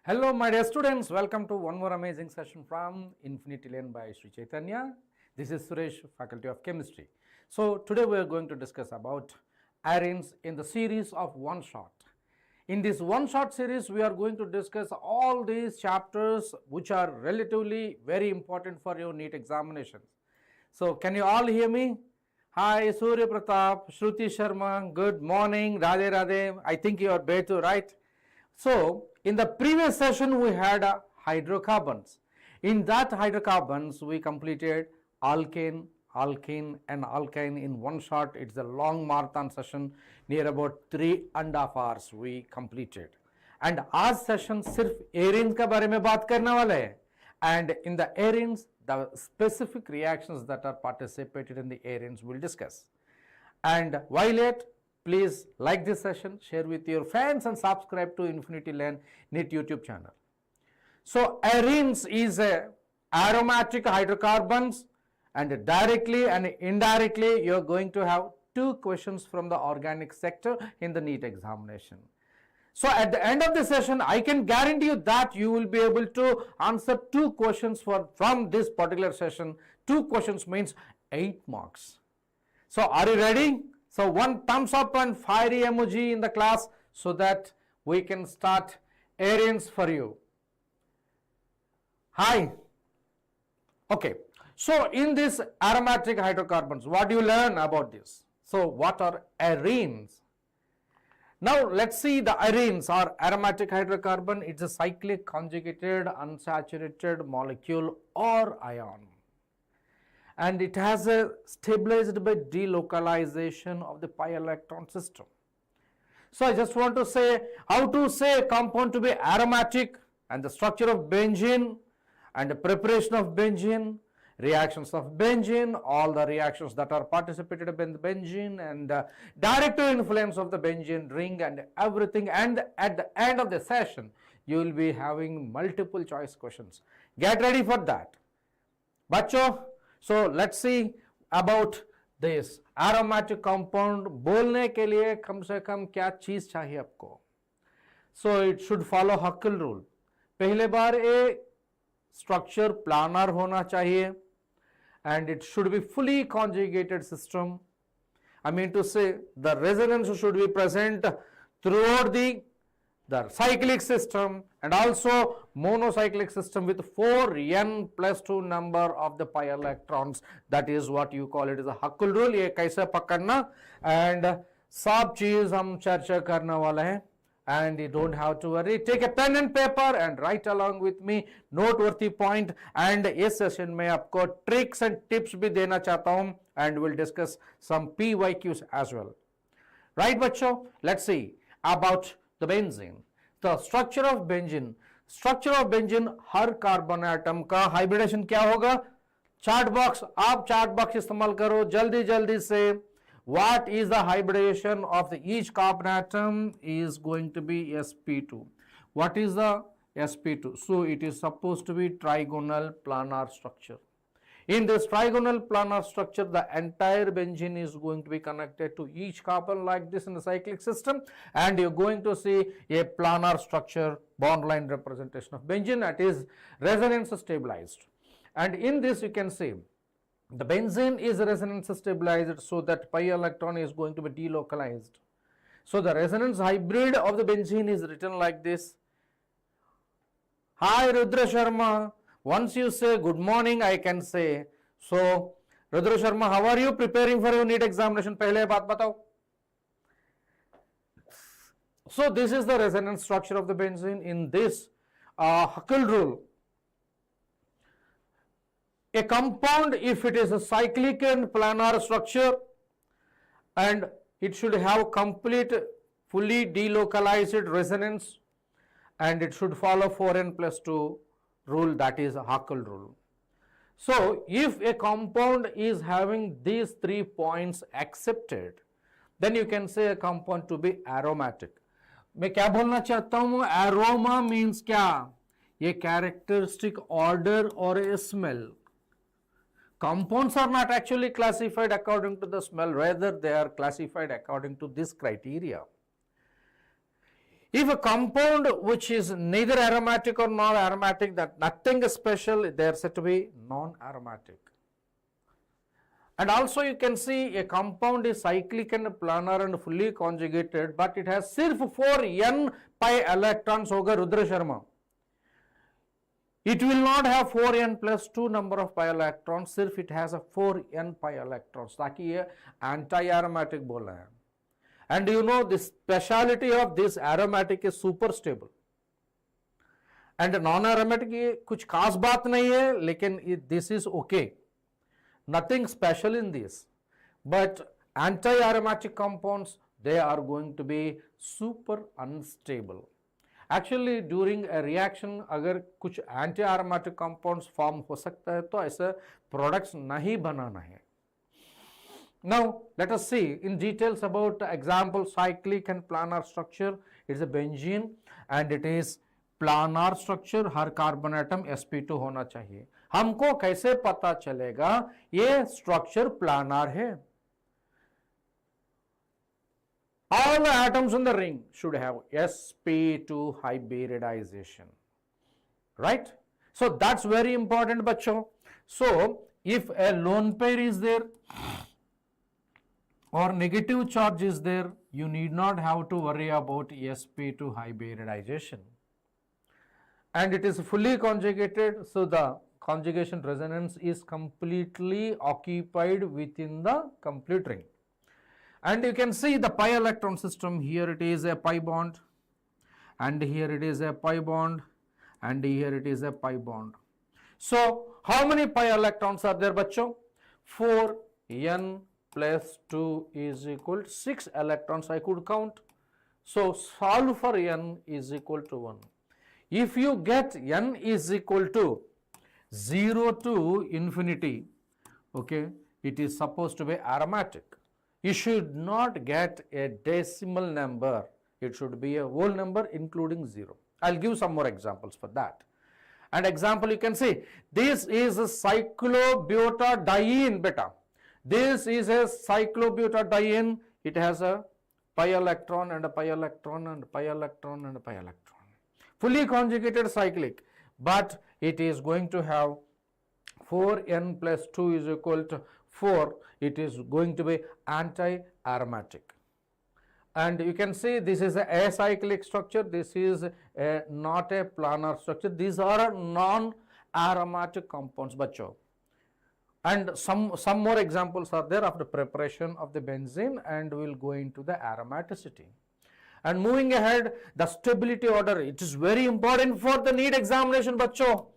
Hello my dear students, welcome to one more amazing session from Infinity Lane by Sri Chaitanya. This is Suresh, Faculty of Chemistry. So today we are going to discuss about arenes in the series of one shot. In this one shot series we are going to discuss all these chapters which are relatively very important for your NEET examinations. So can you all hear me? Hi Surya Pratap, Shruti Sharma, good morning, Radhe Radhe. I think you are better, right? So, in the previous session we had hydrocarbons. In that hydrocarbons we completed alkane, alkene and alkyne in one shot. It's a long marathon session, near about 3.5 hours we completed. And आज session सिर्फ arenes का बारे में बात करने वाले हैं. And in the arenes, the specific reactions that are participated in the arenes we'll discuss. And while yet, please like this session, share with your friends and subscribe to Infinity Lane NEET YouTube channel. So arenes is a aromatic hydrocarbons, and directly and indirectly you are going to have two questions from the organic sector in the NEET examination. So at the end of the session, I can guarantee you that you will be able to answer two questions from this particular session. Two questions means 8 marks. So are you ready? So one thumbs up and fiery emoji in the class so that we can start arenes for you. Hi. Okay. So in this aromatic hydrocarbons, what do you learn about this? So what are arenes? Now let's see the arenes or aromatic hydrocarbon. It's a cyclic conjugated unsaturated molecule or ion. And it has a stabilized by delocalization of the pi electron system. So I just want to say how to say a compound to be aromatic, and the structure of benzene and the preparation of benzene, reactions of benzene, all the reactions that are participated in the benzene, and directive influence of the benzene ring and everything. And at the end of the session you will be having multiple choice questions. Get ready for that, बच्चों. So let's see about this aromatic compound. बोलने के लिए कम से कम क्या चीज चाहिए आपको? So it should follow Huckel rule. पहले बार ये structure planar होना चाहिए, and it should be fully conjugated system. I mean to say the resonance should be present throughout the cyclic system, and also monocyclic system with 4n+2 number of the pi electrons. That is what you call it as a Huckel rule. ये कैसे पकड़ना, and सब चीज हम चर्चा करने वाले हैं. And you don't have to worry. Take a pen and paper and write along with me noteworthy point. And इस session में आपको tricks and tips भी देना चाहता हूँ, and we'll discuss some PYQs as well. Right बच्चों? Let's see about the benzene. The structure of benzene. Structure of benzene, her carbon atom का hybridisation क्या होगा? चार्ट बॉक्स, आप चार्ट बॉक्स इस्तेमाल करो जल्दी जल्दी से. What is the hybridization of each carbon atom? Is going to be sp2. What is the sp2? So it is supposed to be trigonal planar structure. In this trigonal planar structure, the entire benzene is going to be connected to each carbon like this in the cyclic system, and you're going to see a planar structure, bond line representation of benzene, that is resonance stabilized. And in this you can see the benzene is resonance stabilized, so that pi electron is going to be delocalized. So the resonance hybrid of the benzene is written like this. Hi Rudra Sharma. Once you say good morning, I can say, so Rudra Sharma, how are you preparing for your NEET examination? पहले बात बताओ. So this is the resonance structure of the benzene in this Huckel rule. A compound, if it is a cyclic and planar structure, and it should have complete fully delocalized resonance, and it should follow 4n+2 rule, that is Huckel rule. So if a compound is having these 3 points accepted, then you can say a compound to be aromatic. मैं क्या बोलना चाहता हूँ? Aroma means क्या? ये characteristic odor or a smell. Compounds are not actually classified according to the smell, rather they are classified according to this criteria. If a compound which is neither aromatic or non-aromatic, that nothing special, they are said to be non-aromatic. And also you can see a compound is cyclic and planar and fully conjugated, but it has सिर्फ 4 n pi electrons होगा Rudra Sharma. It will not have 4n plus 2 number of pi electrons, सिर्फ it has a 4n pi electrons, ताकि ये anti-aromatic बोला है. And you know the speciality of this aromatic is super stable. And non-aromatic ये कुछ खास बात नहीं है, लेकिन this is okay. Nothing special in this. But anti-aromatic compounds, they are going to be super unstable. Actually during a reaction अगर कुछ anti-aromatic compounds form हो सकता है तो ऐसे products नहीं बनाना है. Now let us see in details about example cyclic and planar structure. It's a benzene and it is planar structure. Her carbon atom sp2 होना चाहिए. हमको कैसे पता चलेगा ये structure planar है? All the atoms in the ring should have sp2 hybridization, right? So that's very important, bachcho. So if a lone pair is there or negative charge is there, you need not have to worry about sp2 hybridization. And it is fully conjugated, so the conjugation resonance is completely occupied within the complete ring. And you can see the pi electron system. Here it is a pi bond, and here it is a pi bond, and here it is a pi bond. So how many pi electrons are there, bachcho? 4n plus 2 is equal to 6 electrons I could count. So solve for n is equal to 1. If you get n is equal to 0 to infinity, okay, it is supposed to be aromatic. You should not get a decimal number. It should be a whole number including 0. I'll give some more examples for that. And example you can see, this is a cyclobutadiene beta. This is a cyclobutadiene. It has a pi electron and a pi electron and a pi electron and a pi electron. Fully conjugated cyclic, but it is going to have 4n plus 2 is equal to 4. It is going to be anti-aromatic. And you can see this is a acyclic structure, this is not a planar structure. These are non-aromatic compounds, bachcho. And some more examples are there after preparation of the benzene, and we will go into the aromaticity. And moving ahead, the stability order, it is very important for the NEET examination, bachcho.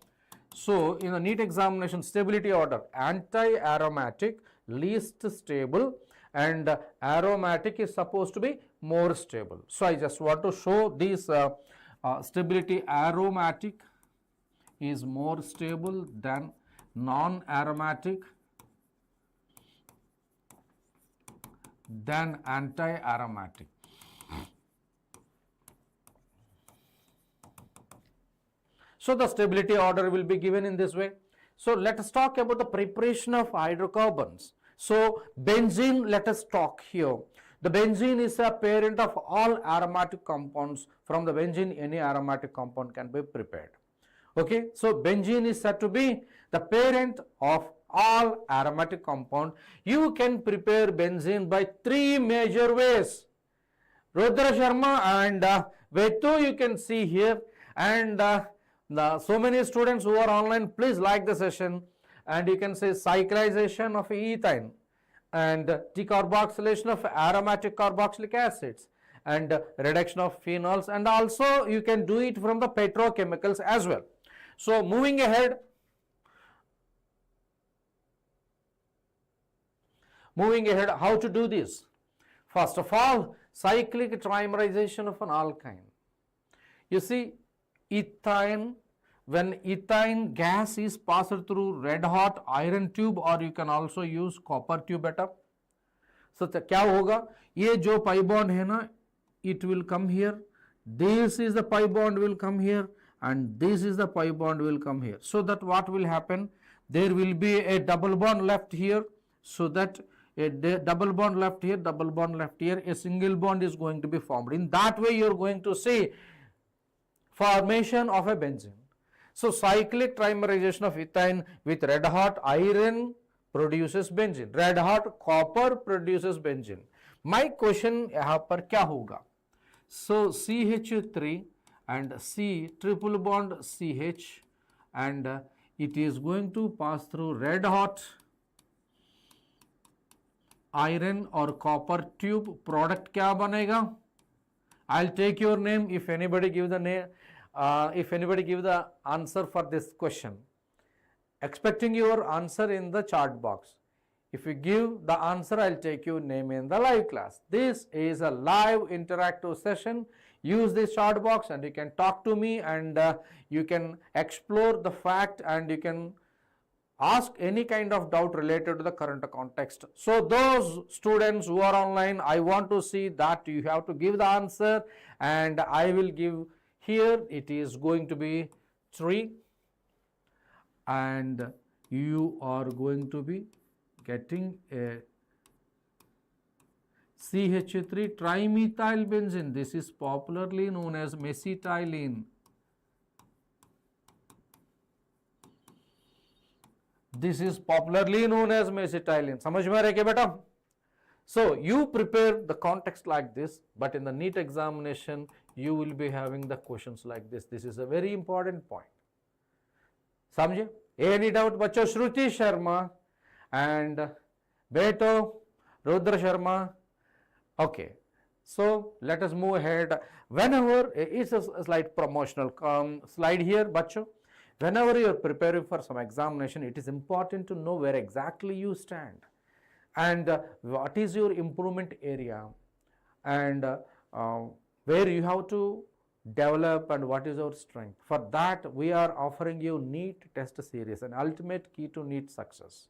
So in the NEET examination, stability order, anti-aromatic, least stable, and aromatic is supposed to be more stable. So I just want to show this stability. Aromatic is more stable than non-aromatic than anti-aromatic. So the stability order will be given in this way. So let us talk about the preparation of hydrocarbons. So benzene, let us talk here. The benzene is a parent of all aromatic compounds. From the benzene, any aromatic compound can be prepared. Okay, so benzene is said to be the parent of all aromatic compound. You can prepare benzene by 3 major ways. Rudra Sharma and Vetu, you can see here, and so many students who are online, please like the session. And you can say cyclization of ethyne and decarboxylation of aromatic carboxylic acids and reduction of phenols, and also you can do it from the petrochemicals as well. So moving ahead, how to do this? First of all, cyclic trimerization of an alkyne. You see, ethyne, when ethyne gas is passed through red hot iron tube, or you can also use copper tube better. So क्या होगा, ये जो pi bond है ना, it will come here, this is the pi bond will come here, and this is the pi bond will come here. So that what will happen, there will be a double bond left here, so that double bond left here, double bond left here, a single bond is going to be formed. In that way, you are going to see formation of a benzene. So, cyclic trimerization of ethyne with red hot iron produces benzene, red hot copper produces benzene. My question यहाँ पर क्या होगा? So, CH3 and C triple bond CH, and it is going to pass through red hot iron or copper tube. Product क्या बनेगा? I'll take your name if anybody give the name, if anybody give the answer for this question. Expecting your answer in the chat box. If you give the answer, I'll take your name in the live class. This is a live interactive session. Use this chat box and you can talk to me, and you can explore the fact, and you can ask any kind of doubt related to the current context. So those students who are online, I want to see that you have to give the answer, and I will give here. It is going to be 3, and you are going to be getting a CH3 trimethyl benzene. This is popularly known as mesitylene. This is popularly known as mesitylene. समझ में आ रहा है क्या बेटा? So you prepare the context like this, but in the NEET examination you will be having the questions like this. This is a very important point. समझे? Any doubt बच्चों? श्रुति Sharma and Beto, Rudra Sharma. Okay, so let us move ahead. Whenever it's a slight promotional slide here, bachcho. Whenever you are preparing for some examination, it is important to know where exactly you stand, and what is your improvement area, and where you have to develop, and what is our strength. For that, we are offering you NEET test series, an ultimate key to NEET success.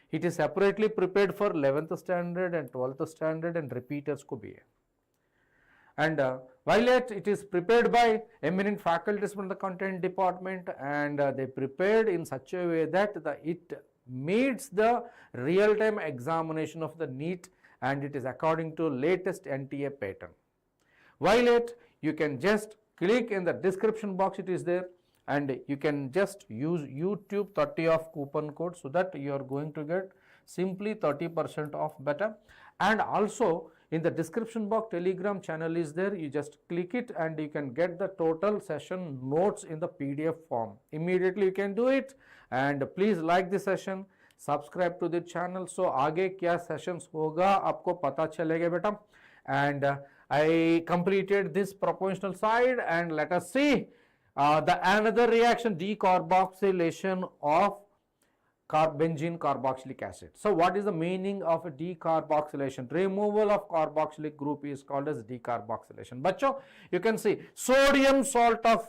It is separately prepared for 11th standard and 12th standard and repeaters को भी है. And while it is prepared by eminent faculties from the content department, and they prepared in such a way that it meets the real-time examination of the NEET, and it is according to latest NTA pattern. While you can just click in the description box, it is there, and you can just use YouTube 30 off coupon code, so that you are going to get simply 30% off better. And also in the description box, Telegram channel is there. You just click it and you can get the total session notes in the PDF form. Immediately you can do it. And please like the session, subscribe to the channel. So आगे क्या sessions होगा आपको पता चलेगा बेटा. And I completed this proportional side, and let us see the another reaction, decarboxylation of benzene carboxylic acid. So what is the meaning of a decarboxylation? Removal of carboxylic group is called as decarboxylation. Bachcho, you can see sodium salt of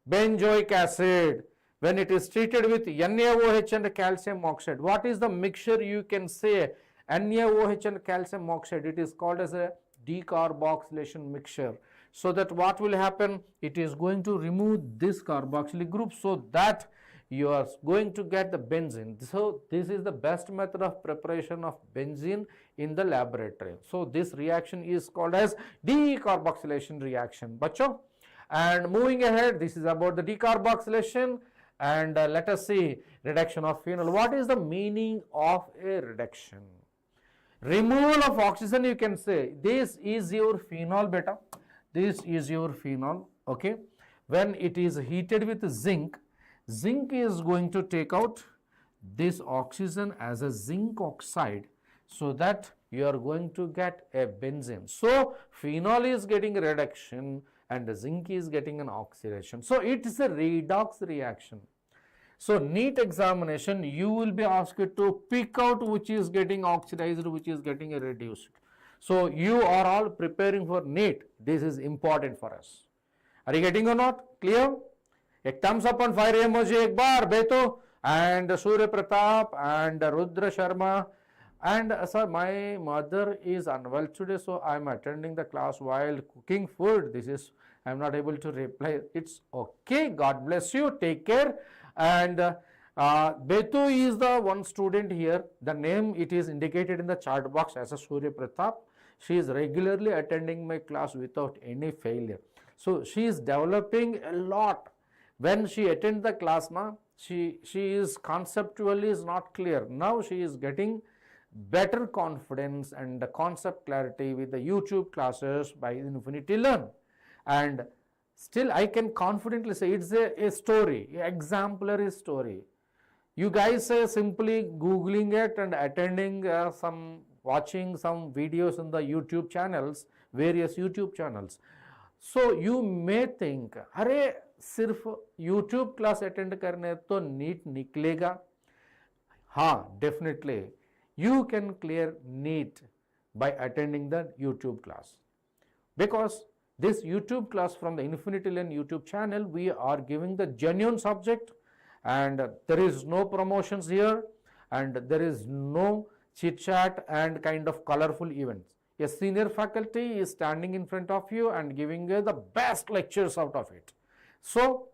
benzoic acid, when it is treated with NaOH and calcium oxide. What is the mixture? You can say NaOH and calcium oxide. It is called as a decarboxylation mixture. So that what will happen? It is going to remove this carboxylic group, so that you are going to get the benzene. So this is the best method of preparation of benzene in the laboratory. So this reaction is called as decarboxylation reaction. Bachcho, and moving ahead, this is about the decarboxylation, and let us see reduction of phenol. What is the meaning of a reduction? Removal of oxygen, you can say. This is your phenol beta. This is your phenol, okay. When it is heated with zinc, zinc is going to take out this oxygen as a zinc oxide, so that you are going to get a benzene. So phenol is getting a reduction and zinc is getting an oxidation. So it is a redox reaction. So NEET examination, you will be asked to pick out which is getting oxidized, which is getting reduced. So you are all preparing for NEET. This is important for us. Are you getting or not? Clear? A thumbs up on fire emoji ek bar, Beto and Surya Pratap and Rudra Sharma. And sir, my mother is unwell today, so I am attending the class while cooking food. This is, I am not able to reply. It's okay. God bless you. Take care. And Betu is the one student here. The name it is indicated in the chat box as a Surya Pratap. She is regularly attending my class without any failure. So she is developing a lot. When she attends the class, she is conceptually is not clear. Now she is getting better confidence and concept clarity with the YouTube classes by Infinity Learn. And still I can confidently say it's a story, exemplary story. You guys say simply googling it and attending watching some videos in the YouTube channels, various YouTube channels. So you may think, अरे सिर्फ YouTube class attend करने तो NEET निकलेगा? हाँ, definitely. You can clear NEET by attending the YouTube class. Because this YouTube class from the Infinity Learn YouTube channel, we are giving the genuine subject, and there is no promotions here, and there is no chit chat and kind of colorful events. A senior faculty is standing in front of you and giving you the best lectures out of it. So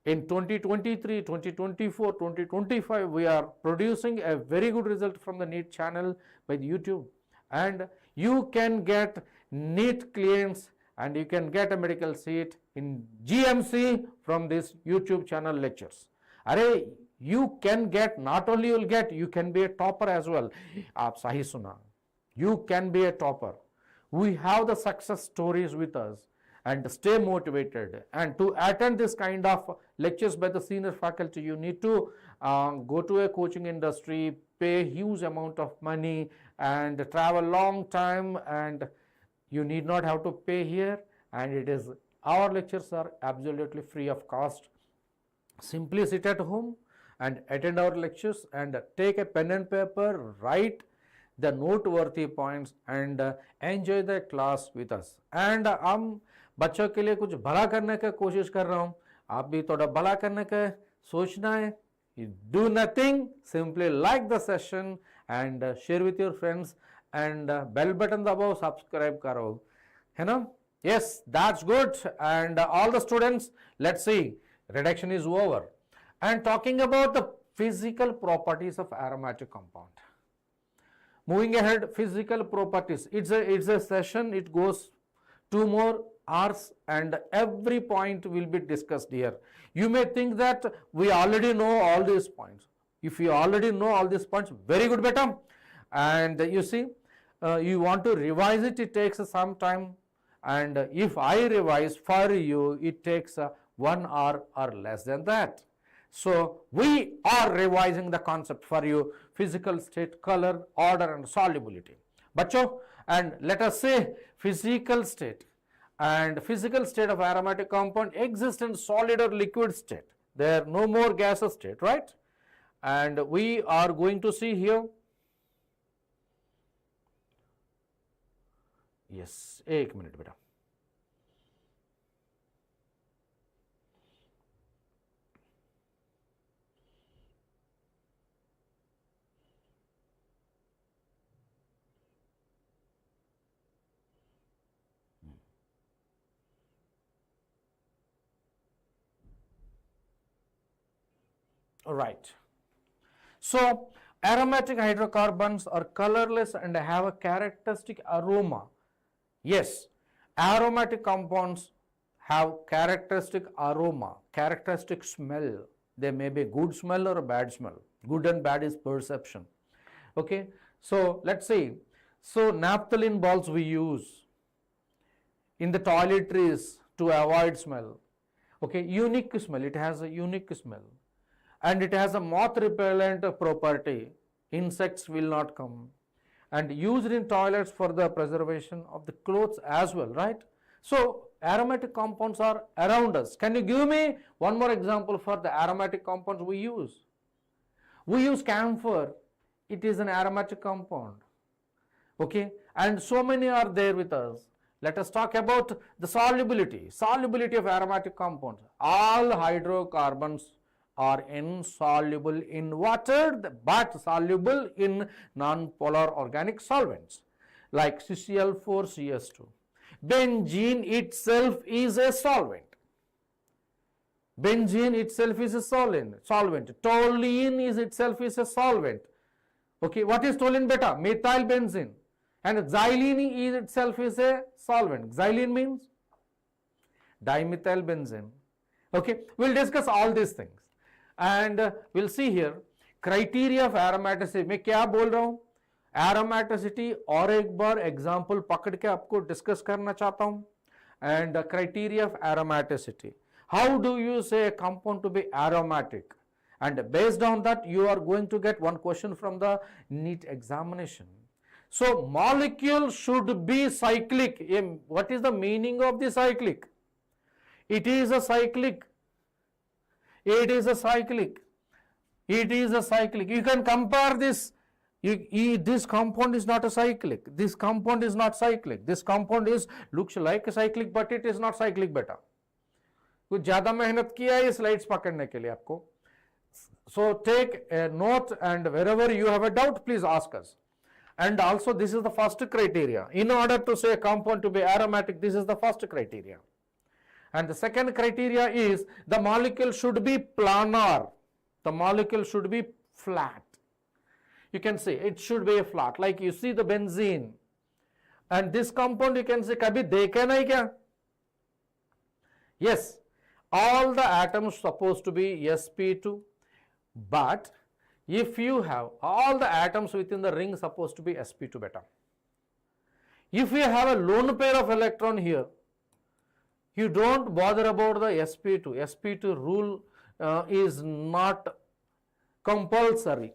in 2023, 2024, 2025, we are producing a very good result from the NEET channel by YouTube, and you can get NEET clearance and you can get a medical seat in GMC from this YouTube channel lectures. Arey, you can get, not only you will get, you can be a topper as well. Aap sahi suna. You can be a topper. We have the success stories with us, and stay motivated. And to attend this kind of lectures by the senior faculty, you need to go to a coaching industry, pay a huge amount of money and travel long time, and you need not have to pay here, and it is, our lectures are absolutely free of cost. Simply sit at home and attend our lectures and take a pen and paper, write the noteworthy points and enjoy the class with us. And हम बच्चों के लिए कुछ भला करने का कोशिश कर रहा हूँ, आप भी थोड़ा भला करने का सोचना है. You do nothing, simply like the session and share with your friends, and bell button दबाओ, subscribe करो, है ना? Yes, that's good. And all the students, let's see, reduction is over. And talking about the physical properties of aromatic compound. Moving ahead, physical properties. It's a session. It goes 2 more hours, and every point will be discussed here. You may think that we already know all these points. If you already know all these points, very good, beta. And you see, you want to revise it, it takes some time. And if I revise for you, it takes 1 hour or less than that. So we are revising the concept for you: physical state, color, order and solubility. Bacho, and let us say physical state. And physical state of aromatic compound exists in solid or liquid state. There are no more gaseous state, right? And we are going to see here. Yes, 1 minute beta. All right. So aromatic hydrocarbons are colorless and have a characteristic aroma. Yes, aromatic compounds have characteristic aroma, characteristic smell. They may be good smell or a bad smell. Good and bad is perception. Okay. So let's see. So naphthalene balls we use in the toiletries to avoid smell. Okay, unique smell. It has a unique smell. And it has a moth repellent property. Insects will not come. And used in toilets for the preservation of the clothes as well, right? So aromatic compounds are around us. Can you give me one more example for the aromatic compounds we use? We use camphor. It is an aromatic compound. Okay, and so many are there with us. Let us talk about the solubility. Solubility of aromatic compounds. All hydrocarbons are insoluble in water, but soluble in non-polar organic solvents like CCl4, CS2. Benzene itself is a solvent. Benzene itself is a solvent. Toluene is itself is a solvent. Okay, what is toluene beta? Methyl benzene. And xylene is itself is a solvent. Xylene means dimethyl benzene. Okay, we'll discuss all these things. And we'll see here criteria of aromaticity. मैं क्या बोल रहा हूँ? Aromaticity और एक बार example पकड़ के आपको discuss करना चाहता हूँ. And criteria of aromaticity. How do you say a compound to be aromatic? And based on that, you are going to get one question from the NEET examination. So, molecule should be cyclic. What is the meaning of the cyclic? It is a cyclic. It is a cyclic. It is a cyclic. You can compare this. This compound is not a cyclic. This compound is not cyclic. This compound looks like a cyclic, but it is not cyclic beta. कुछ ज्यादा मेहनत किया है ये slides पकड़ने के लिए आपको. So take a note, and wherever you have a doubt, please ask us. And also this is the first criteria. In order to say a compound to be aromatic, this is the first criteria. And the second criteria is the molecule should be planar. The molecule should be flat. You can see it should be flat. Like you see the benzene. And this compound you can say, kabhi dekha nahi kya? Yes. All the atoms supposed to be sp2, but if you have all the atoms within the ring supposed to be sp2 beta. If you have a lone pair of electron here, you don't bother about the sp2. sp2 rule is not compulsory.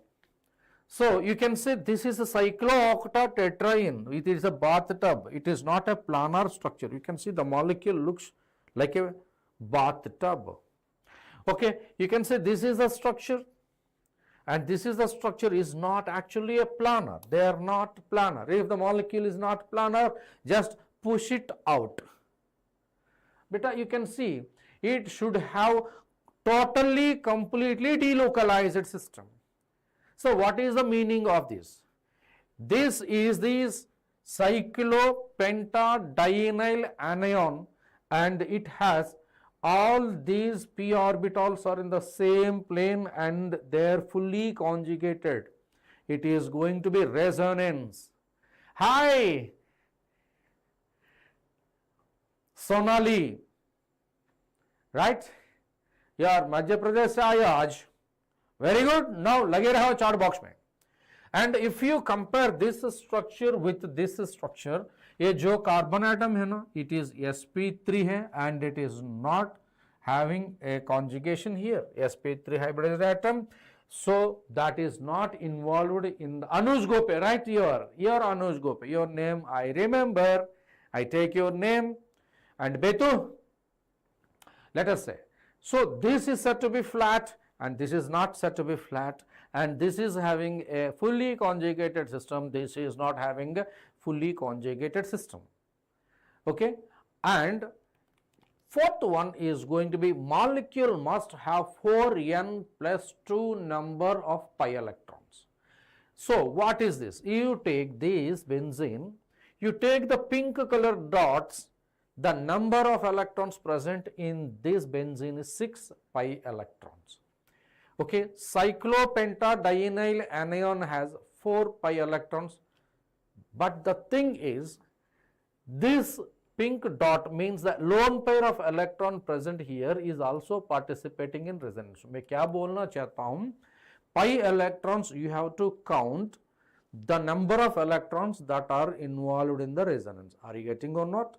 So you can say this is a cyclooctatetraene. It is a bathtub. It is not a planar structure. You can see the molecule looks like a bathtub. Okay, you can say this is the structure, and this is the structure is not actually a planar. They are not planar. If the molecule is not planar, just push it out. Beta, you can see it should have totally, completely delocalized system. So what is the meaning of this? This is this cyclopentadienyl anion, and it has all these p orbitals are in the same plane and they are fully conjugated. It is going to be resonance. Hi Sonali, right? यार मध्य प्रदेश से आया आज. Very good. Now लगे रहो chart box में. And if you compare this structure with this structure, ये जो carbon atom है ना, it is sp3 है and it is not having a conjugation here, sp3 hybridized atom, so that is not involved in the Anuj Gope, right? Your Anuj Gope, your name I remember. I take your name. And Betu, let us say, so this is said to be flat and this is not said to be flat, and this is having a fully conjugated system, this is not having a fully conjugated system. Okay, and fourth one is going to be molecule must have 4n plus 2 number of pi electrons. So what is this? You take this benzene, you take the pink color dots, the number of electrons present in this benzene is 6 pi electrons. Okay, cyclopentadienyl anion has 4 pi electrons, but the thing is, this pink dot means that lone pair of electron present here is also participating in resonance. मैं क्या बोलना चाहता हूँ? Pi electrons, you have to count the number of electrons that are involved in the resonance. Are you getting or not?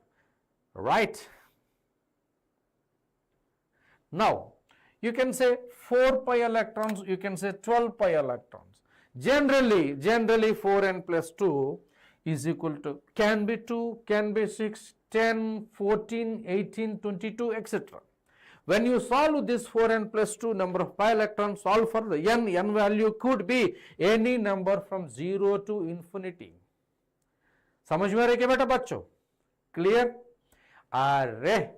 Right. Now, you can say 4 pi electrons, you can say 12 pi electrons. Generally 4n plus 2 is equal to, can be 2, can be 6, 10, 14, 18, 22, etc. When you solve this 4n plus 2 number of pi electrons, solve for the n value could be any number from 0 to infinity. समझ में आ रहे क्या बेटा बच्चों? Clear? अरे,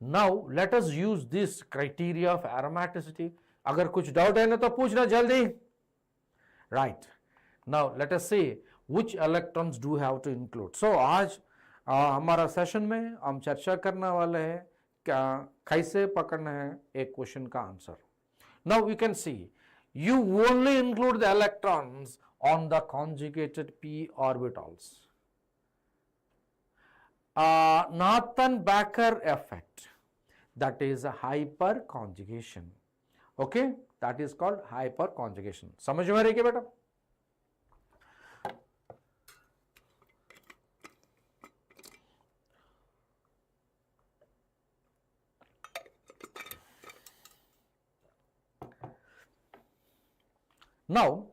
now let us use this criteria of aromaticity. अगर कुछ doubt है ना तो पूछना जल्दी. Right. Now let us see which electrons do have to include. So आज हमारा सेशन में हम चर्चा करने वाले हैं कैसे पकड़ना है एक क्वेश्चन का answer. Now you can see, you only include the electrons on the conjugated p orbitals. Norton-Baker effect, that is a hyperconjugation. Okay, that is called hyperconjugation. समझ में आ रही है बेटा? Now,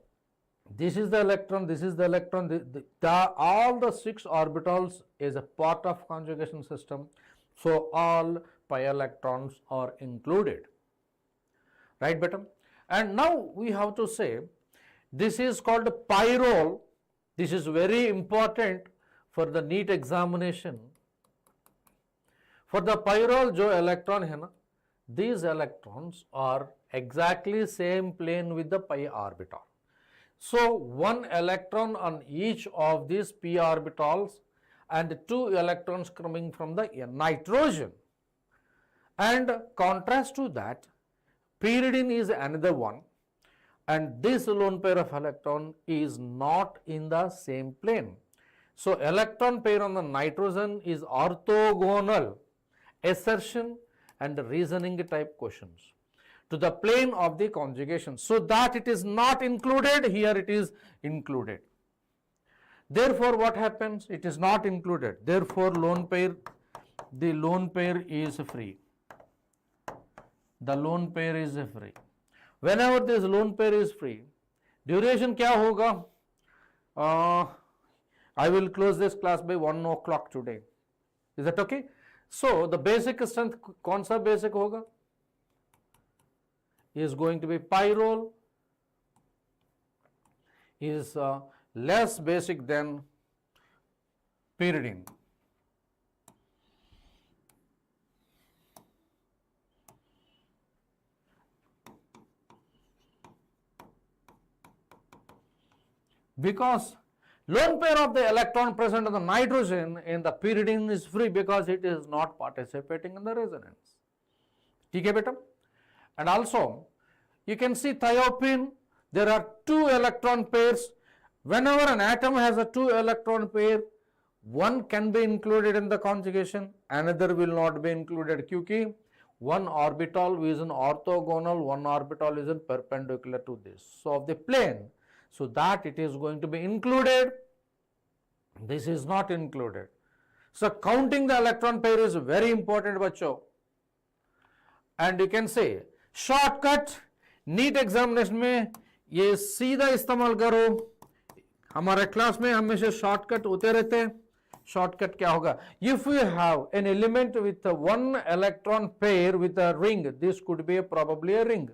this is the electron, this is the electron, all the 6 orbitals is a part of conjugation system. So, all pi electrons are included, right beta? And now we have to say, this is called pyrrole. This is very important for the NEET examination. For the pyrrole जो electron है ना, these electrons are exactly same plane with the pi orbital. So, one electron on each of these p orbitals and 2 electrons coming from the nitrogen. And contrast to that, pyridine is another one, and this lone pair of electron is not in the same plane. So, electron pair on the nitrogen is orthogonal assertion and reasoning type questions to the plane of the conjugation. So, that it is not included, here it is included. Therefore, what happens? It is not included. Therefore, the lone pair is free. The lone pair is free. Whenever this lone pair is free, duration क्या होगा? I will close this class by 1 o'clock today. Is that okay? So, the basic strength कौन सा basic होगा? Is going to be pyrrole is less basic than pyridine. Because lone pair of the electron present on the nitrogen in the pyridine is free because it is not participating in the resonance. ठीक है बेटा? And also, you can see thiopene, there are 2 electron pairs. Whenever an atom has a 2 electron pair, one can be included in the conjugation, another will not be included क्योंकि one orbital is an orthogonal, one orbital is in perpendicular to this. So, of the plane, so that it is going to be included, this is not included. So, counting the electron pair is very important बच्चों. And you can say, shortcut NEET examination में ये सीधा इस्तेमाल करो. हमारे class में हमेशा shortcut होते रहते हैं. शॉर्टकट क्या होगा? If you have an element with 1 electron pair with a ring, this could be probably a ring.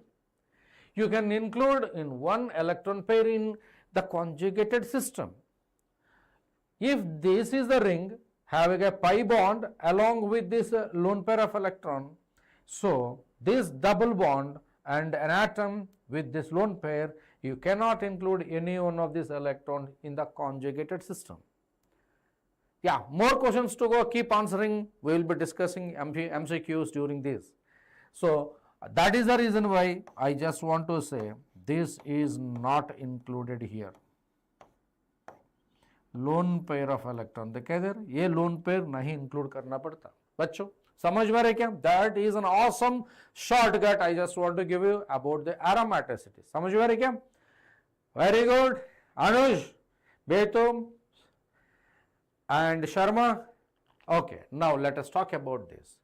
You can include in 1 electron pair in the conjugated system. If this is the ring having a pi bond along with this lone pair of electron, so this double bond and an atom with this lone pair, you cannot include any one of these electrons in the conjugated system. Yeah, more questions to go, keep answering. We will be discussing MCQs during this. So, that is the reason why I just want to say this is not included here. Lone pair of electron, देखिए इधर ये lone pair नहीं include करना पड़ता. बच्चों समझ में रहे क्या? That is an awesome shortcut I just want to give you about the aromaticity. समझ में रहे क्या? Very good. Anuj, Betum and Sharma. Okay, now let us talk about this.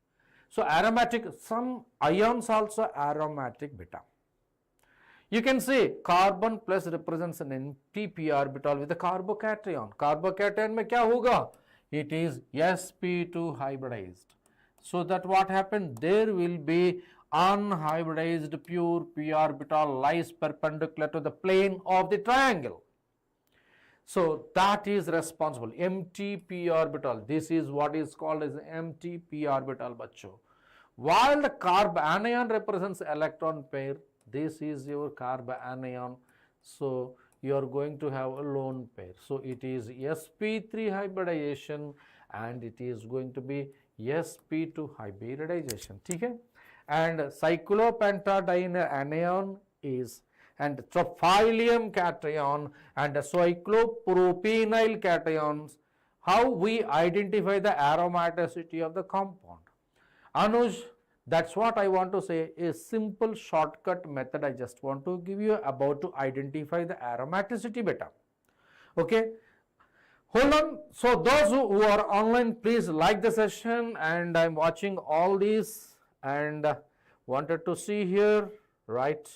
So, aromatic, some ions also aromatic beta. You can say carbon plus represents an empty p orbital with a carbocation. Carbocation में क्या होगा? It is sp2 hybridized. So that what happened? There will be unhybridized pure p orbital lies perpendicular to the plane of the triangle. So that is responsible. Empty p orbital. This is what is called as empty p orbital, bachcho. While the carbanion represents electron pair, this is your carbanion. So you are going to have a lone pair. So it is sp3 hybridization and it is going to be sp2 hybridization, ठीक है, and cyclopentadiene anion is, and trophylium cation and cyclopropenyl cations. How we identify the aromaticity of the compound? Anuj, that's what I want to say, a simple shortcut method I just want to give you about to identify the aromaticity beta. Okay, hold on. So those who are online, please like the session, and I'm watching all these and wanted to see here, right?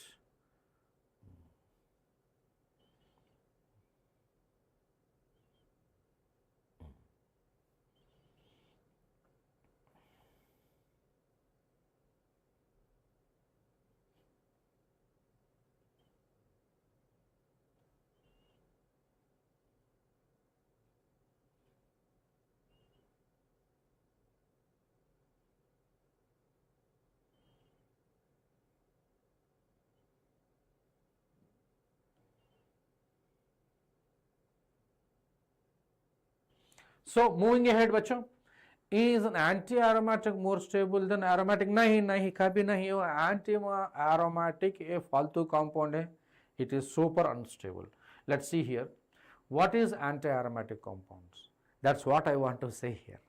So moving ahead, बच्चों, is an anti-aromatic more stable than aromatic? नहीं नहीं, कभी नहीं. वो anti-aromatic a फालतू compound है. It is super unstable. Let's see here. What is anti-aromatic compounds? That's what I want to say here.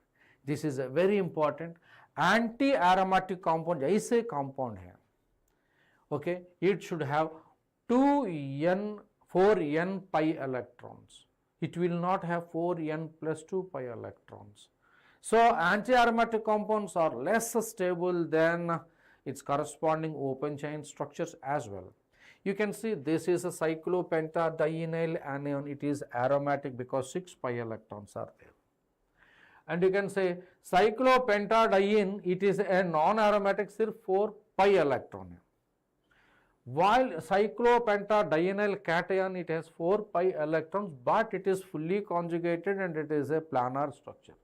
This is a very important. Anti-aromatic compound ऐसे compound है. Okay, it should have 4n pi electrons. It will not have 4n plus 2 pi electrons. So anti-aromatic compounds are less stable than its corresponding open chain structures as well. You can see this is a cyclopentadienyl anion. It is aromatic because 6 pi electrons are there. And you can say cyclopentadiene, it is a non-aromatic, sirf 4 pi electron है. While cyclopentadienyl cation, it has 4 pi electrons, but it is fully conjugated and it is a planar structure.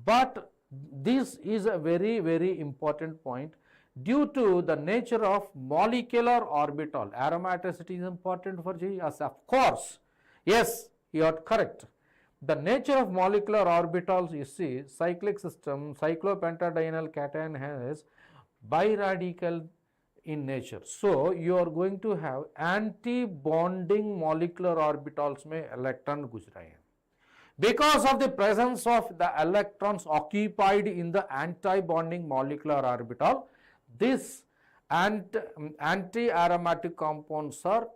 But this is a very, very important point. Due to the nature of molecular orbital, aromaticity is important for G. Yes, of course. Yes, you are correct. The nature of molecular orbitals, you see, cyclic system, cyclopentadienyl cation has biradical in nature. So you are going to have anti-bonding molecular orbitals में electron घुस रहे हैं. Because of the presence of the electrons occupied in the anti-bonding molecular orbital, this anti-aromatic compounds are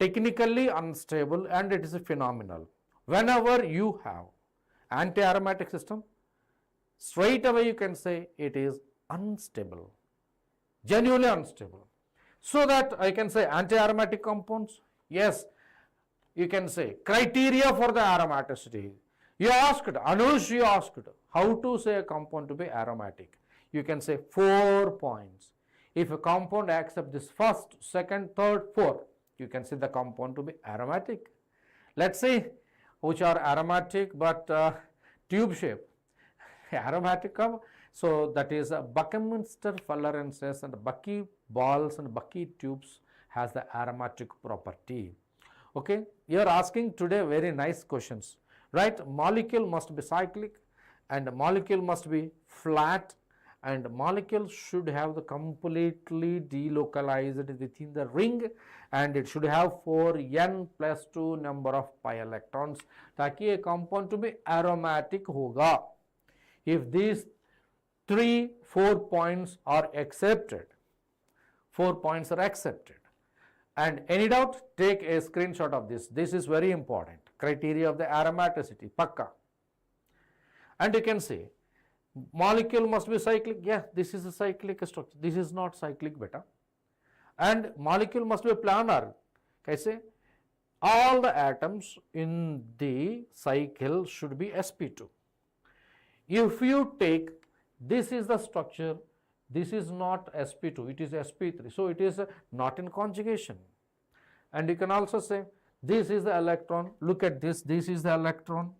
technically unstable, and it is phenomenal. Whenever you have anti-aromatic system, straight away you can say it is unstable, genuinely unstable. So that I can say anti-aromatic compounds, yes, you can say criteria for the aromaticity. You asked, Anush, you asked how to say a compound to be aromatic. You can say 4 points. If a compound accepts this first, second, third, fourth, you can say the compound to be aromatic. Let's say which are aromatic but tube shape. Aromatic, so that is Buckminster fullerenses and Bucky balls and Bucky tubes has the aromatic property. Okay, you are asking today very nice questions, right? Molecule must be cyclic, and molecule must be flat, and molecule should have the completely delocalized within the ring, and it should have 4n plus 2 number of pi electrons ताकि ये compound to be aromatic होगा. If these 3-4 points are accepted, 4 points are accepted, and any doubt, take a screenshot of this. This is very important. Criteria of the aromaticity, pakka. And you can see molecule must be cyclic. Yeah, this is a cyclic structure. This is not cyclic beta. And molecule must be planar. Kaise? All the atoms in the cycle should be sp2. If you take, this is the structure, this is not sp2, it is sp3. So it is not in conjugation. And you can also say this is the electron. Look at this. This is the electron,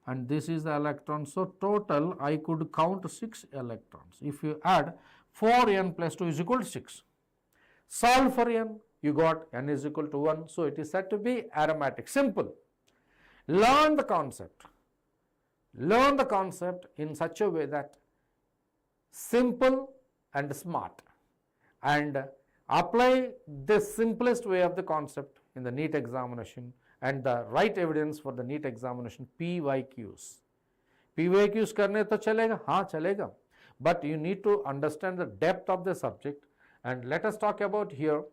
and this is the electron. So total I could count 6 electrons. If you add 4n plus 2 is equal to 6. Solve for n, you got n is equal to 1. So it is said to be aromatic. Simple. Learn the concept. learn the concept in such a way that simple and smart, and apply the simplest way of the concept in the NEET examination, and the right evidence for the NEET examination PYQs. PYQs करने तो चलेगा, हाँ चलेगा, but you need to understand the depth of the subject. And let us talk about here.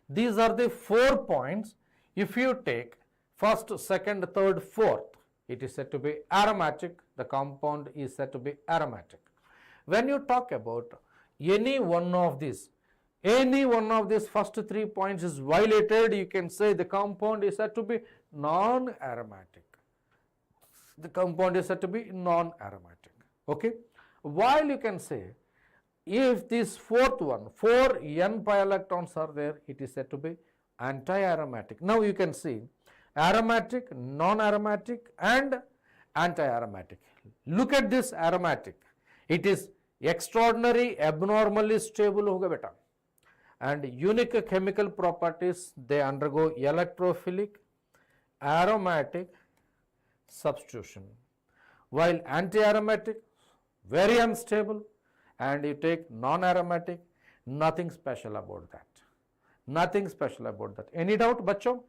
These are the 4 points. If you take first, second, third, fourth, it is said to be aromatic. The compound is said to be aromatic. When you talk about any one of these first 3 points is violated, you can say the compound is said to be non-aromatic. The compound is said to be non-aromatic. Okay. While you can say, if this fourth one, 4 n-pi electrons are there, it is said to be anti-aromatic. Now you can see aromatic, non-aromatic and anti-aromatic. Look at this aromatic. It is extraordinary, abnormally stable hoga beta. And unique chemical properties, they undergo electrophilic, aromatic substitution. While anti-aromatic, very unstable, and you take non-aromatic, nothing special about that. Nothing special about that. Any doubt, bachcho?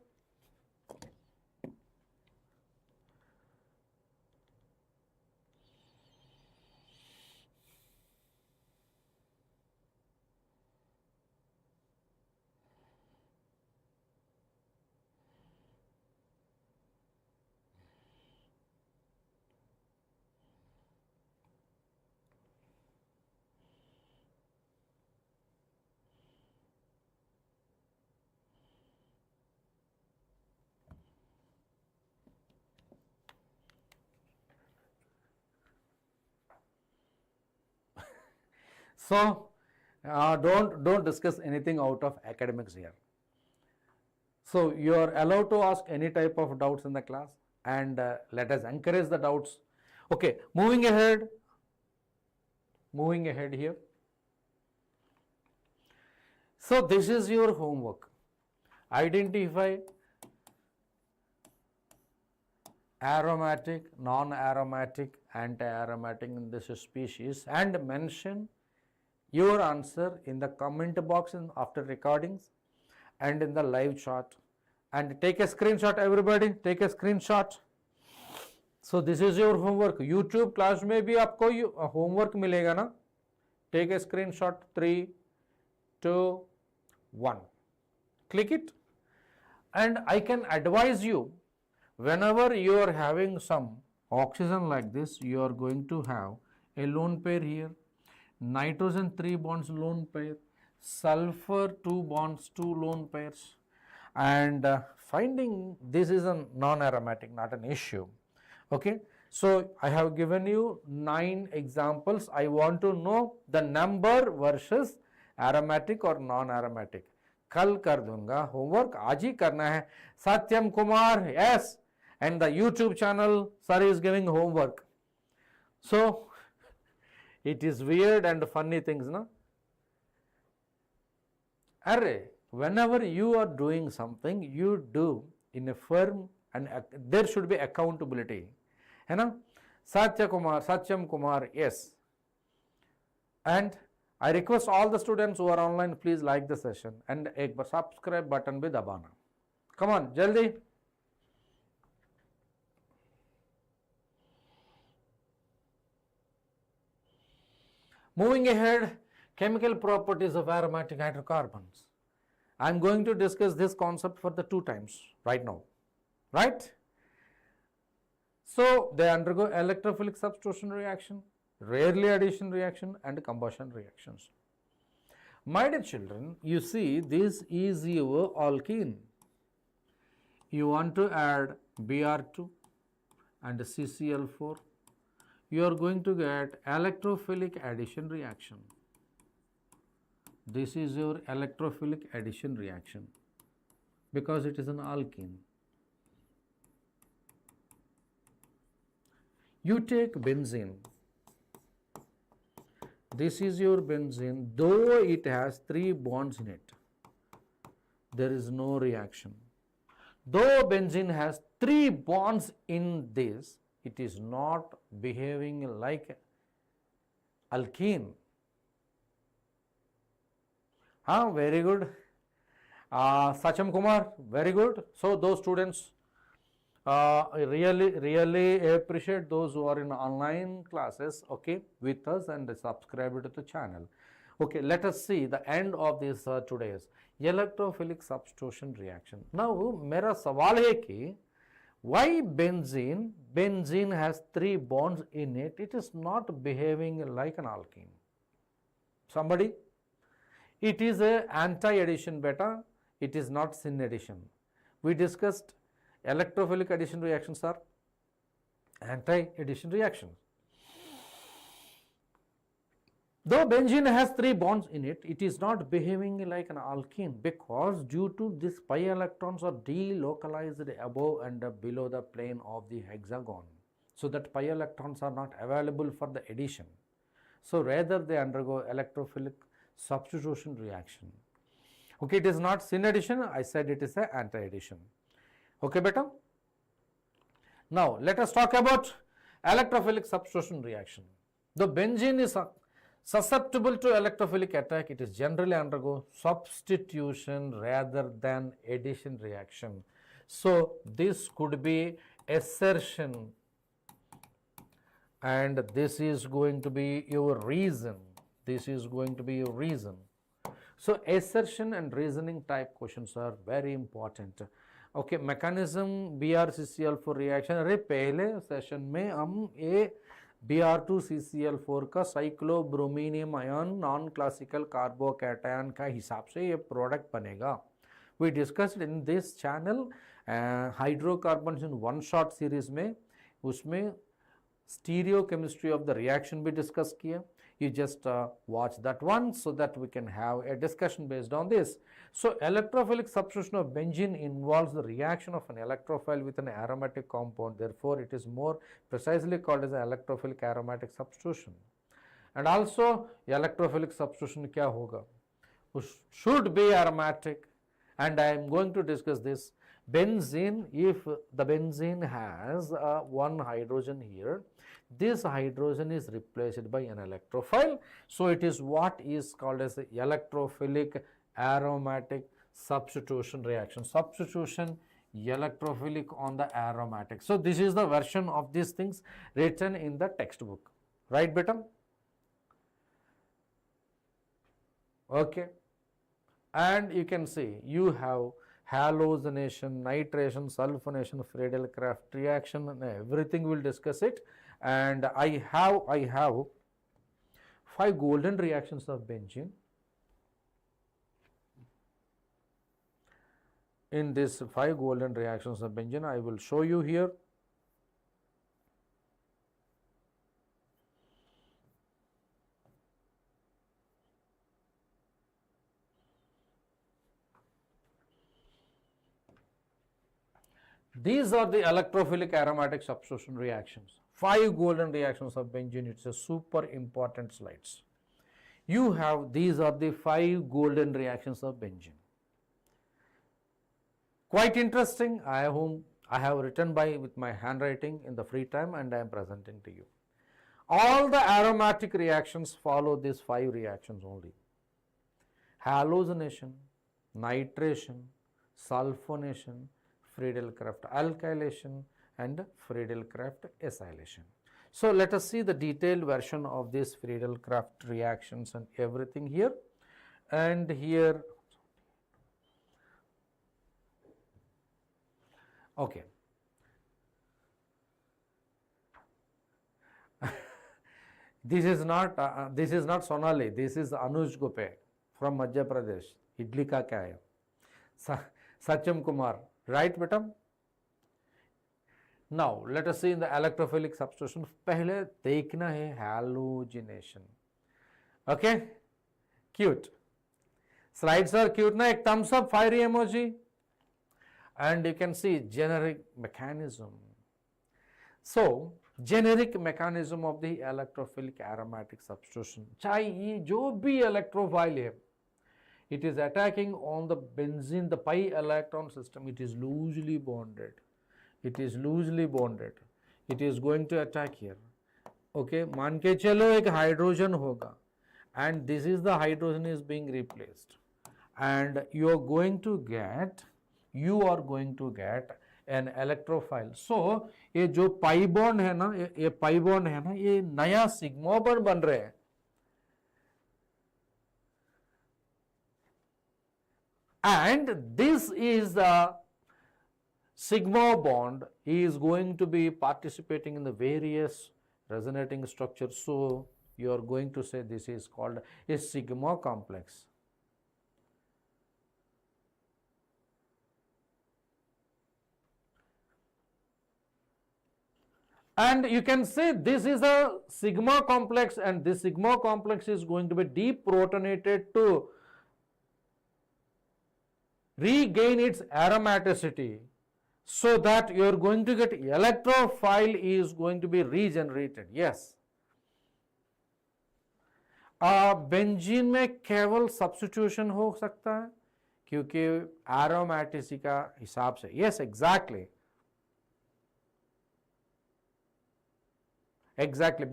So, don't discuss anything out of academics here. So, you are allowed to ask any type of doubts in the class, and let us encourage the doubts. Okay, moving ahead here. So, this is your homework. Identify aromatic, non-aromatic, anti-aromatic in this species, and mention your answer in the comment box after recordings and in the live chat, and take a screenshot. Everybody take a screenshot. So this is your homework. YouTube class में भी आपको homework मिलेगा ना. Take a screenshot. 3, 2, 1. Click it. And I can advise you, whenever you are having some oxygen like this, you are going to have a lone pair here, nitrogen 3 bonds lone pair, sulfur 2 bonds 2 lone pairs, and finding this is a non-aromatic, not an issue. Okay, so I have given you 9 examples. I want to know the number versus aromatic or non-aromatic. कल कर दूंगा, homework आज ही करना है. Satyam Kumar, yes, and the YouTube channel, sir is giving homework. So it is weird and funny things, no? Array, whenever you are doing something, you do in a firm, and there should be accountability. है ना? Satyam Kumar, yes. And I request all the students who are online, please like the session and एक बार subscribe button भी दबाना. Come on, जल्दी. Moving ahead, chemical properties of aromatic hydrocarbons. I am going to discuss this concept for the 2 times right now, right? So, they undergo electrophilic substitution reaction, rarely addition reaction, and combustion reactions. My dear children, you see this is your alkene. You want to add Br2 and CCl4. You are going to get electrophilic addition reaction. This is your electrophilic addition reaction because it is an alkene. You take benzene. This is your benzene, though it has 3 bonds in it, there is no reaction. Though benzene has 3 bonds in this, it is not behaving like alkene. Very good. Sacham Kumar, very good. So those students, really appreciate those who are in online classes, okay, with us and subscribe to the channel. Okay, let us see the end of this today's electrophilic substitution reaction. Now, मेरा सवाल है कि why benzene has 3 bonds in it, it is not behaving like an alkene. Somebody? It is a anti-addition beta, it is not syn addition. We discussed electrophilic addition reactions are anti-addition reactions. Though benzene has 3 bonds in it, it is not behaving like an alkene because due to this pi electrons are delocalized above and below the plane of the hexagon. So that pi electrons are not available for the addition. So rather they undergo electrophilic substitution reaction. Okay, it is not syn addition, I said it is an anti-addition. Okay, beta? Now, let us talk about electrophilic substitution reaction. The benzene is susceptible to electrophilic attack, it is generally undergo substitution rather than addition reaction. So, this could be assertion and this is going to be your reason. This is going to be your reason. So, assertion and reasoning type questions are very important. Okay, mechanism BrCCl4 reaction. अरे पहले session में हम ये Br2CCl4 का साइक्लोब्रोमीनियम ion non classical carbocation का हिसाब से ये प्रोडक्ट बनेगा. We discussed in this channel hydrocarbons in one shot series में उसमें stereochemistry of the reaction भी discuss किया. You just watch that one so that we can have a discussion based on this. So, electrophilic substitution of benzene involves the reaction of an electrophile with an aromatic compound. Therefore, it is more precisely called as an electrophilic aromatic substitution. And also, electrophilic substitution क्या होगा? Should be aromatic, and I am going to discuss this. Benzene, if the benzene has one hydrogen here, this hydrogen is replaced by an electrophile. So, it is what is called as the electrophilic aromatic substitution reaction. Substitution electrophilic on the aromatic. So, this is the version of these things written in the textbook. Right, beta? Okay. And you can see you have halogenation, nitration, sulfonation, Friedel-Crafts reaction, and everything we'll discuss it. And I have 5 golden reactions of benzene. In this 5 golden reactions of benzene, I will show you here. These are the electrophilic aromatic substitution reactions. 5 golden reactions of benzene. It's a super important slides. You have, these are the 5 golden reactions of benzene. Quite interesting. I have written with my handwriting in the free time and I am presenting to you. All the aromatic reactions follow these 5 reactions only. Halogenation, nitration, sulfonation, Friedel-Crafts Alkylation and Friedel-Crafts Acylation. So, let us see the detailed version of this Friedel-Crafts reactions and everything here. And here, okay. This is not Sonali, this is Anuj Gope from Madhya Pradesh. Idli ka kya hai? Sacham Kumar. Right, beta? Now, let us see in the electrophilic substitution. पहले देखना है halogenation. Okay? Cute. Slides are cute. Na ek thumbs up, fiery emoji. And you can see generic mechanism. So, generic mechanism of the electrophilic aromatic substitution. चाहे ये जो भी electrophile है, it is attacking on the benzene, the pi electron system. It is loosely bonded. It is loosely bonded. it is going to attack here. Okay, मान के चलो एक hydrogen होगा and this is the hydrogen is being replaced and you are going to get an electrophile. So ये जो pi bond है ना, ये pi bond है ना, ये नया sigma bond बन रहे हैं. And this is the sigma bond is going to be participating in the various resonating structures. So you are going to say this is called a sigma complex. And you can say this is a sigma complex and this sigma complex is going to be deprotonated to regain its aromaticity, so that you are going to get electrophile is going to be regenerated. Yes. Benzene में केवल substitution हो सकता है क्योंकि aromaticity का हिसाब से. Yes, exactly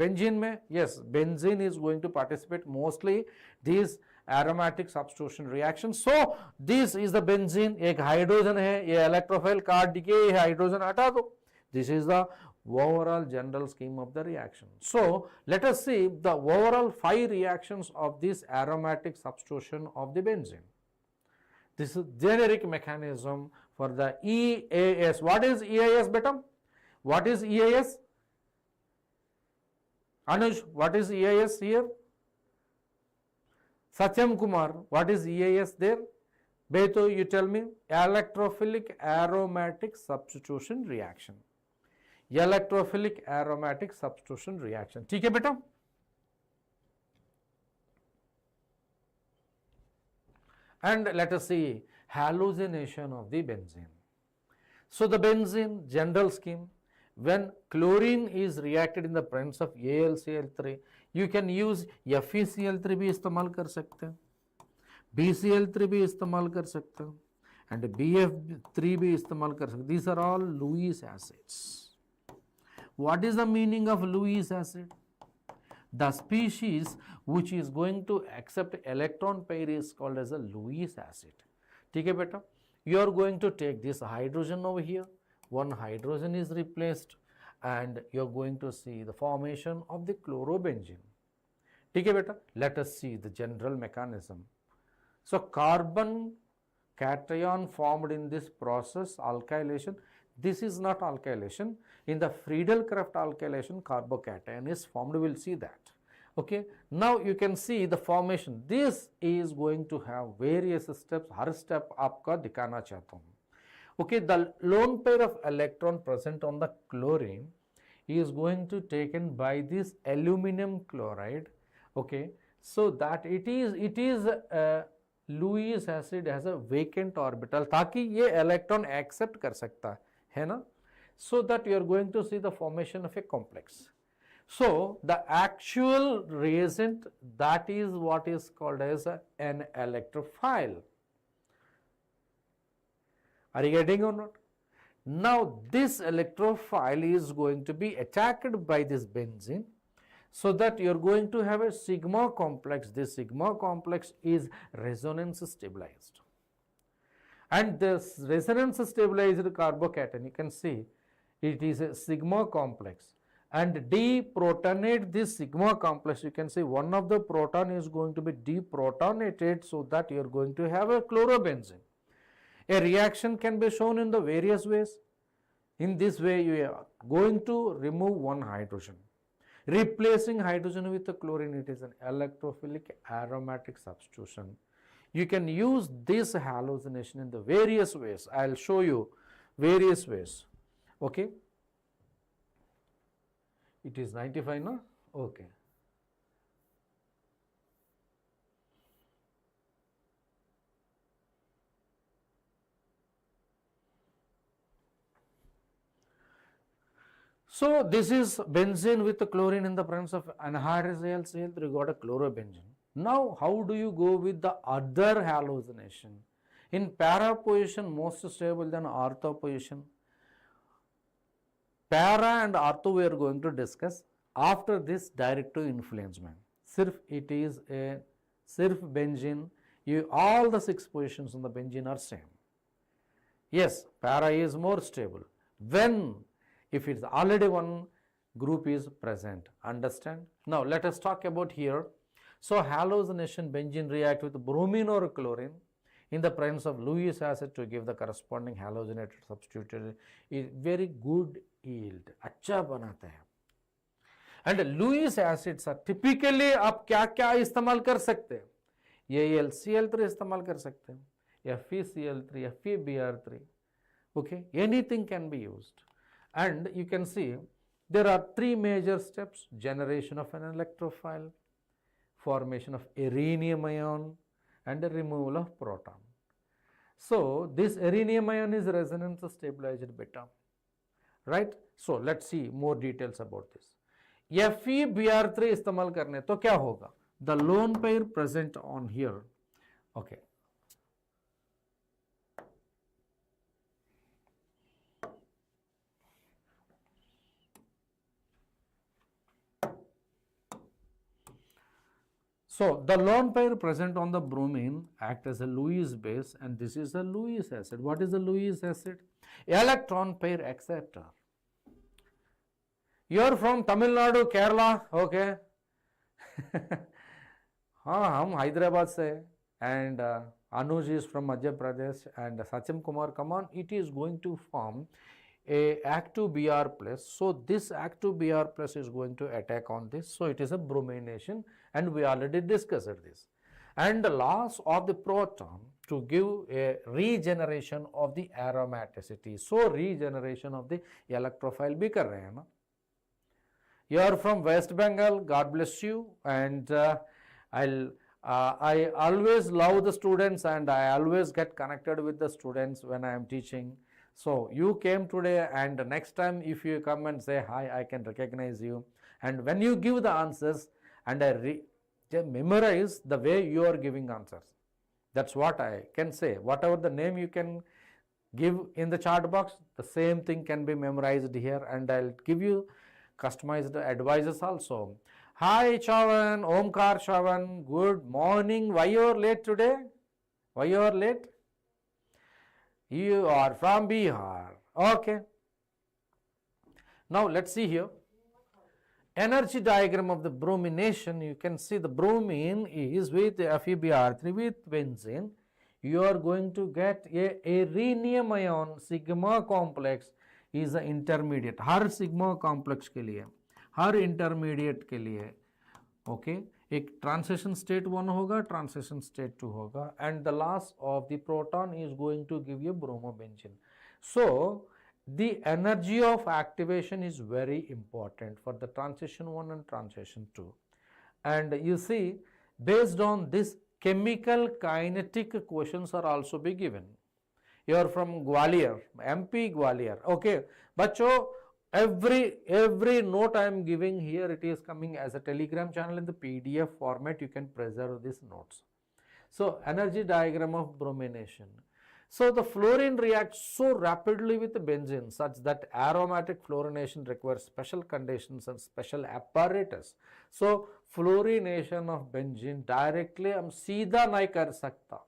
benzene में, yes, benzene is going to participate mostly this aromatic substitution reaction. So this is the benzene, एक हाइड्रोजन है, ये इलेक्ट्रोफाइल काट दिए, ये हाइड्रोजन हटा दो. This is the overall general scheme of the reaction. So let us see the overall 5 reactions of this aromatic substitution of the benzene. This is generic mechanism for the EAS. What is EAS, beta? What is EAS? Anuj, what is EAS here? Satyam Kumar, what is EAS there? Beto, you tell me. Electrophilic aromatic substitution reaction. Electrophilic aromatic substitution reaction. ठीक है बेटा? And let us see halogenation of the benzene. So the benzene general scheme, when chlorine is reacted in the presence of AlCl3, you can use FeCl3 भी इस्तेमाल कर सकते हैं, BCl3 भी इस्तेमाल कर सकते हैं, and BF3 भी इस्तेमाल कर सकते हैं. These are all Lewis acids. What is the meaning of Lewis acid? The species which is going to accept electron pair is called as a Lewis acid. ठीक है बेटा? You are going to take this hydrogen over here. One hydrogen is replaced and you are going to see the formation of the chlorobenzene. ठीक है बेटा? Let us see the general mechanism. So carbon cation formed in this process, alkylation. This is not alkylation. In the Friedel-Crafts Alkylation, carbocation is formed. We will see that. Okay. Now you can see the formation. This is going to have various steps. Her step आपका दिखाना चाहता हूँ. Okay, the lone pair of electron present on the chlorine is going to taken by this aluminum chloride. Okay, so that it is Lewis acid has a vacant orbital ताकि ये electron accept कर सकता है ना. So that you are going to see the formation of a complex. So the actual reagent, that is what is called as an electrophile. Are you getting or not? Now this electrophile is going to be attacked by this benzene, so that you are going to have a sigma complex. This sigma complex is resonance stabilized, and this resonance stabilized carbocation, you can see it is a sigma complex, and deprotonate this sigma complex. You can see one of the proton is going to be deprotonated, so that you are going to have a chlorobenzene. A reaction can be shown in the various ways. In this way, you are going to remove one hydrogen, replacing hydrogen with the chlorine. It is an electrophilic aromatic substitution. You can use this halogenation in the various ways. I will show you various ways. Okay. It is 95, no? Okay. So this is benzene with the chlorine in the presence of anhydrous AlCl3, you got a chlorobenzene. Now how do you go with the other halogenation? In para position most stable than ortho position. para and ortho we are going to discuss after this directive influence में. Sirf it is a sirf benzene, all the 6 positions on the benzene are same. Yes, para is more stable. When if it's already one group is present, understand? Now let us talk about here. So halogenation benzene react with bromine or chlorine in the presence of Lewis acid to give the corresponding halogenated substitute is very good yield, अच्छा बनाता है. And Lewis acids are typically आप क्या क्या इस्तेमाल कर सकते हैं? ये LCl3 इस्तेमाल कर सकते हैं, FeCl3, FeBr3, okay, anything can be used. And you can see there are 3 major steps: generation of an electrophile, formation of Arenium ion, and the removal of proton. So this Arenium ion is resonance stabilized beta, right? So let's see more details about this. FeBr3 इस्तेमाल करने तो क्या होगा? The lone pair present on here, okay. So the lone pair present on the bromine act as a Lewis base, and this is a Lewis acid. What is a Lewis acid? Electron pair acceptor. You are from Tamil Nadu, Kerala, okay? हाँ, हम हैदराबाद से, and Anuj is from Madhya Pradesh, and Sachin Kumar, come on, it is going to form a active Br plus. So this active Br plus is going to attack on this. So it is a bromination, and we already discussed this. And the loss of the proton to give a regeneration of the aromaticity. So regeneration of the electrophile भी कर रहे हैं ना. You are from West Bengal, God bless you, and I always love the students, and I always get connected with the students when I am teaching. So you came today, and next time if you come and say hi, I can recognize you. And when you give the answers, and I memorize the way you are giving answers. That's what I can say. Whatever the name you can give in the chat box, the same thing can be memorized here, and I'll give you customized advices also. Hi Chavan, Omkar Chavan, good morning. Why you are late today? Why you are late? You are from Bihar. Okay. Now let's see here. Energy diagram of the bromination. You can see the bromine is with FeBr3 with benzene. You are going to get a Arenium ion sigma complex is the intermediate. Her sigma complex के लिए, हर intermediate के लिए, okay, एक transition state 1 होगा, transition state 2 होगा, and the loss of the proton is going to give you bromobenzene. So the energy of activation is very important for the transition 1 and transition 2. And you see, based on this, chemical kinetic questions are also be given. You are from Gwalior, MP Gwalior, okay. Bacho, every note I am giving here, it is coming as a telegram channel in the PDF format. You can preserve these notes. So energy diagram of bromination. So the fluorine reacts so rapidly with the benzene such that aromatic fluorination requires special conditions and special apparatus. So fluorination of benzene directly हम सीधा नहीं कर सकता.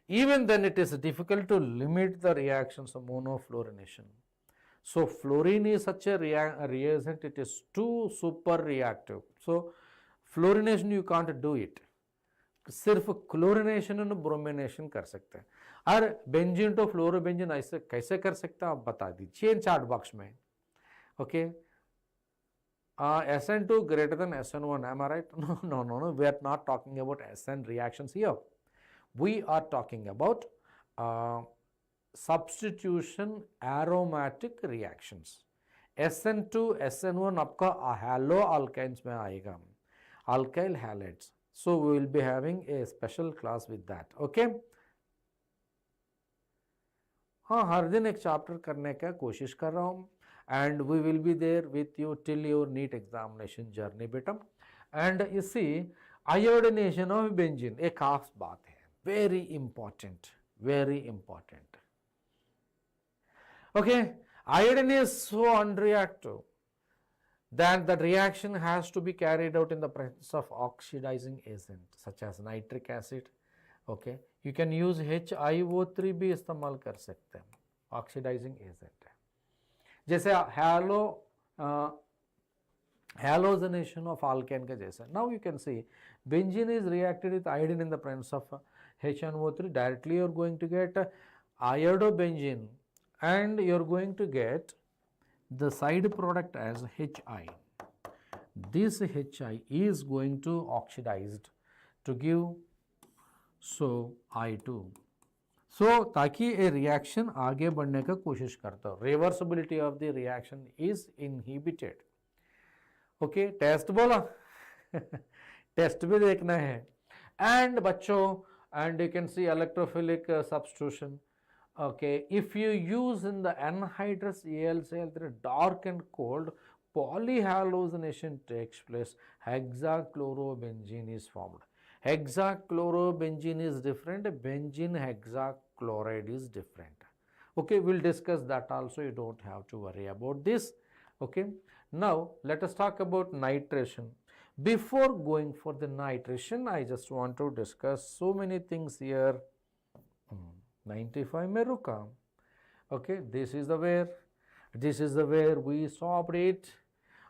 Even then it is difficult to limit the reactions of monofluorination. So fluorine is such a reagent, it is too super reactive. So fluorination you can't do it. सिर्फ chlorination और bromination कर सकते हैं. और बेंजीन टू फ्लोरोबेंजीन ऐसे कैसे कर सकते हैं आप बता दीजिए चार्ट बॉक्स में. Okay, SN2 greater than SN1, am I right? No, we are not talking about SN reactions here. We are talking about substitution aromatic reactions. SN2, SN1 आपका halo alkynes में आएगा, alkyl halides. So we will be having a special class with that. Okay. हाँ, हर दिन एक chapter करने का कोशिश कर रहा हूँ, and we will be there with you till your NEET examination journey बेटा. And you see, iodination of benzene एक खास बात है, very important, very important. Okay, Iodine is so unreactive that the reaction has to be carried out in the presence of oxidizing agent such as nitric acid. Okay, you can use HiO3 भी इस्तेमाल कर सकते हैं oxidising agent है. जैसे halogenation of alkane के जैसा. Now you can see benzene is reacted with iodine in the presence of HNO3. Directly you are going to get iodobenzene and you are going to get the side product as Hi. This Hi is going to oxidized to give so I2. So ताकि a reaction आगे बढ़ने का कोशिश करता हो. Reversibility of the reaction is inhibited. Okay test बोला test भी देखना है. एंड बच्चों and you can see electrophilic substitution. Okay if you use in the anhydrous AlCl3 dark and cold polyhalogenation takes place. Hexachlorobenzene is formed. Hexachlorobenzene is different, benzene hexachloride is different. Okay, we'll discuss that also, you don't have to worry about this. Okay, now let us talk about nitration. Before going for the nitration, I just want to discuss so many things here. 95 mein ruka. Okay, this is the where we stopped it.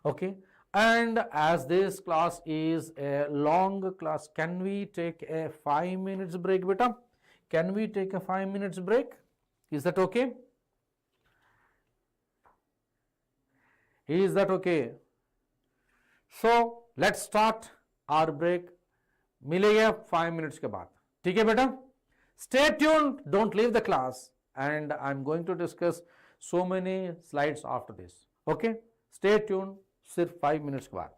Okay, and as this class is a long class, can we take a 5 minutes break, beta? Can we take a 5 minutes break? Is that okay? Is that okay? So let's start our break. मिलेगा 5 minutes के बाद. ठीक है बेटा? Stay tuned. Don't leave the class. And I'm going to discuss so many slides after this. Okay? Stay tuned. सिर्फ 5 minutes के बाद.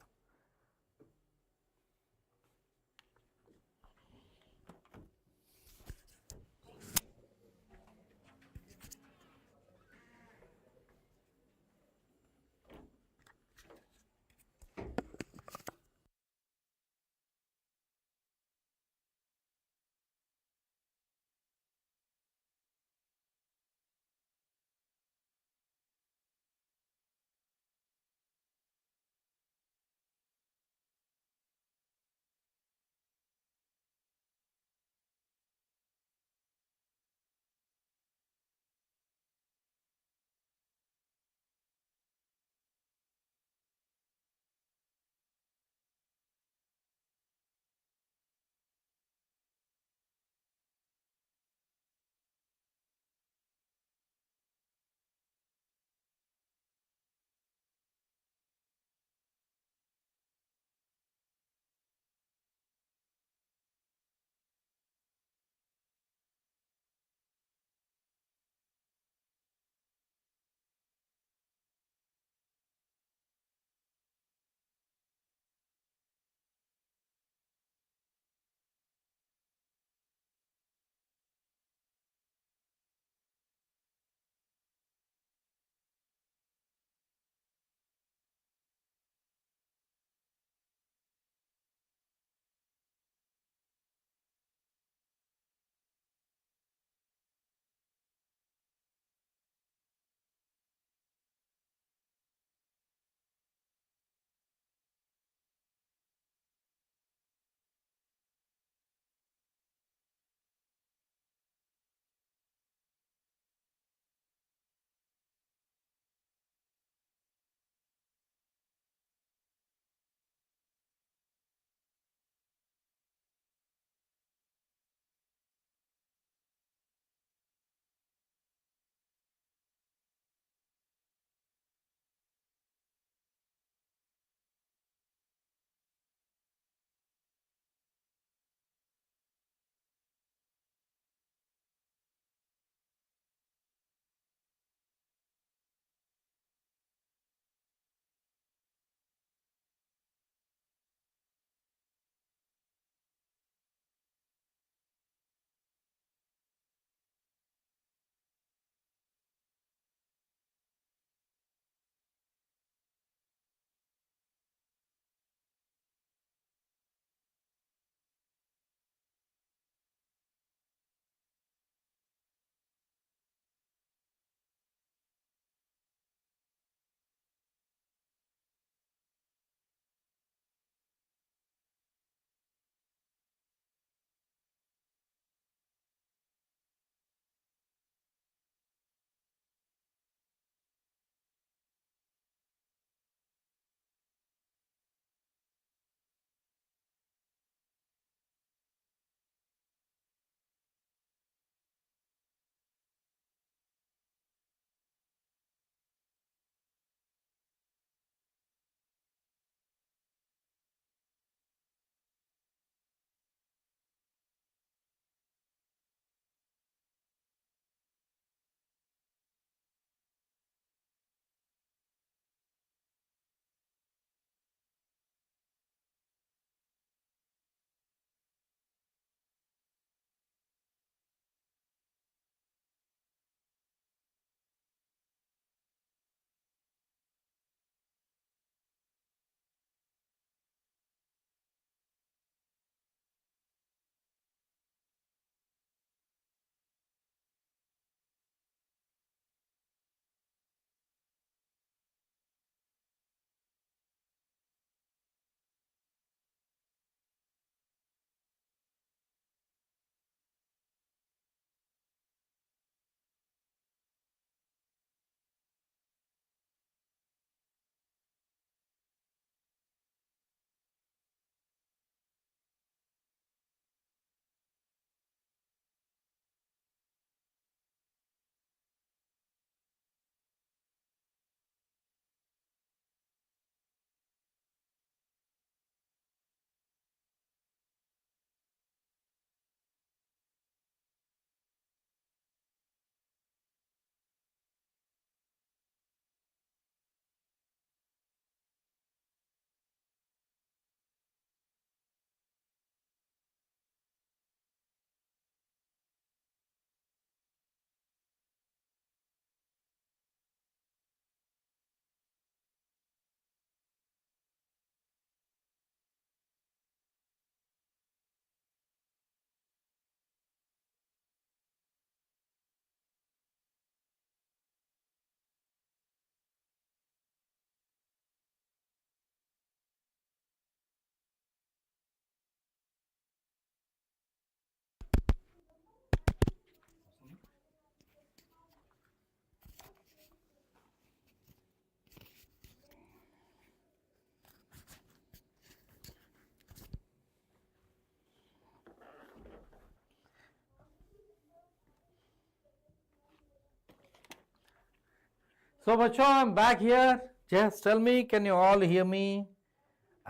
So bacho, I'm back here. Just tell me, can you all hear me?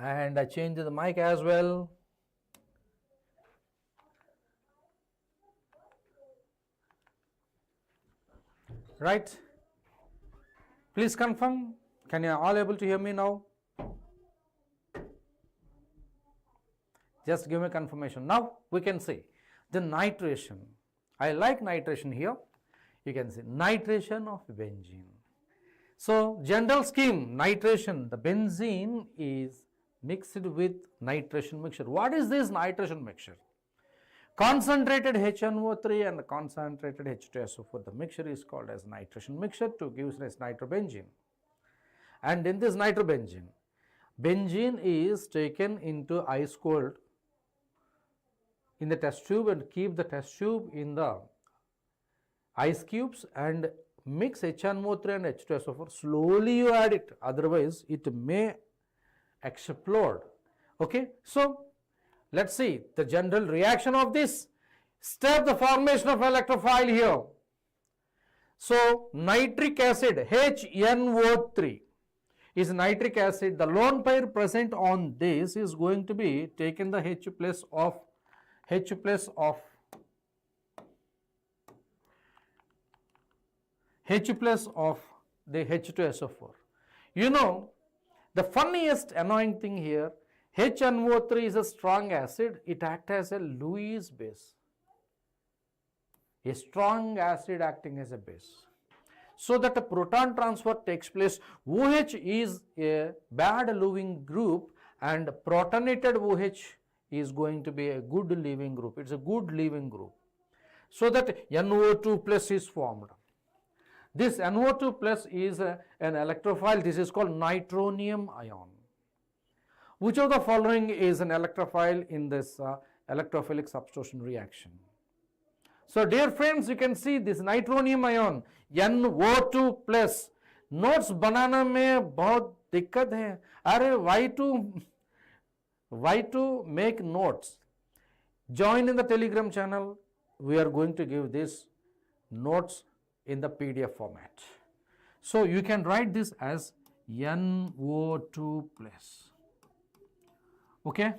And I changed the mic as well. Right? Please confirm. Can you all able to hear me now? Just give me confirmation. Now we can see the nitration. I like nitration here. You can see nitration of benzene. So general scheme, nitration, the benzene is mixed with nitration mixture. What is this nitration mixture? Concentrated HNO3 and concentrated H2SO4. The mixture is called as nitration mixture to give rise nitrobenzene. And in this nitrobenzene, benzene is taken into ice cold in the test tube and keep the test tube in the ice cubes and mix HNO3 and H2SO4. Slowly you add it, otherwise it may explode. Okay, so let's see the general reaction of this. Step the formation of electrophile here. So nitric acid HNO3 is nitric acid. The lone pair present on this is going to be taken the H plus of the H2SO4. You know, the funniest annoying thing here, HNO3 is a strong acid. It acts as a Lewis base. A strong acid acting as a base. So that a proton transfer takes place. OH is a bad leaving group and protonated OH is going to be a good leaving group. It's a good leaving group. So that NO2 plus is formed. This NO2 plus is an electrophile. This is called nitronium ion. Which of the following is an electrophile in this electrophilic substitution reaction? So dear friends, you can see this nitronium ion NO2 plus. Notes बनाने में बहुत दिक्कत है. अरे why to make notes? Join in the Telegram channel. We are going to give this notes in the PDF format. So you can write this as NO2 plus. Okay.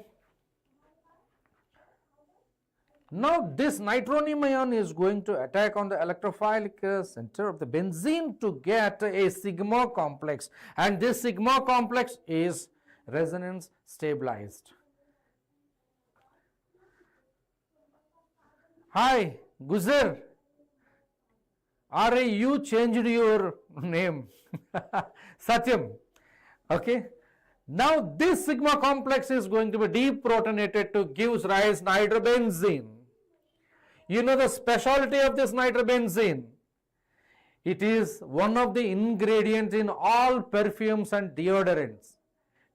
Now this nitronium ion is going to attack on the electrophilic center of the benzene to get a sigma complex, and this sigma complex is resonance stabilized. Hi Guzer, you changed your name. Satyam. Okay. Now this sigma complex is going to be deprotonated to give rise nitrobenzene. You know the specialty of this nitrobenzene. It is one of the ingredients in all perfumes and deodorants.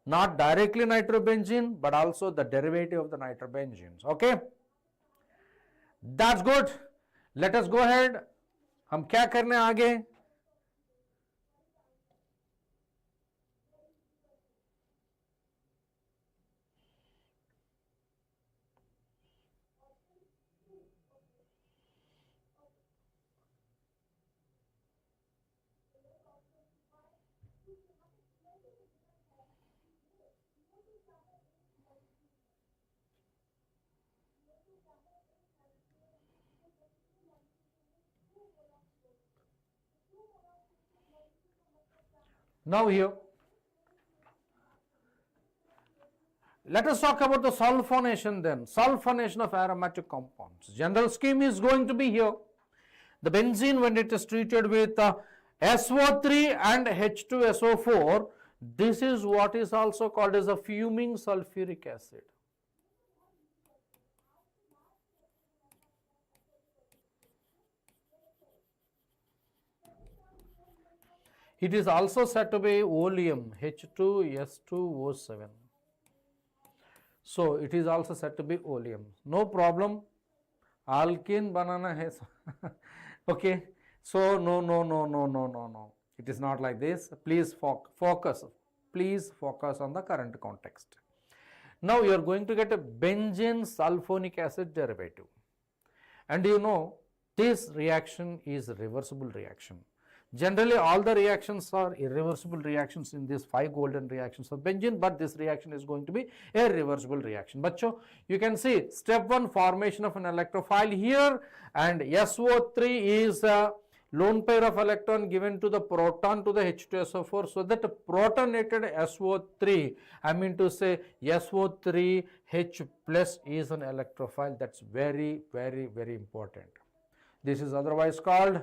Not directly nitrobenzene, but also the derivative of the nitrobenzenes. Okay. That's good. Let us go ahead. हम क्या करने आगे? Now here, let us talk about the sulfonation then. Sulfonation of aromatic compounds. General scheme is going to be here. The benzene, when it is treated with SO3 and H2SO4, this is what is also called as a fuming sulfuric acid. It is also said to be oleum, H2S2O7. So it is also said to be oleum. No problem. Alkene banana hai. Okay. So no. It is not like this. Please focus. Please focus on the current context. Now you are going to get a benzene sulfonic acid derivative. And you know this reaction is a reversible reaction. Generally, all the reactions are irreversible reactions in these 5 golden reactions of benzene, but this reaction is going to be a reversible reaction. Bachcho, you can see step 1, formation of an electrophile here, and SO3 is a lone pair of electron given to the proton to the H2SO4, so that protonated SO3, I mean to say SO3H plus is an electrophile. That's very, very, very important. This is otherwise called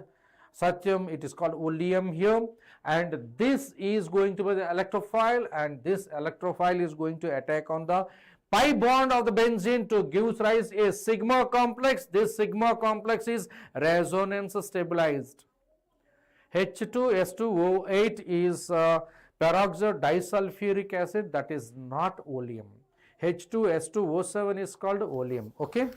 Satyam, it is called oleum here, and this is going to be the electrophile, and this electrophile is going to attack on the pi bond of the benzene to give rise a sigma complex. This sigma complex is resonance stabilized. H2S2O8 is peroxide disulfuric acid, that is not oleum. H2S2O7 is called oleum. Okay.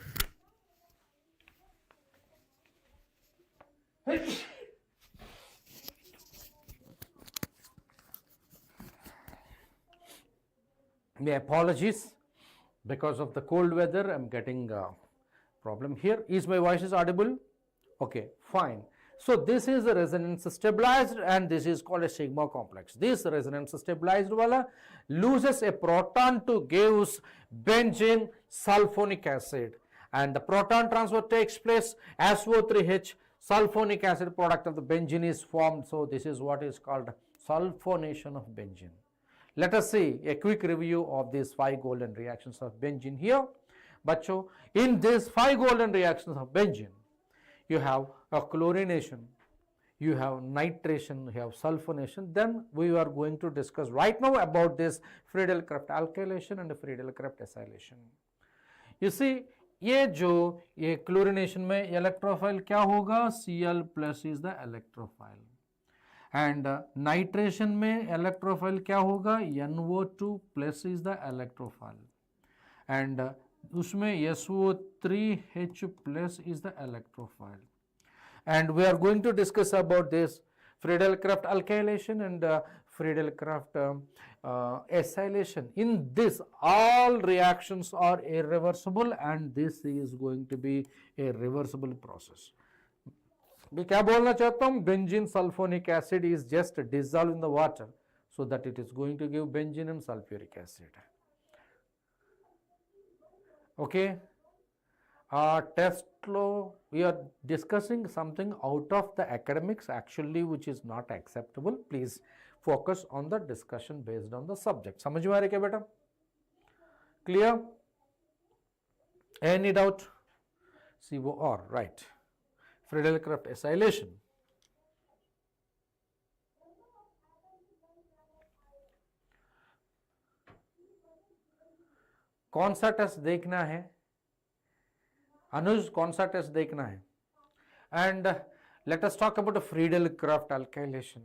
My apologies, because of the cold weather I am getting a problem here. Is my voice audible? Okay, fine. So this is the resonance stabilized, and this is called a sigma complex. This resonance stabilized wala loses a proton to gives benzene sulfonic acid, and the proton transfer takes place. SO3H sulfonic acid product of the benzene is formed. So this is what is called sulfonation of benzene. Let us see a quick review of these 5 golden reactions of benzene here. Bacho, in these 5 golden reactions of benzene, you have a chlorination, you have nitration, you have sulfonation. Then we are going to discuss right now about this Friedel-Crafts Alkylation and Friedel-Crafts Acylation. You see, ये chlorination में electrophile क्या होगा? Cl plus is the electrophile. And nitration में electrophile क्या होगा? NO2 plus is the electrophile. And उसमें SO3H plus is the electrophile. And we are going to discuss about this Friedel-Crafts Alkylation and Friedel-Crafts Acylation. In this, all reactions are irreversible, and this is going to be a reversible process. मैं क्या बोलना चाहता हूँ? Benzene sulfonic acid is just dissolved in the water, so that it is going to give benzene and sulfuric acid. Okay. Test law, we are discussing something out of the academics actually, which is not acceptable. Please focus on the discussion based on the subject. समझ में आ रहा है क्या बेटा? Clear? Any doubt? COR, right. Friedel-Crafts Acylation. कौन सा test देखना है? अनुज, कौन सा टेस्ट देखना है? And let us talk about the Friedel-Crafts Alkylation.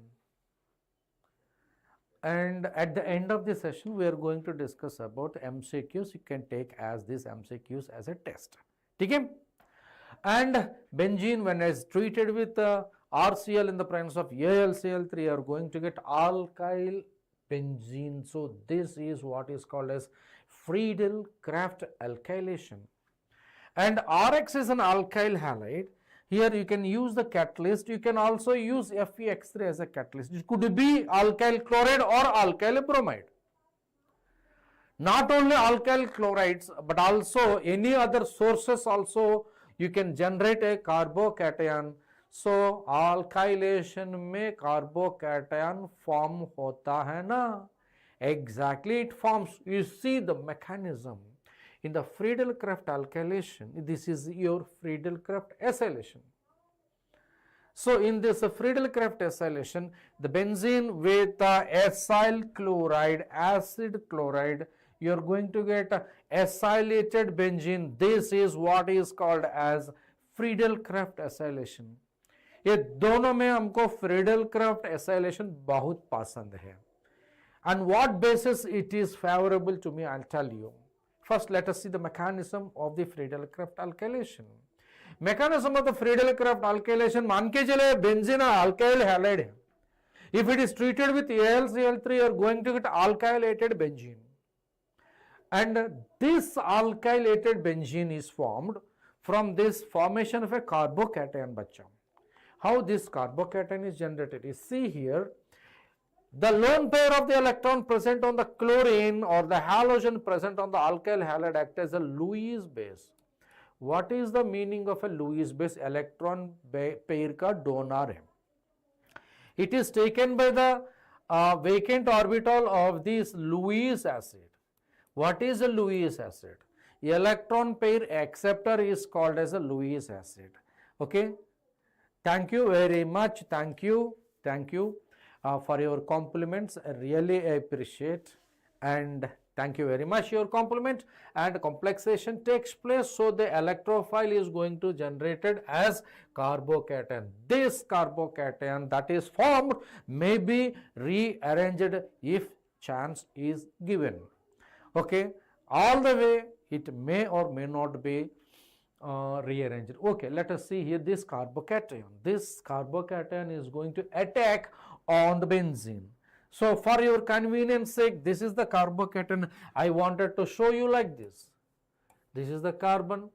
And at the end of the session, we are going to discuss about MCQs. You can take as these MCQs as a test. ठीक है? And benzene, when is treated with RCl in the presence of AlCl3, you are going to get alkyl benzene. So this is what is called as Friedel-Crafts Alkylation. And RX is an alkyl halide. Here you can use the catalyst. You can also use FeX3 as a catalyst. It could be alkyl chloride or alkyl bromide. Not only alkyl chlorides, but also any other sources also you can generate a carbocation. So alkylation में carbocation form होता है ना? Exactly, it forms. You see the mechanism in the Friedel-Crafts Alkylation. This is your Friedel-Crafts Acylation. So in this Friedel-Crafts Acylation, the benzene with acyl chloride, acid chloride, you are going to get acylated benzene. This is what is called as Friedel-Crafts Acylation. ये दोनों में हमको Friedel-Crafts Acylation बहुत पसंद है. And what basis it is favorable to me, I'll tell you. First, let us see the mechanism of the Friedel-Crafts Alkylation. Mechanism of the Friedel-Crafts Alkylation, मान के चले benzene alkyl halide है. If it is treated with AlCl3, you are going to get alkylated benzene. And this alkylated benzene is formed from this formation of a carbocation, बच्चा. how this carbocation is generated. You see here, the lone pair of the electron present on the chlorine or the halogen present on the alkyl halide act as a Lewis base. What is the meaning of a Lewis base? Electron pair का donor है. It is taken by the vacant orbital of this Lewis acid. What is a Lewis acid? Electron pair acceptor is called as a Lewis acid. Okay. Thank you very much. Thank you for your compliments. I really appreciate, and thank you very much your compliment. And complexation takes place, so the electrophile is going to generated as carbocation. This carbocation that is formed may be rearranged if chance is given. Okay, all the way it may or may not be rearranged. Okay, let us see here this carbocation. This carbocation is going to attack on the benzene. So for your convenience sake, this is the carbocation. I wanted to show you like this. This is the carbon.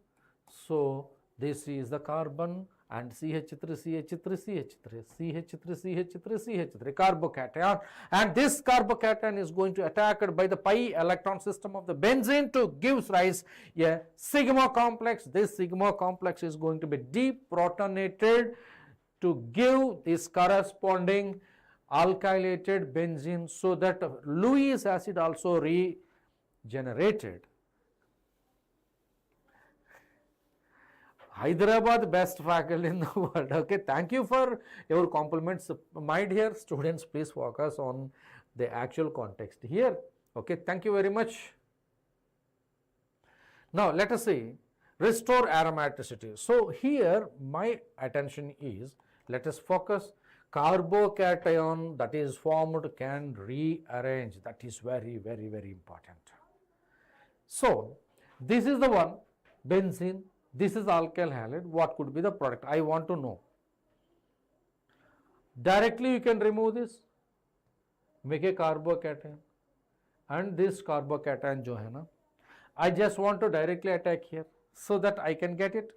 So this is the carbon and CH3, CH3, CH3, CH3, CH3, CH3, carbocation. And this carbocation is going to attacked by the pi electron system of the benzene to give rise a sigma complex. This sigma complex is going to be deprotonated to give this corresponding alkylated benzene, so that Lewis acid also regenerated. Hyderabad, best faculty in the world. Okay, thank you for your compliments. My dear students, please focus on the actual context here. Okay, thank you very much. Now let us see, restore aromaticity. So here my attention is, let us focus. Carbocation that is formed can rearrange. That is very, very, very important. So this is the one, benzene. This is alkyl halide. What could be the product? I want to know. Directly you can remove this, make a carbocation, and this carbocation jo hai na, I just want to directly attack here so that I can get it.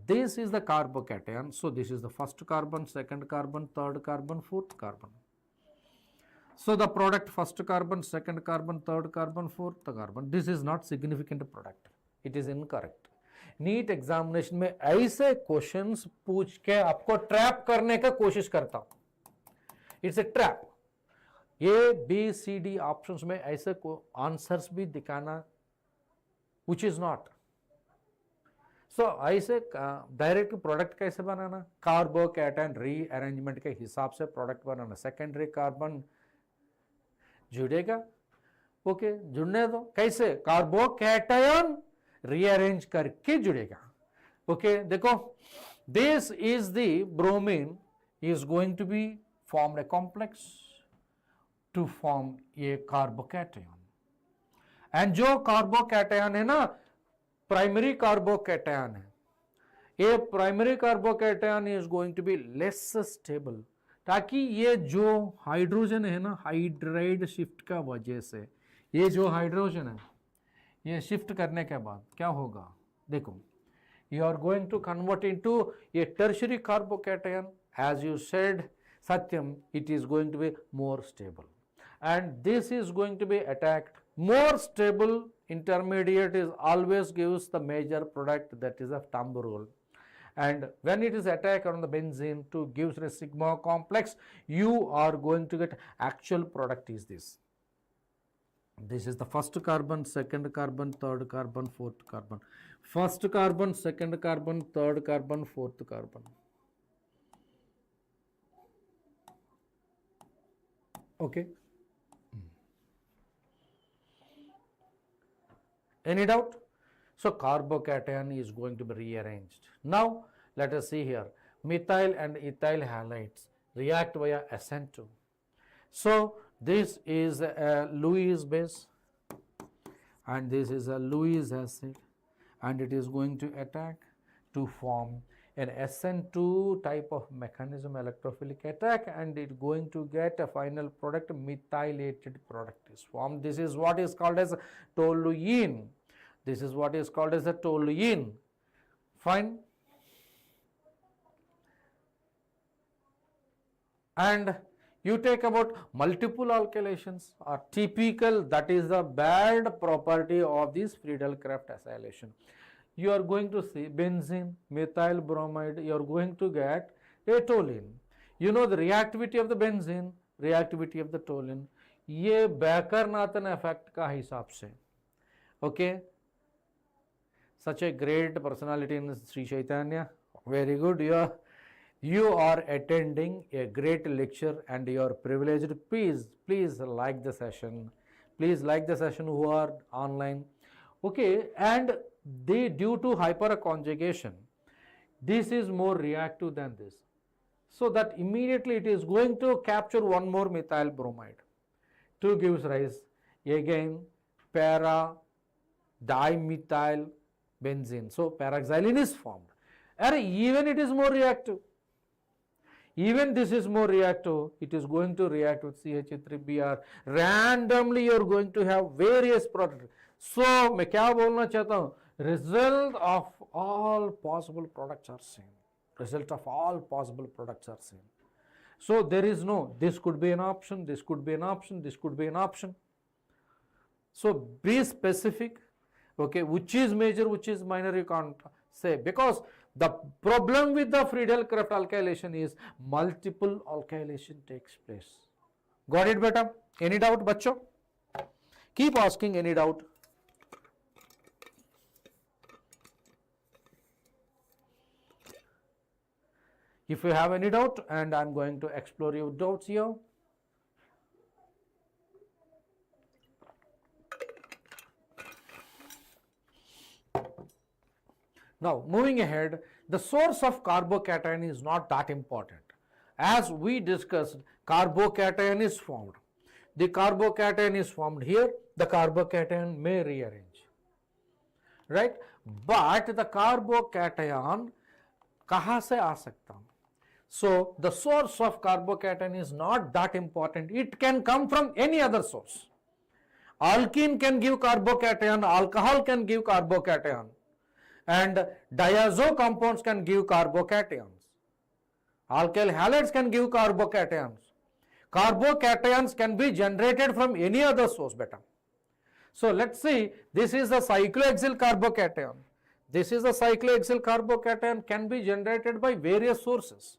This is the carbocation. So this is the first carbon, second carbon, third carbon, fourth carbon. So the product first carbon, second carbon, third carbon, fourth carbon. This is not significant product. It is incorrect. NEET examination में ऐसे questions पूछ के आपको trap करने का कोशिश करता हूं. It's a trap. A B C D options में ऐसे आंसर्स भी दिखाना विच इज नॉट. सो ऐसे डायरेक्ट प्रोडक्ट कैसे बनाना? कार्बोकैटायन रीअरेंजमेंट के हिसाब से प्रोडक्ट बनाना. सेकेंडरी कार्बन जुड़ेगा. ओके, जुड़ने दो. कैसे? कार्बोकैटायन रीअरेंज करके जुड़ेगा. ओके, देखो, this is the bromine is going to be formed a complex to form a carbocation. And जो कार्बोकैटायन है ना, प्राइमरी कार्बोकैटायन है, ये primary carbocation is going to be less stable, ताकि ये जो हाइड्रोजन है ना, हाइड्राइड शिफ्ट का वजह से ये जो हाइड्रोजन है ये शिफ्ट करने के बाद क्या होगा? देखो, you are going to convert into a tertiary carbocation. As you said, Satyam, it is going to be more stable, and this is going to be attacked. More stable intermediate is always gives the major product, that is a thumb rule. And when it is attacked on the benzene to gives a sigma complex, you are going to get actual product is this. This is the first carbon, second carbon, third carbon, fourth carbon. First carbon, second carbon, third carbon, fourth carbon. Okay. Any doubt? So carbocation is going to be rearranged. Now let us see here. Methyl and ethyl halides react via SN2. So this is a Lewis base and this is a Lewis acid, and it is going to attack to form an SN2 type of mechanism, electrophilic attack, and it going to get a final product, methylated product is formed. This is what is called as toluene. This is what is called as a toluene. Fine. And you take about multiple alkylations are typical, that is the bad property of this Friedel-Crafts acylation. You are going to see benzene, methyl bromide, you are going to get a toluene. You know the reactivity of the benzene, reactivity of the toluene, ये Becker-Nathan effect का हिसाब से. Okay, such a great personality in Sri Chaitanya, very good. You are attending a great lecture and you are privileged. Please like the session. Please like the session who are online. Okay, and they, due to hyperconjugation, this is more reactive than this. So that immediately it is going to capture one more methyl bromide to gives rise again para dimethyl benzene. So paraxylene is formed. And even it is more reactive. Even this is more reactive, it is going to react with CH3Br. Randomly you are going to have various products. So मैं क्या बोलना चाहता हूँ, result of all possible products are same. Result of all possible products are same. So there is no, this could be an option, this could be an option, this could be an option. So be specific, okay, which is major, which is minor, you can't say, because the problem with the Friedel-Crafts alkylation is multiple alkylation takes place. Got it, beta? Any doubt, bachcho? Keep asking any doubt. If you have any doubt, and I am going to explore your doubts here. Now, moving ahead, the source of carbocation is not that important. As we discussed, carbocation is formed. The carbocation is formed here, the carbocation may rearrange, right? But the carbocation kahan se aa sakta? So, the source of carbocation is not that important. It can come from any other source. Alkene can give carbocation, alcohol can give carbocation, and diazo compounds can give carbocations. Alkyl halides can give carbocations. Carbocations can be generated from any other source, beta. So let's see, this is the cyclohexyl carbocation. This is the cyclohexyl carbocation, can be generated by various sources.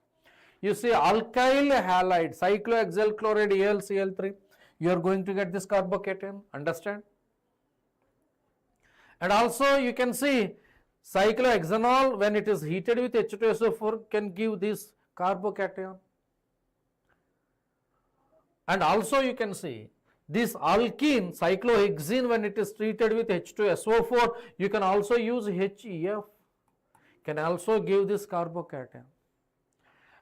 You see alkyl halide, cyclohexyl chloride AlCl3, you are going to get this carbocation, understand? And also you can see cyclohexanol, when it is heated with H2SO4, can give this carbocation. And also you can see this alkene, cyclohexene, when it is treated with H2SO4, you can also use HEF, can also give this carbocation.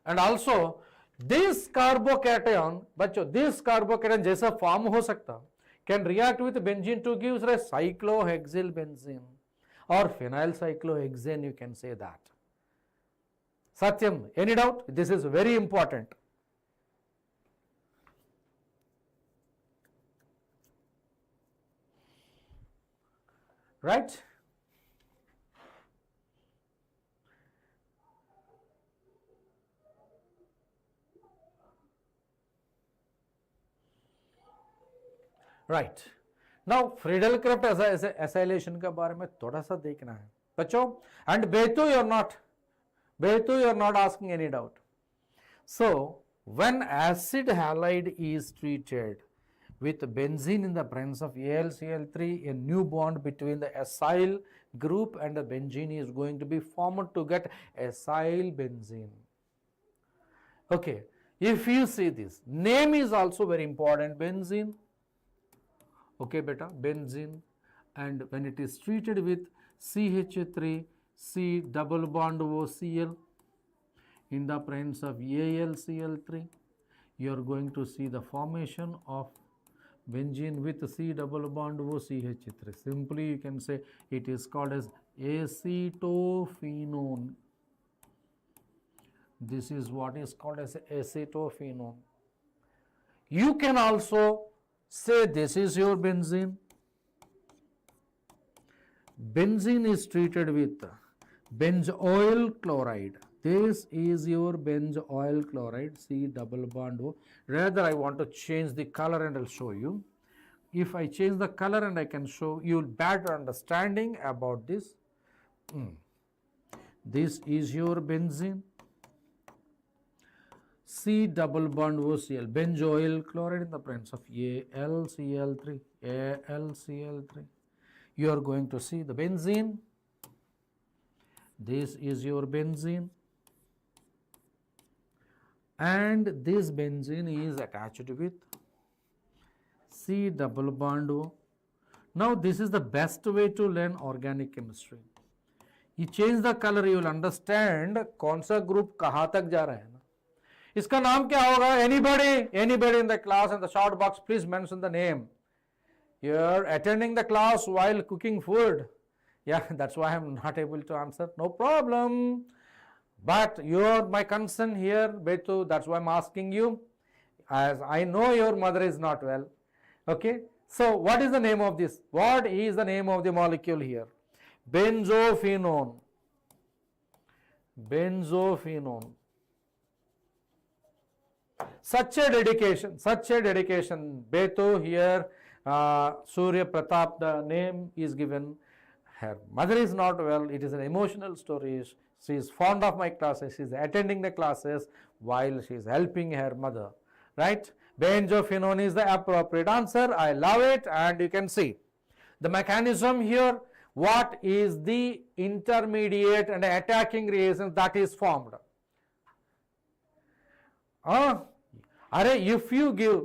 And also this carbocation, बच्चों, this carbocation जैसा form हो सकता, can react with benzene to give rise cyclohexyl benzene or phenyl cyclohexane, you can say that. Satyam, any doubt? This is very important. Right? Right. Now Friedel-Crafts acylation के बारे में थोड़ा सा देखना है बच्चों. And Betu, you are not asking any doubt. So when acid halide is treated with benzene in the presence of AlCl3, a new bond between the acyl group and the benzene is going to be formed to get acyl benzene. Okay, if you see this, name is also very important, benzene. Okay, beta, benzene, and when it is treated with CH3, C double bond OCl in the presence of AlCl3, you are going to see the formation of benzene with C double bond OCH3. Simply you can say it is called as acetophenone. This is what is called as acetophenone. You can also say this is your benzene. Benzene is treated with benzoyl chloride. This is your benzoyl chloride, C double bond O. Rather, I want to change the color and I'll show you. If I change the color and I can show you better understanding about this. This is your benzene, C double bond OCl, benzoyl chloride in the presence of AlCl3, AlCl3. You are going to see the benzene. This is your benzene, and this benzene is attached with C double bond O. Now this is the best way to learn organic chemistry. You change the color, you will understand कौन सा group कहाँ तक जा रहा है ना. इसका नाम क्या होगा? Anybody in the class in the short box, please mention the name. You are attending the class while cooking food. Yeah, that's why I am not able to answer. No problem. But you are my concern here, Betu. That's why I am asking you. As I know your mother is not well. Okay. So what is the name of this? What is the name of the molecule here? Benzophenone. Benzophenone. Such a dedication. Betu here, Surya Pratap, the name is given. Her mother is not well. It is an emotional story. She is fond of my classes. She is attending the classes while she is helping her mother. Right? Benzophenone is the appropriate answer. I love it. And you can see the mechanism here. What is the intermediate and attacking reaction that is formed? If you give,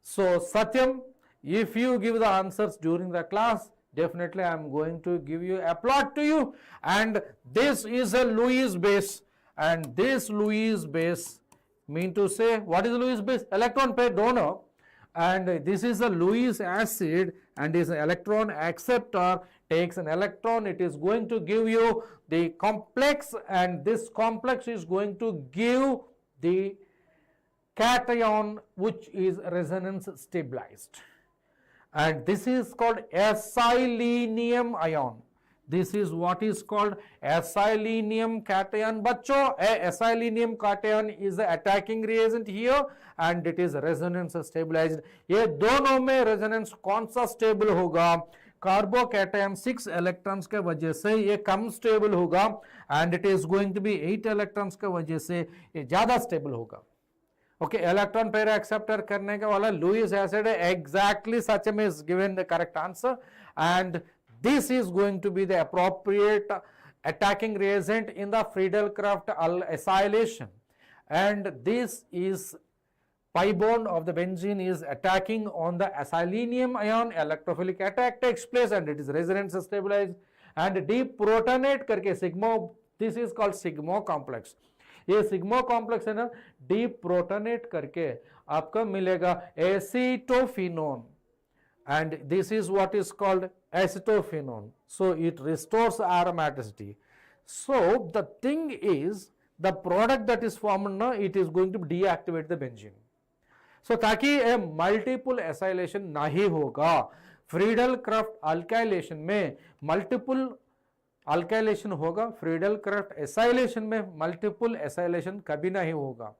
so Satyam, if you give the answers during the class, definitely I am going to give you applaud to you. And this is a Lewis base, and this Lewis base mean to say, what is Lewis base? Electron pair donor, and this is a Lewis acid, and is an electron acceptor, takes an electron, it is going to give you the complex, and this complex is going to give the cation which is resonance stabilized. And this is called acylinium ion. This is what is called acylinium cation. Bachcho, acylinium cation is the attacking reagent here, and it is resonance stabilized. ये दोनों में resonance कौन सा stable होगा? Carbocation 6 electrons के वजह से ये कम stable होगा, and it is going to be 8 electrons के वजह से ये ज़्यादा stable होगा. Okay, electron pair acceptor करने का वाला Lewis acid है. Exactly, Sachem is given the correct answer, and this is going to be the appropriate attacking reagent in the Friedel-Crafts Acylation. And this is pi bond of the benzene is attacking on the acylinium ion. Electrophilic attack takes place, and it is resonance stabilized and deprotonate करके sigma. This is called sigma complex. ये sigma complex है ना, deprotonate करके आपका मिलेगा acetophenone, and this is what is called acetophenone. So it restores aromaticity. So the thing is, the product that is formed now, it is going to deactivate the benzene. So ताकि a multiple acylation नहीं होगा, Friedel-Crafts alkylation में multiple alkylation होगा, Friedel-Crafts acylation में multiple acylation कभी नहीं होगा.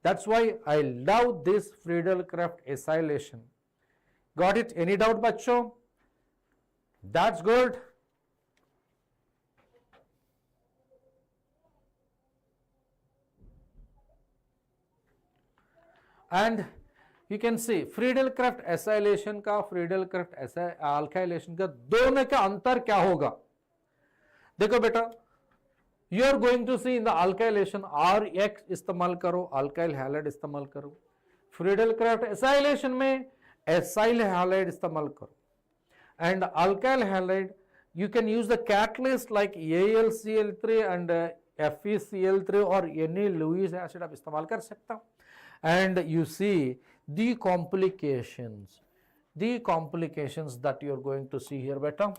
That's why I love this Friedel-Crafts acylation. Got it? Any doubt, bachcho? That's good. And you can see Friedel-Crafts acylation का Friedel-Crafts alkylation का दोनों का अंतर क्या होगा? देखो बेटा, you are going to see in the alkylation RX इस्तेमाल करो, alkyl halide इस्तेमाल करो. Friedel-Crafts acylation में acyl halide इस्तेमाल करो. And alkyl halide, you can use the catalyst like AlCl3 and FeCl3 or any Lewis acid आप इस्तेमाल कर सकता. And you see the complications that you are going to see here beta.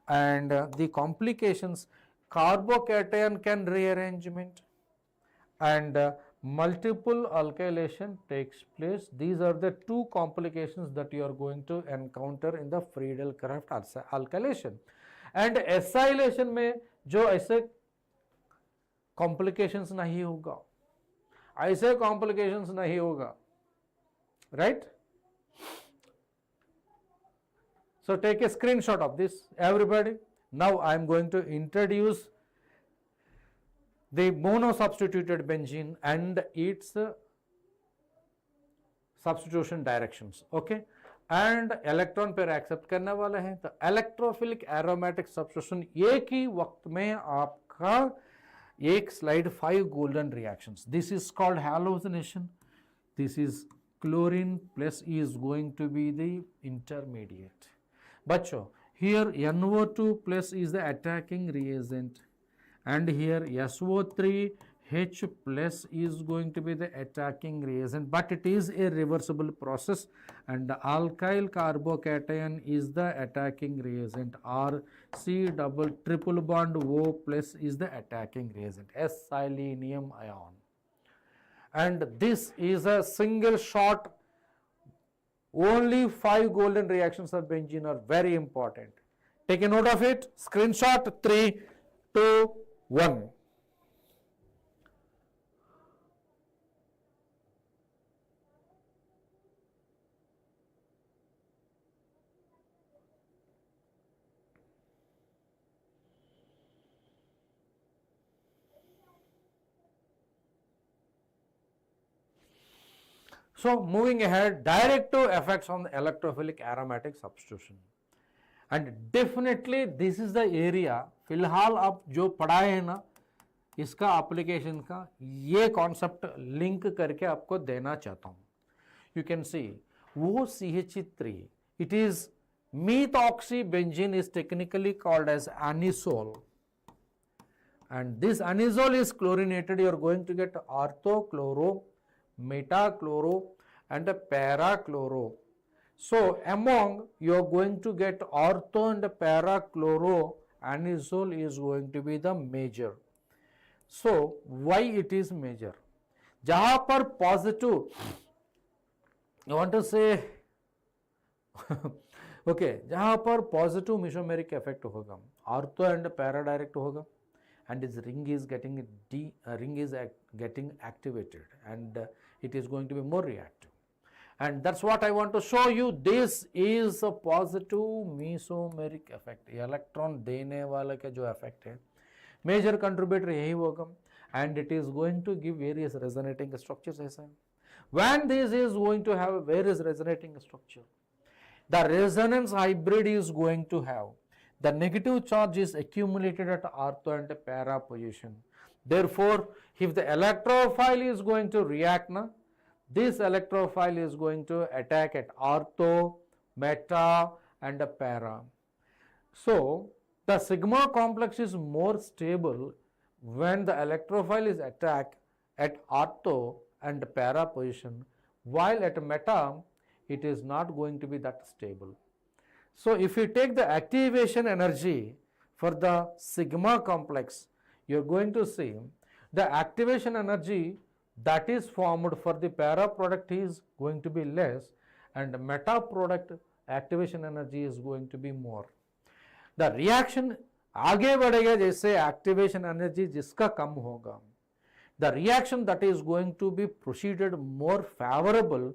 And the complications, carbocation can rearrangement, and multiple alkylation takes place. These are the two complications that you are going to encounter in the Friedel-Crafts alkylation. And acylation में जो ऐसे complications नहीं होगा, ऐसे complications नहीं होगा, right? So take a screenshot of this, everybody. Now I am going to introduce the mono-substituted benzene and its substitution directions, okay? And electron pair accept करने वाले हैं, तो electrophilic aromatic substitution एक ही वक्त में आपका एक slide 5 golden reactions. This is called halogenation. This is chlorine plus is going to be the intermediate. बच्चों, here NO2 plus is the attacking reagent, and here SO3H plus is going to be the attacking reagent, but it is a reversible process, and the alkyl carbocation is the attacking reagent, or C double triple bond O plus is the attacking reagent, S selenium ion. And this is a single shot. Only 5 golden reactions of benzene are very important. Take a note of it. Screenshot 3, 2, 1. So moving ahead, directive effects on the electrophilic aromatic substitution. And definitely this is the area, फिलहाल आप जो पढ़ाए हैं ना, इसका application का ये concept link करके आपको देना चाहता हूँ. You can see, वो CH3, it is methoxybenzene is technically called as anisole. And this anisole is chlorinated, you are going to get orthochloro, metachloro and a parachloro. So among you are going to get ortho and parachloro, anisole is going to be the major. So why it is major? जहाँ पर positive, I want to say okay, जहाँ पर positive mesomeric effect होगा, ortho and para direct होगा, and this ring is getting getting activated, and it is going to be more reactive. And that's what I want to show you. This is a positive mesomeric effect. Electron देने वाला का जो effect है, major contributor यही होगा, and it is going to give various resonating structures. ऐसा है. When this is going to have various resonating structure, the resonance hybrid is going to have the negative charge is accumulated at ortho and para position. Therefore, if the electrophile is going to react, this electrophile is going to attack at ortho, meta and para. So, the sigma complex is more stable when the electrophile is attacked at ortho and para position, while at meta it is not going to be that stable. So if you take the activation energy for the sigma complex, you are going to see the activation energy that is formed for the para product is going to be less, and meta product activation energy is going to be more. The reaction आगे बढ़ेगा जैसे activation energy जिसका कम होगा, the reaction that is going to be proceeded more favorable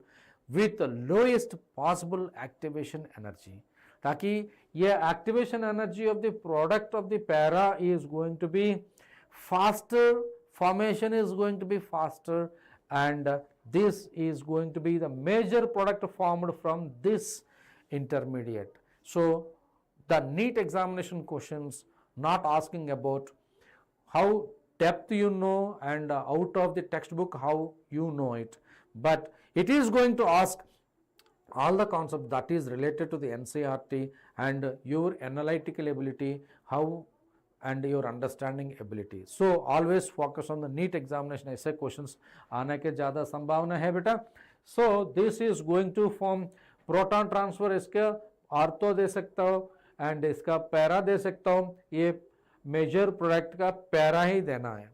with the lowest possible activation energy, ताकि ये activation energy of the product of the para is going to be faster, formation is going to be faster, and this is going to be the major product formed from this intermediate. So the NEET examination questions not asking about how depth you know and out of the textbook how you know it, but it is going to ask all the concept that is related to the NCERT and your analytical ability, how and your understanding ability. So always focus on the NEET examination, ऐसे questions आने के ज़्यादा संभावना है बेटा. So this is going to form proton transfer, इसके ortho दे सकता हो and इसका पैरा दे सकता हूँ, ये मेजर प्रोडक्ट का पैरा ही देना है.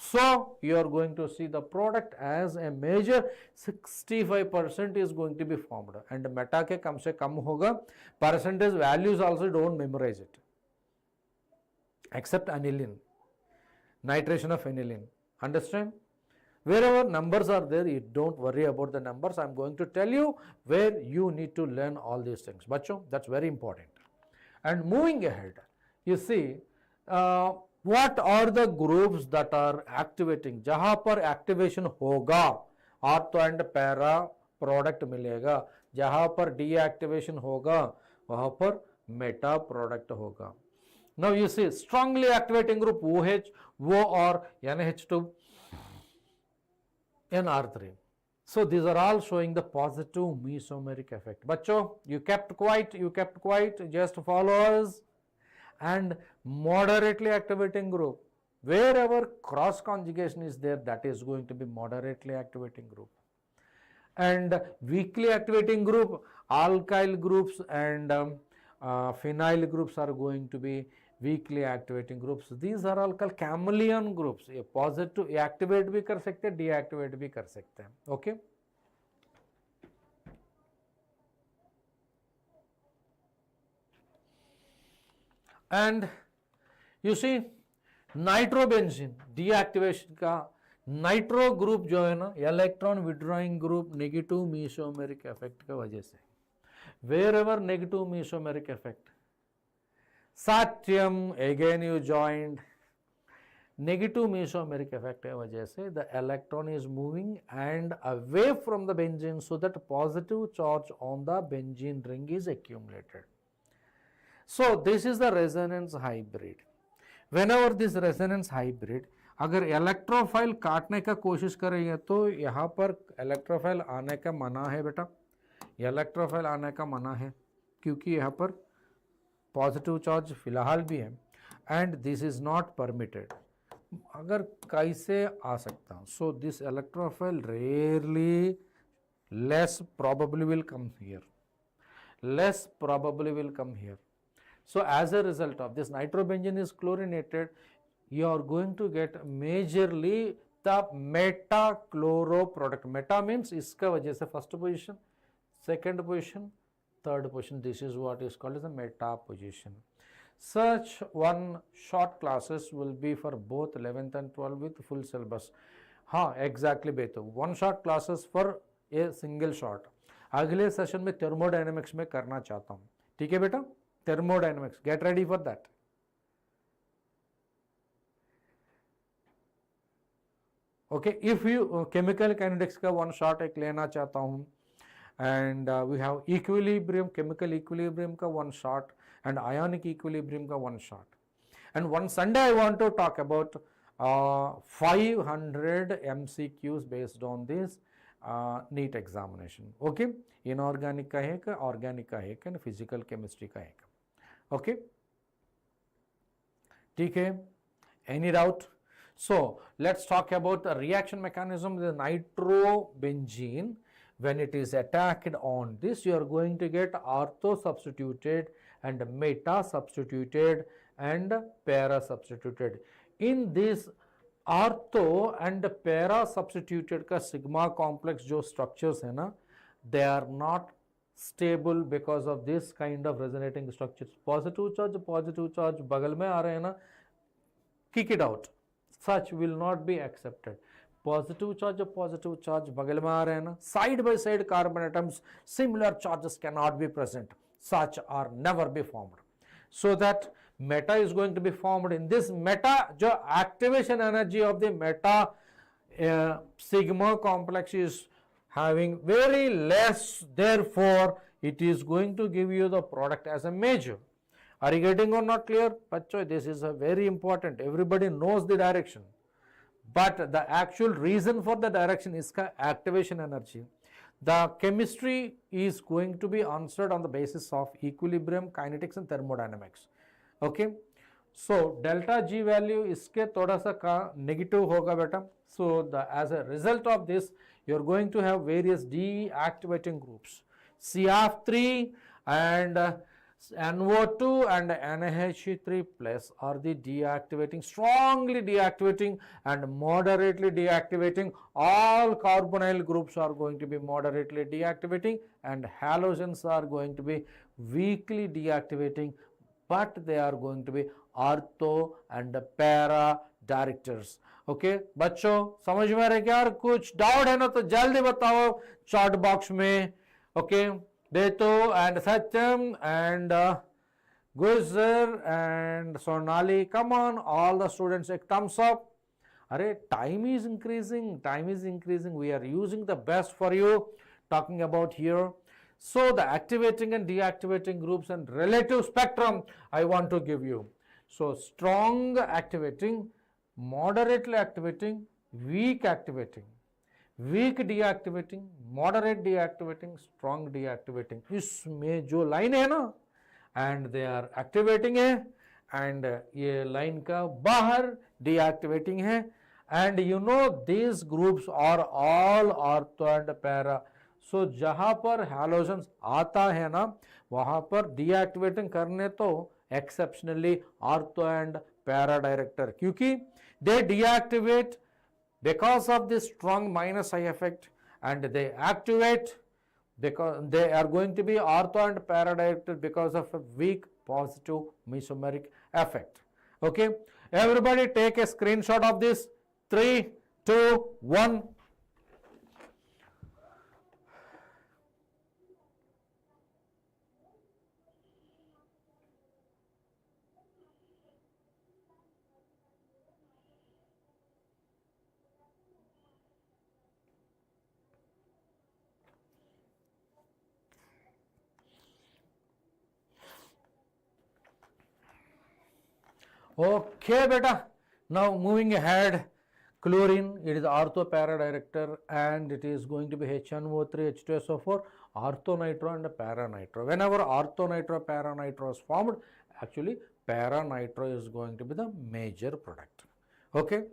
So you are going to see the product as a major 65% is going to be formed, and meta के कम से कम होगा. Percentage values also don't memorize it except aniline. nitration of aniline. Understand? Wherever numbers are there, you don't worry about the numbers. I am going to tell you where you need to learn all these things. Bacho, that's very important. And moving ahead, you see, what are the groups that are activating? जहाँ पर activation होगा, ortho and para product मिलेगा. जहाँ पर deactivation होगा, वहाँ पर meta product होगा. Now you see, strongly activating group OH, O or NH2, NR3. So these are all showing the positive mesomeric effect. Bacho, you kept quiet, just follow us. And moderately activating group, wherever cross conjugation is there, that is going to be moderately activating group. And weakly activating group, alkyl groups and phenyl groups are going to be weakly activating groups. These are all called chameleon groups. ये positive activate भी कर सकते हैं, deactivate भी कर सकते हैं. Okay. And you see, nitrobenzene deactivation का नाइट्रो ग्रुप जो है ना, electron withdrawing group negative mesomeric effect की वजह से, wherever negative mesomeric effect, सात्यम again you joined, negative mesomeric effect की वजह से the electron is moving and away from the benzene so that positive charge on the benzene ring is accumulated. So this is the resonance hybrid. Whenever this resonance hybrid, अगर electrophile काटने का कोशिश करेंगे तो यहाँ पर इलेक्ट्रोफाइल आने का मना है बेटा, इलेक्ट्रोफाइल आने का मना है क्योंकि यहाँ पर पॉजिटिव चार्ज फिलहाल भी है and this is not permitted. अगर कैसे आ सकता हूँ, so this electrophile rarely less probably will come here, less probably will come here. So as a result of this, nitrobenzene is chlorinated, you are going to get majorly the meta chloro product. Meta means इसका वजह से first position, second position, third position. This is what is called as the meta position. Such one short classes will be for both 11th and 12th with full syllabus. हाँ exactly बेतो, one short classes for a single short. अगले session में thermodynamics में करना चाहता हूँ, ठीक है बेटा? Thermodynamics, get ready for that. Okay, if you chemical kinetics का one shot एक लेना चाहता हूँ, and we have equilibrium, chemical equilibrium का one shot and ionic equilibrium का one shot. And one Sunday I want to talk about 500 MCQs based on this NEET examination. Okay, inorganic का है का, organic का है का, physical chemistry का है का. Okay, ठीक है? Any doubt? So let's talk about the reaction mechanism. The nitrobenzene, when it is attacked on this, you are going to get ortho substituted and meta substituted and para substituted. In this ortho and para substituted का sigma complex जो structures है ना, they are not stable because of this kind of resonating structures. Positive charge बगल में आ रहे हैं ना, kick it out. Such will not be accepted. Positive charge बगल में आ रहे हैं ना, side by side carbon atoms, similar charges cannot be present. Such are never be formed. So that meta is going to be formed. In this meta, जो activation energy of the meta sigma complex is having very less, therefore it is going to give you the product as a major. Are you getting or not clear? Bachcho, this is a very important. Everybody knows the direction, but the actual reason for the direction is activation energy. The chemistry is going to be answered on the basis of equilibrium, kinetics and thermodynamics. Okay, so delta G value इसके थोड़ा सा का negative होगा बेटा. So as a result of this, you are going to have various deactivating groups. CF3 and NO2 and NH3 plus are the deactivating, strongly deactivating and moderately deactivating. All carbonyl groups are going to be moderately deactivating and halogens are going to be weakly deactivating, but they are going to be ortho and para directors. Okay बच्चों समझ में आ रहा है क्या? और कुछ doubt है ना तो जल्दी बताओ चैट बॉक्स में। ओके बेतो एंड सत्यम एंड गुजर and Sonali, come on all the students, एक थम्स अप। अरे time is increasing, we are using the best for you, talking about here. So the activating and deactivating groups and relative spectrum I want to give you. So strong activating, moderately activating, weak activating, weak deactivating, moderate deactivating, strong deactivating, इसमें जो line है ना and they are activating है and ये line का बाहर deactivating है and you know these groups are all ortho and para. So जहाँ पर halogens आता है ना वहाँ पर deactivating करने तो exceptionally ortho and para director, क्योंकि they deactivate because of this strong minus I effect and they activate because they are going to be ortho and para director because of a weak positive mesomeric effect. Okay, everybody take a screenshot of this. 3, 2, 1. Okay beta, now moving ahead, chlorine, it is ortho para director and it is going to be HNO3 H2SO4 ortho nitro and para nitro. Whenever ortho nitro para nitro is formed, actually para nitro is going to be the major product. Okay,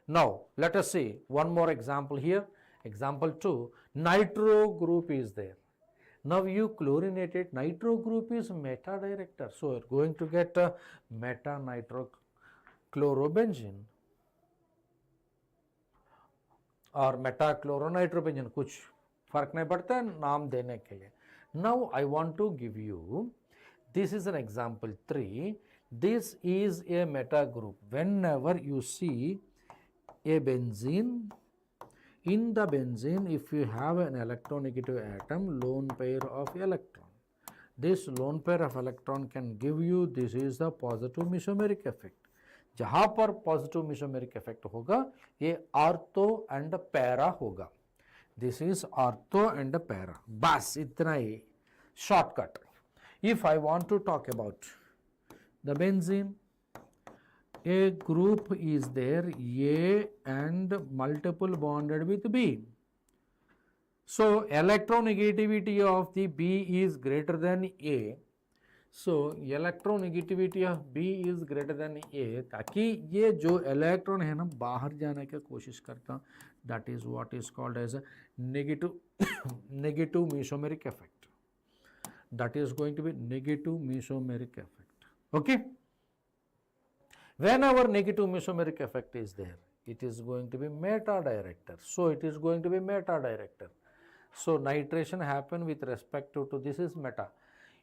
now let us see one more example here. Example 2, nitro group is there. Now you chlorinated, nitro group is meta director, so you're going to get a meta nitrochlorobenzene और meta chloronitrobenzene, कुछ फर्क नहीं पड़ता है नाम देने के लिए. Now I want to give you, this is an example 3. This is a meta group. Whenever you see a benzene, in the benzene if you have an electronegative atom, lone pair of electron, this lone pair of electron can give you, this is the positive mesomeric effect. जहाँ पर positive मिसोमेरिक effect होगा ये ortho and para होगा. This is ortho and para, बस इतना ही shortcut. If I want to talk about the benzene, a group is there A and multiple bonded with B. So electronegativity of the B is greater than A. So electronegativity of B is greater than A, ताकि ये जो electron है ना बाहर जाने की कोशिश करता, that is what is called as a negative mesomeric effect. That is going to be negative mesomeric effect. Okay. Whenever negative mesomeric effect is there, it is going to be meta director. So it is going to be meta director. So nitration happen with respect to this is meta.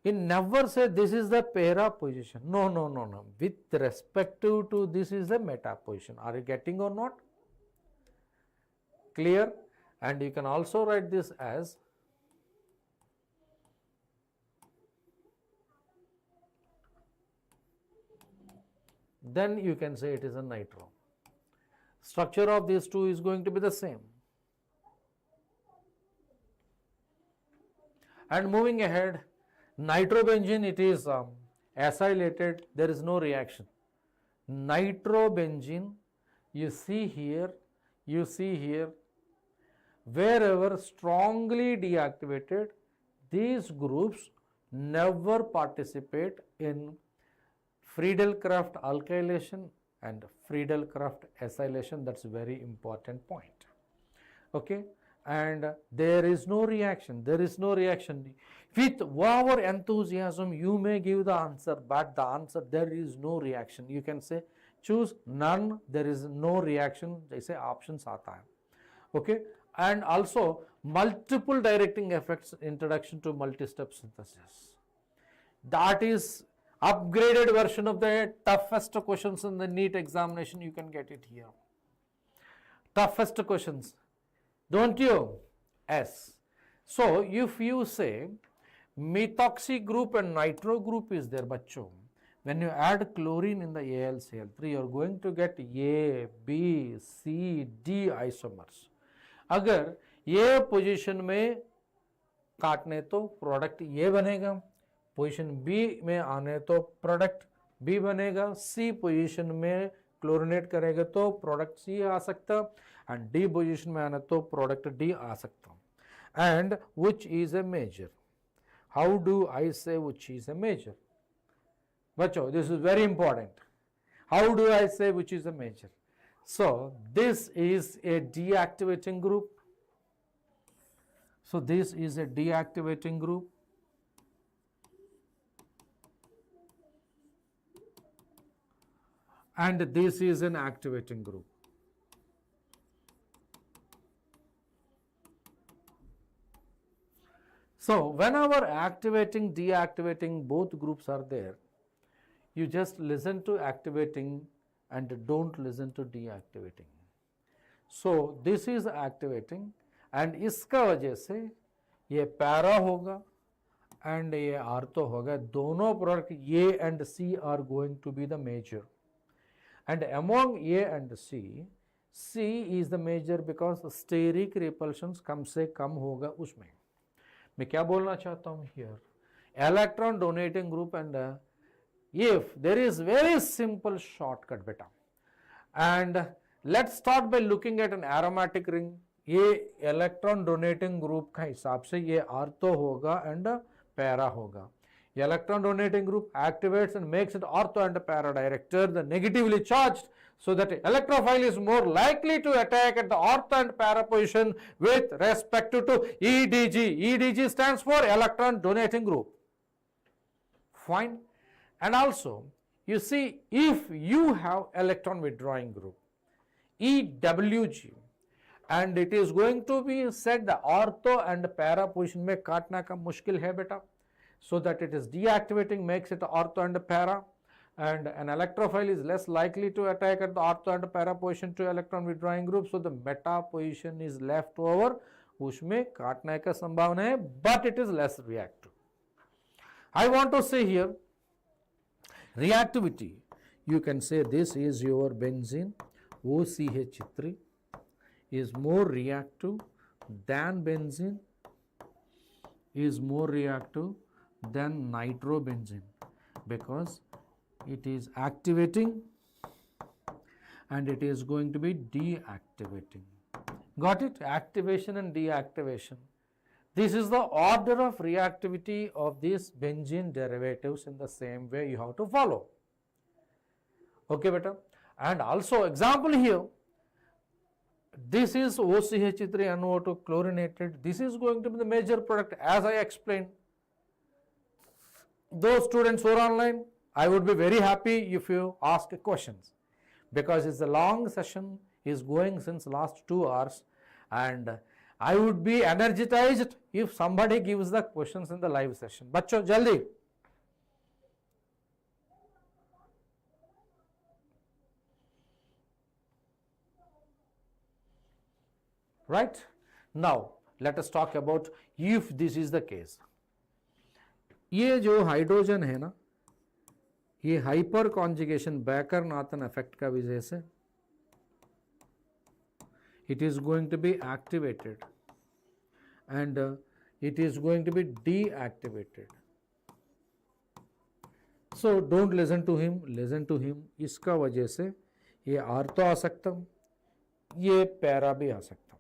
It never say this is the para position. No, no, no, no. With respect to this is the meta position. Are you getting or not? Clear? And you can also write this as then you can say it is a nitro. Structure of these two is going to be the same. And moving ahead, nitrobenzene, it is acylated, there is no reaction. Nitrobenzene, you see here, wherever strongly deactivated, these groups never participate in Friedel-Crafts Alkylation and Friedel-Crafts Acylation. That's a very important point. Okay, and there is no reaction. With our enthusiasm, you may give the answer, but the answer there is no reaction. You can say choose none. There is no reaction. जैसे options आता है. Okay, and also multiple directing effects, introduction to multi-step synthesis. That is Upgraded version of the toughest questions in the NEET examination, you can get it here. Toughest questions, don't you? Yes. So if you say methoxy group and nitro group is there, bachcho, when you add chlorine in the AlCl3, you are going to get A, B, C, D isomers. अगर ये position में काटने तो product ये बनेगा, position B में आने तो प्रोडक्ट बी बनेगा, सी पोजीशन में क्लोरिनेट करेगा तो प्रोडक्ट सी आ सकता, एंड डी पोजीशन में आना तो प्रोडक्ट डी आ सकता. And which is a major? How do I say which is a major? बच्चों, this is very important. How do I say which is a major? So this is a deactivating group. So this is a deactivating group. And this is an activating group. So whenever activating, deactivating, both groups are there, you just listen to activating and don't listen to deactivating. So this is activating, and इसका वजह से ये para होगा and ये ortho होगा. दोनों product A and C are going to be the major, and among A and C, C is the major because steric repulsions कम से कम होगा उसमें. मैं क्या बोलना चाहता हूँ here? Electron donating group, and if there is very simple shortcut beta, and let's start by looking at an aromatic ring. ये electron donating group का हिसाब से ये ortho होगा and para होगा. The electron donating group activates and makes it ortho and para director, the negatively charged, so that electrophile is more likely to attack at the ortho and para position with respect to EDG. EDG stands for electron donating group. Fine. And also, you see, if you have electron withdrawing group, EWG, and it is going to be said the ortho and para position में काटना का मुश्किल है बेटा, so that it is deactivating makes it ortho and para, and an electrophile is less likely to attack at the ortho and para position to electron withdrawing group, so the meta position is left over, उसमें काटने का संभावना है, but it is less reactive. I want to say here, reactivity, you can say this is your benzene, OCH3 is more reactive than benzene, is more reactive than nitrobenzene, because it is activating and it is going to be deactivating. Got it? Activation and deactivation. This is the order of reactivity of these benzene derivatives. In the same way you have to follow. Okay, beta. And also example here, this is OCH3NO2 chlorinated. This is going to be the major product as I explained. Those students who are online, I would be very happy if you ask questions, because it's a long session, is going since last 2 hours, and I would be energized if somebody gives the questions in the live session. Bachcho, jaldi. Right? Now, let us talk about if this is the case. ये जो hydrogen है ना, ये hyperconjugation Baker Nathan effect का वजह से it is going to be activated and it is going to be deactivated. So don't listen to him, listen to him. इसका वजह से ये आर्थो आ सकता, ये पैरा भी आ सकता.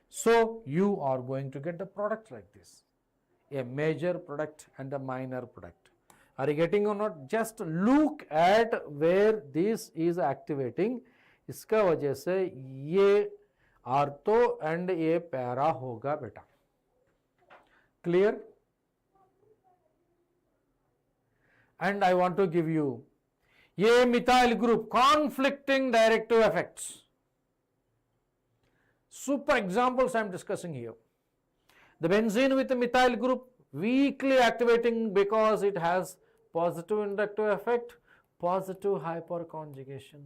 So you are going to get the product like this, a major product and a minor product. Are you getting or not? Just look at where this is activating. इसका वजह से ये ortho and ये para होगा बेटा. Clear? And I want to give you ये methyl group conflicting directive effects. Super examples I am discussing here. The benzene with the methyl group weakly activating because it has positive inductive effect, positive hyperconjugation.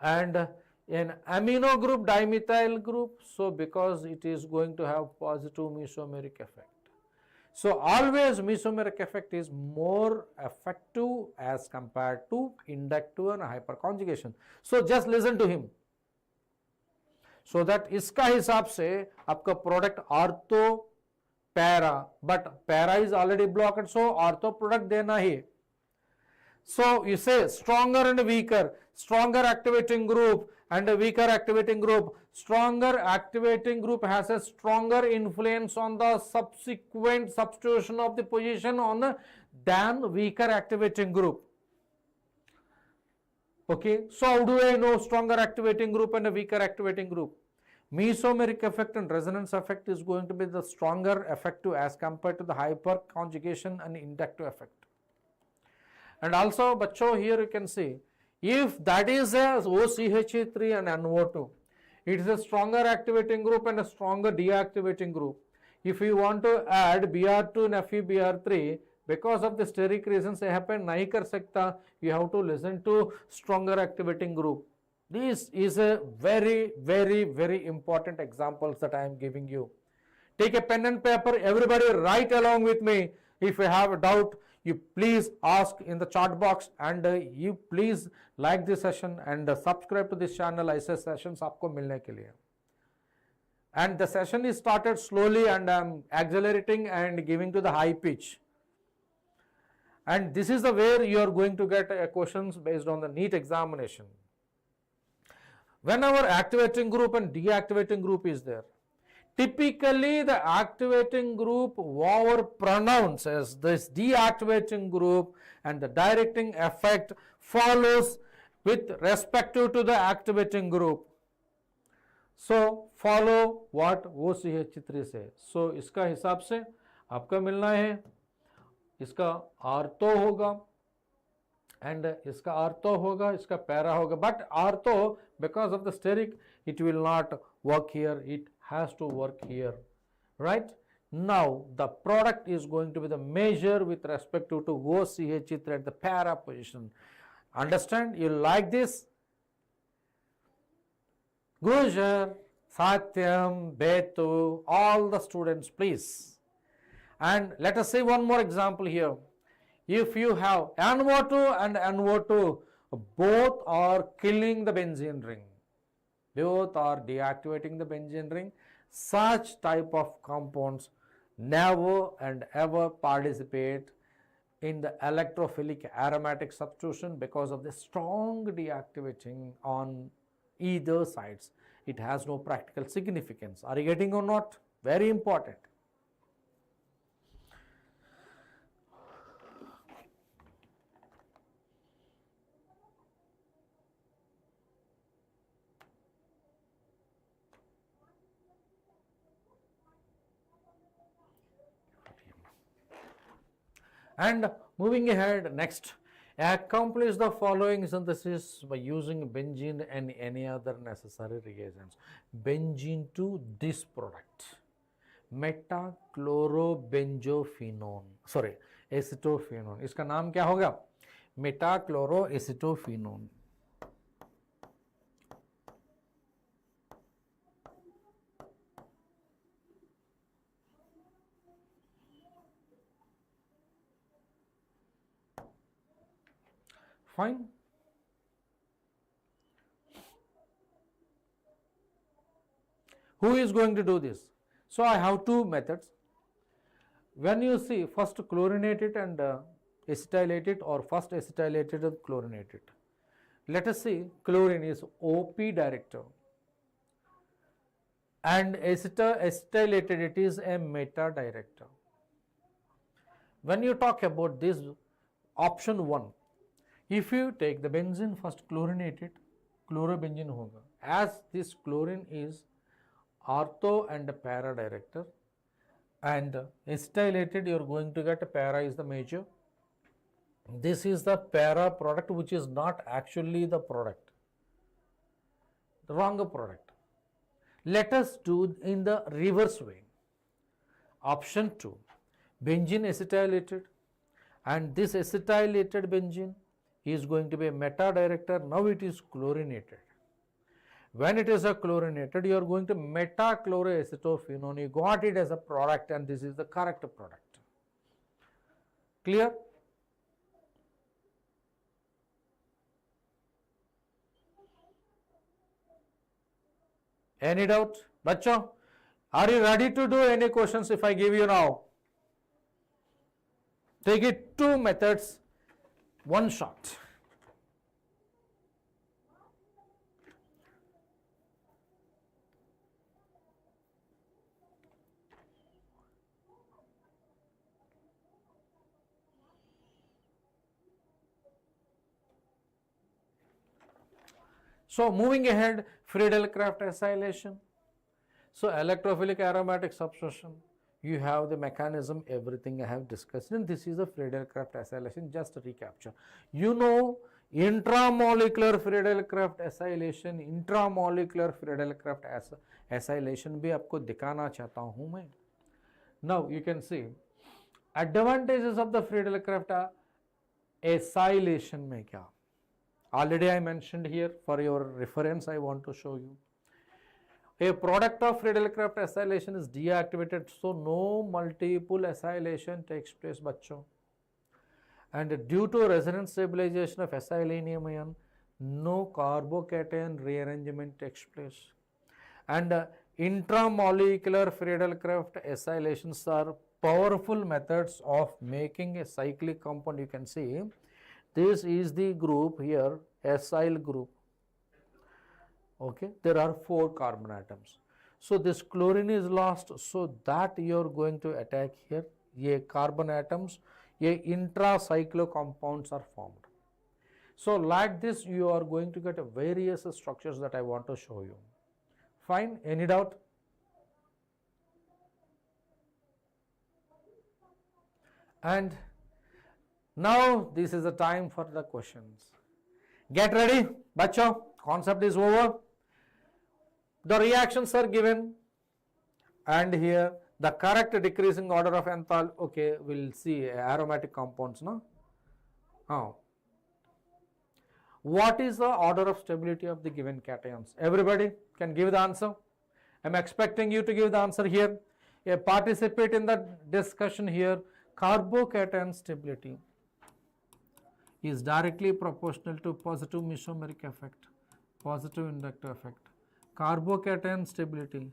And an amino group, dimethyl group, so because it is going to have positive mesomeric effect. So always mesomeric effect is more effective as compared to inductive and hyperconjugation. So just listen to him. So that इसका हिसाब से आपका product ortho para, but para is already blocked, so ortho product देना ही. So you say stronger and weaker, stronger activating group and a weaker activating group. Stronger activating group has a stronger influence on the subsequent substitution of the position on the than weaker activating group. Okay, so how do I know stronger activating group and a weaker activating group? Mesomeric effect and resonance effect is going to be the stronger effective as compared to the hyperconjugation and inductive effect. And also, bachcho, here you can see, if that is a OCH3 and NO2, it is a stronger activating group and a stronger deactivating group. If you want to add Br2 and FeBr3, because of the steric reasons they happen nahi kar sakta, you have to listen to stronger activating group. This is a very important examples that I am giving you. Take a pen and paper, everybody write along with me. If you have a doubt, you please ask in the chat box, and you please like this session and subscribe to this channel. ऐसे sessions आपको मिलने के लिए. And the session is started slowly and I am accelerating and giving to the high pitch. And this is the where you are going to get questions based on the NEET examination. Whenever activating group and deactivating group is there, typically the activating group overpronounces this deactivating group and the directing effect follows with respect to the activating group. So follow what OCH3 say. So इसका हिसाब से आपका मिलना है, इसका ortho होगा and इसका ortho होगा, इसका पैरा होगा, but ortho because of the steric it will not work here, it has to work here, right? Now the product is going to be the measure with respect to OCH3 at the para position. Understand? You like this? Gujar, Satyam, Betu, all the students please. And let us see one more example here. If you have NO2 and NO2, both are killing the benzene ring, both are deactivating the benzene ring, such type of compounds never and ever participate in the electrophilic aromatic substitution because of the strong deactivating on either sides. It has no practical significance. Are you getting or not? Very important. And moving ahead, next, accomplish the following synthesis by using benzene and any other necessary reagents. Benzene to this product, metachlorobenzophenone, sorry, acetophenone. इसका नाम क्या होगा? Metachloroacetophenone. Fine. Who is going to do this? So I have two methods. When you see, first chlorinate it and acetylate it, or first acetylate it and chlorinate it. Let us see, chlorine is OP director and acetylated it is a meta director. When you talk about this option 1, if you take the benzene first chlorinate it, chlorobenzene hoga. As this chlorine is ortho and para director and acetylated, you are going to get a para is the major. This is the para product which is not actually the product, the wrong product. Let us do in the reverse way. Option 2, benzene acetylated and this acetylated benzene is going to be a meta director. Now it is chlorinated. When it is a chlorinated, you are going to metachloroacetophenone. You got it as a product, and this is the correct product. Clear? Any doubt? Bacho, are you ready to do any questions if I give you now? Take it 2 methods, one shot. So moving ahead, Friedel-Crafts Acylation. So electrophilic aromatic substitution, you have the mechanism, everything I have discussed, and this is a Friedel-Crafts Acylation. Just to recapture, you know, intramolecular Friedel-Crafts Acylation, intramolecular Friedel-Crafts Acylation भी आपको दिखाना चाहता हूँ मैं. Now you can see advantages of the Friedel-Crafts Acylation में क्या. Already I mentioned here, for your reference I want to show you. A product of Friedel-Crafts acylation is deactivated, so no multiple acylation takes place, bachcho. And due to resonance stabilization of acylinium ion, no carbocation rearrangement takes place. And intramolecular Friedel-Crafts acylations are powerful methods of making a cyclic compound. You can see this is the group here, acyl group. Okay, there are 4 carbon atoms. So this chlorine is lost, so that you are going to attack here. Ye carbon atoms, ye intracyclo compounds are formed. So like this you are going to get various structures that I want to show you. Fine, any doubt? And now this is the time for the questions. Get ready, bacho, concept is over. The reactions are given, and here the correct decreasing order of enthalpy. Okay, we'll see aromatic compounds, no? Oh. What is the order of stability of the given cations? Everybody can give the answer. I'm expecting you to give the answer here. Participate in the discussion here. Carbocation stability is directly proportional to positive mesomeric effect, positive inductive effect. Carbocation stability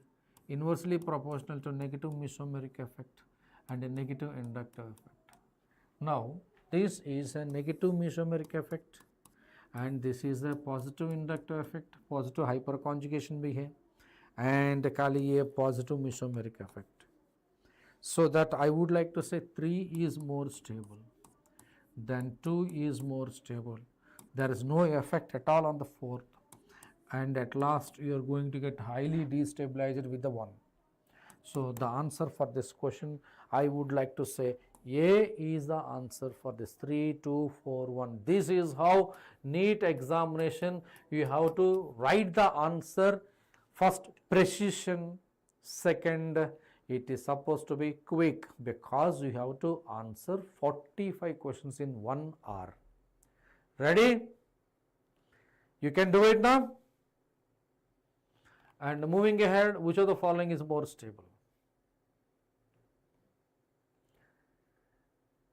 inversely proportional to negative mesomeric effect and a negative inductive effect. Now this is a negative mesomeric effect and this is a positive inductive effect, positive hyperconjugation bhi hai, and kali a positive mesomeric effect. So that I would like to say 3 is more stable. Then 2 is more stable. There is no effect at all on the 4th, and at last you are going to get highly destabilized with the 1. So the answer for this question, I would like to say A is the answer for this 3, 2, 4, 1. This is how NEET examination you have to write the answer. First, precision. Second, it is supposed to be quick because you have to answer 45 questions in 1 hour. Ready? You can do it now. And moving ahead, which of the following is more stable?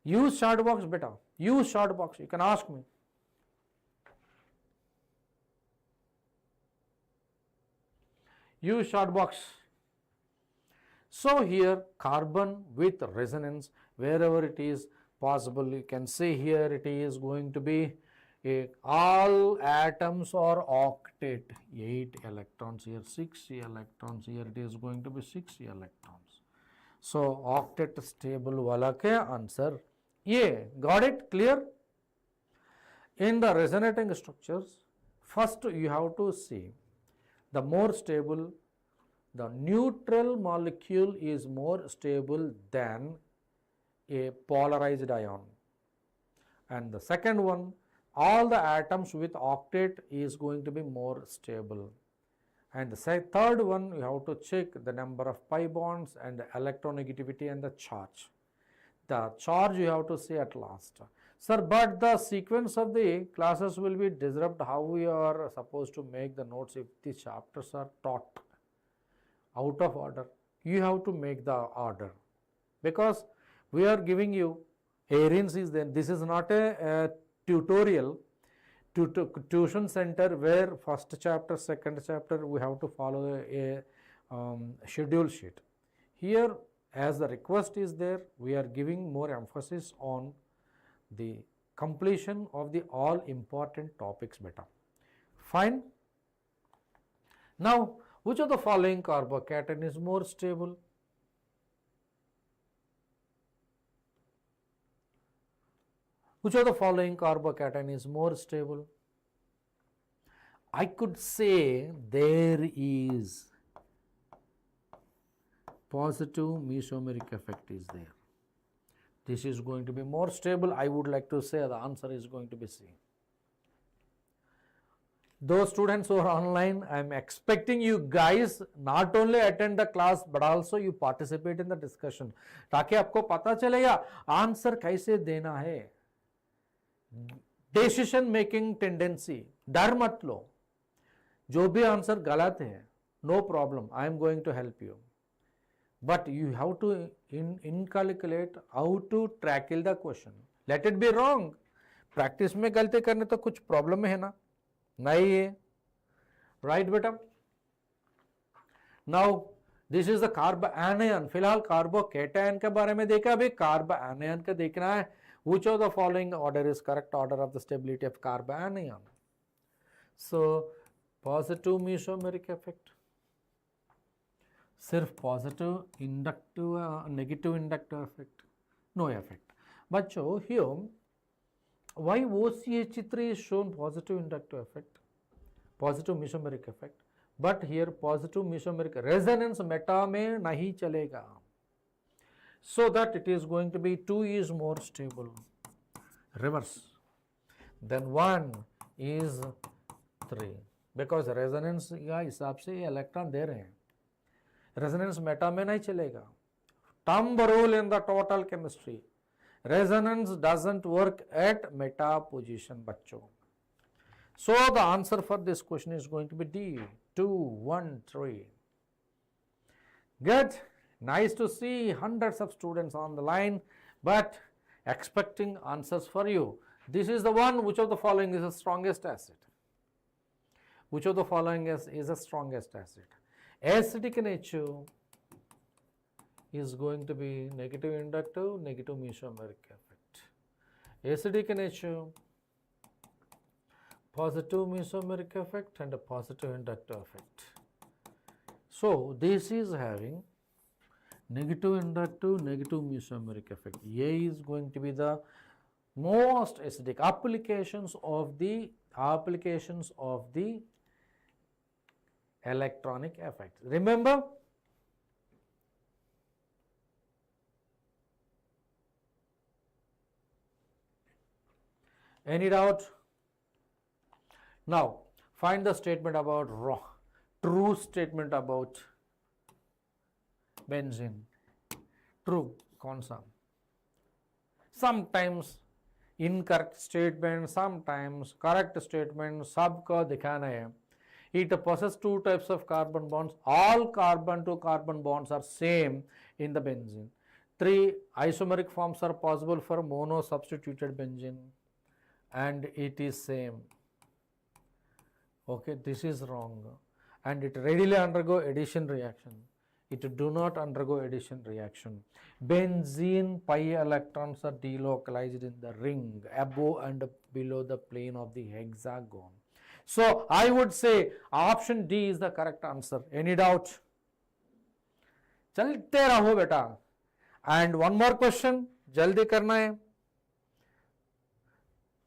Use short box, beta. Use short box. You can ask me. Use short box. So here carbon with resonance, wherever it is possible, you can see here it is going to be all atoms are octet, 8 electrons here, 6 electrons here, it is going to be 6 electrons. So octet stable wala ke answer A. Got it? Clear? In the resonating structures, first you have to see the more stable, the neutral molecule is more stable than a polarized ion. And the second one, all the atoms with octet is going to be more stable. And the third one, you have to check the number of pi bonds and the electronegativity and the charge. The charge you have to say at last. Sir, but the sequence of the classes will be disrupt how we are supposed to make the notes if the chapters are taught out of order. You have to make the order, because we are giving you Arenes is there. This is not a tutorial tuition center where first chapter, second chapter we have to follow a schedule sheet. Here, as the request is there, we are giving more emphasis on the completion of the all important topics better. Fine. Now, which of the following carbocation is more stable? Which of the following carbocation is more stable? I could say there is positive mesomeric effect is there. This is going to be more stable. I would like to say the answer is going to be C. Those students who are online, I am expecting you guys not only attend the class but also you participate in the discussion, ताकि आपको पता चलेगा answer कैसे देना है. Decision making tendency, डर मत लो. जो भी आंसर गलत है, no problem, I am going to help you. But you have to inculcate how to tackle the question. Let it be wrong. Practice में गलती करने तो कुछ problem है ना? नहीं है. Right बेटा? Now this is the कार्बोanion. फिलहाल कार्बोकेटायन के बारे में देखा, अभी कार्बोanion का देखना है. Which of the following order is correct order of the stability of carbanion? So positive mesomeric effect. सिर्फ positive inductive negative inductive effect, no effect. बच्चों here why OCH3 is shown positive inductive effect, positive mesomeric effect, but here positive mesomeric resonance meta में नहीं चलेगा, so that it is going to be 2 is more stable, reverse, then 1 is 3, because resonance का हिसाब से ये electron दे रहे हैं. Resonance meta में नहीं चलेगा. Thumb rule in the total chemistry. Resonance doesn't work at meta position, बच्चों. So the answer for this question is going to be D. 2, 1, 3. Good. Nice to see hundreds of students on the line, but expecting answers for you. This is the one. Which of the following is the strongest acid? Which of the following is the strongest acid? Acidic nature is going to be negative inductive, negative mesomeric effect. Acidic nature, positive mesomeric effect and a positive inductive effect. So this is having negative inductive, negative mesomeric effect. A is going to be the most acidic. Applications of the electronic effects. Remember, any doubt? Now find the statement about true statement about benzene. True, कौन सा? Sometimes incorrect statement, sometimes correct statement, सबको दिखाना है. It possesses 2 types of carbon bonds. All carbon to carbon bonds are same in the benzene. 3 isomeric forms are possible for mono substituted benzene, and it is same. Okay, this is wrong. And it readily undergo addition reaction. It do not undergo addition reaction. Benzene pi electrons are delocalized in the ring above and below the plane of the hexagon. So I would say option D is the correct answer. Any doubt? चलते रहो बेटा. And one more question, जल्दी करना है.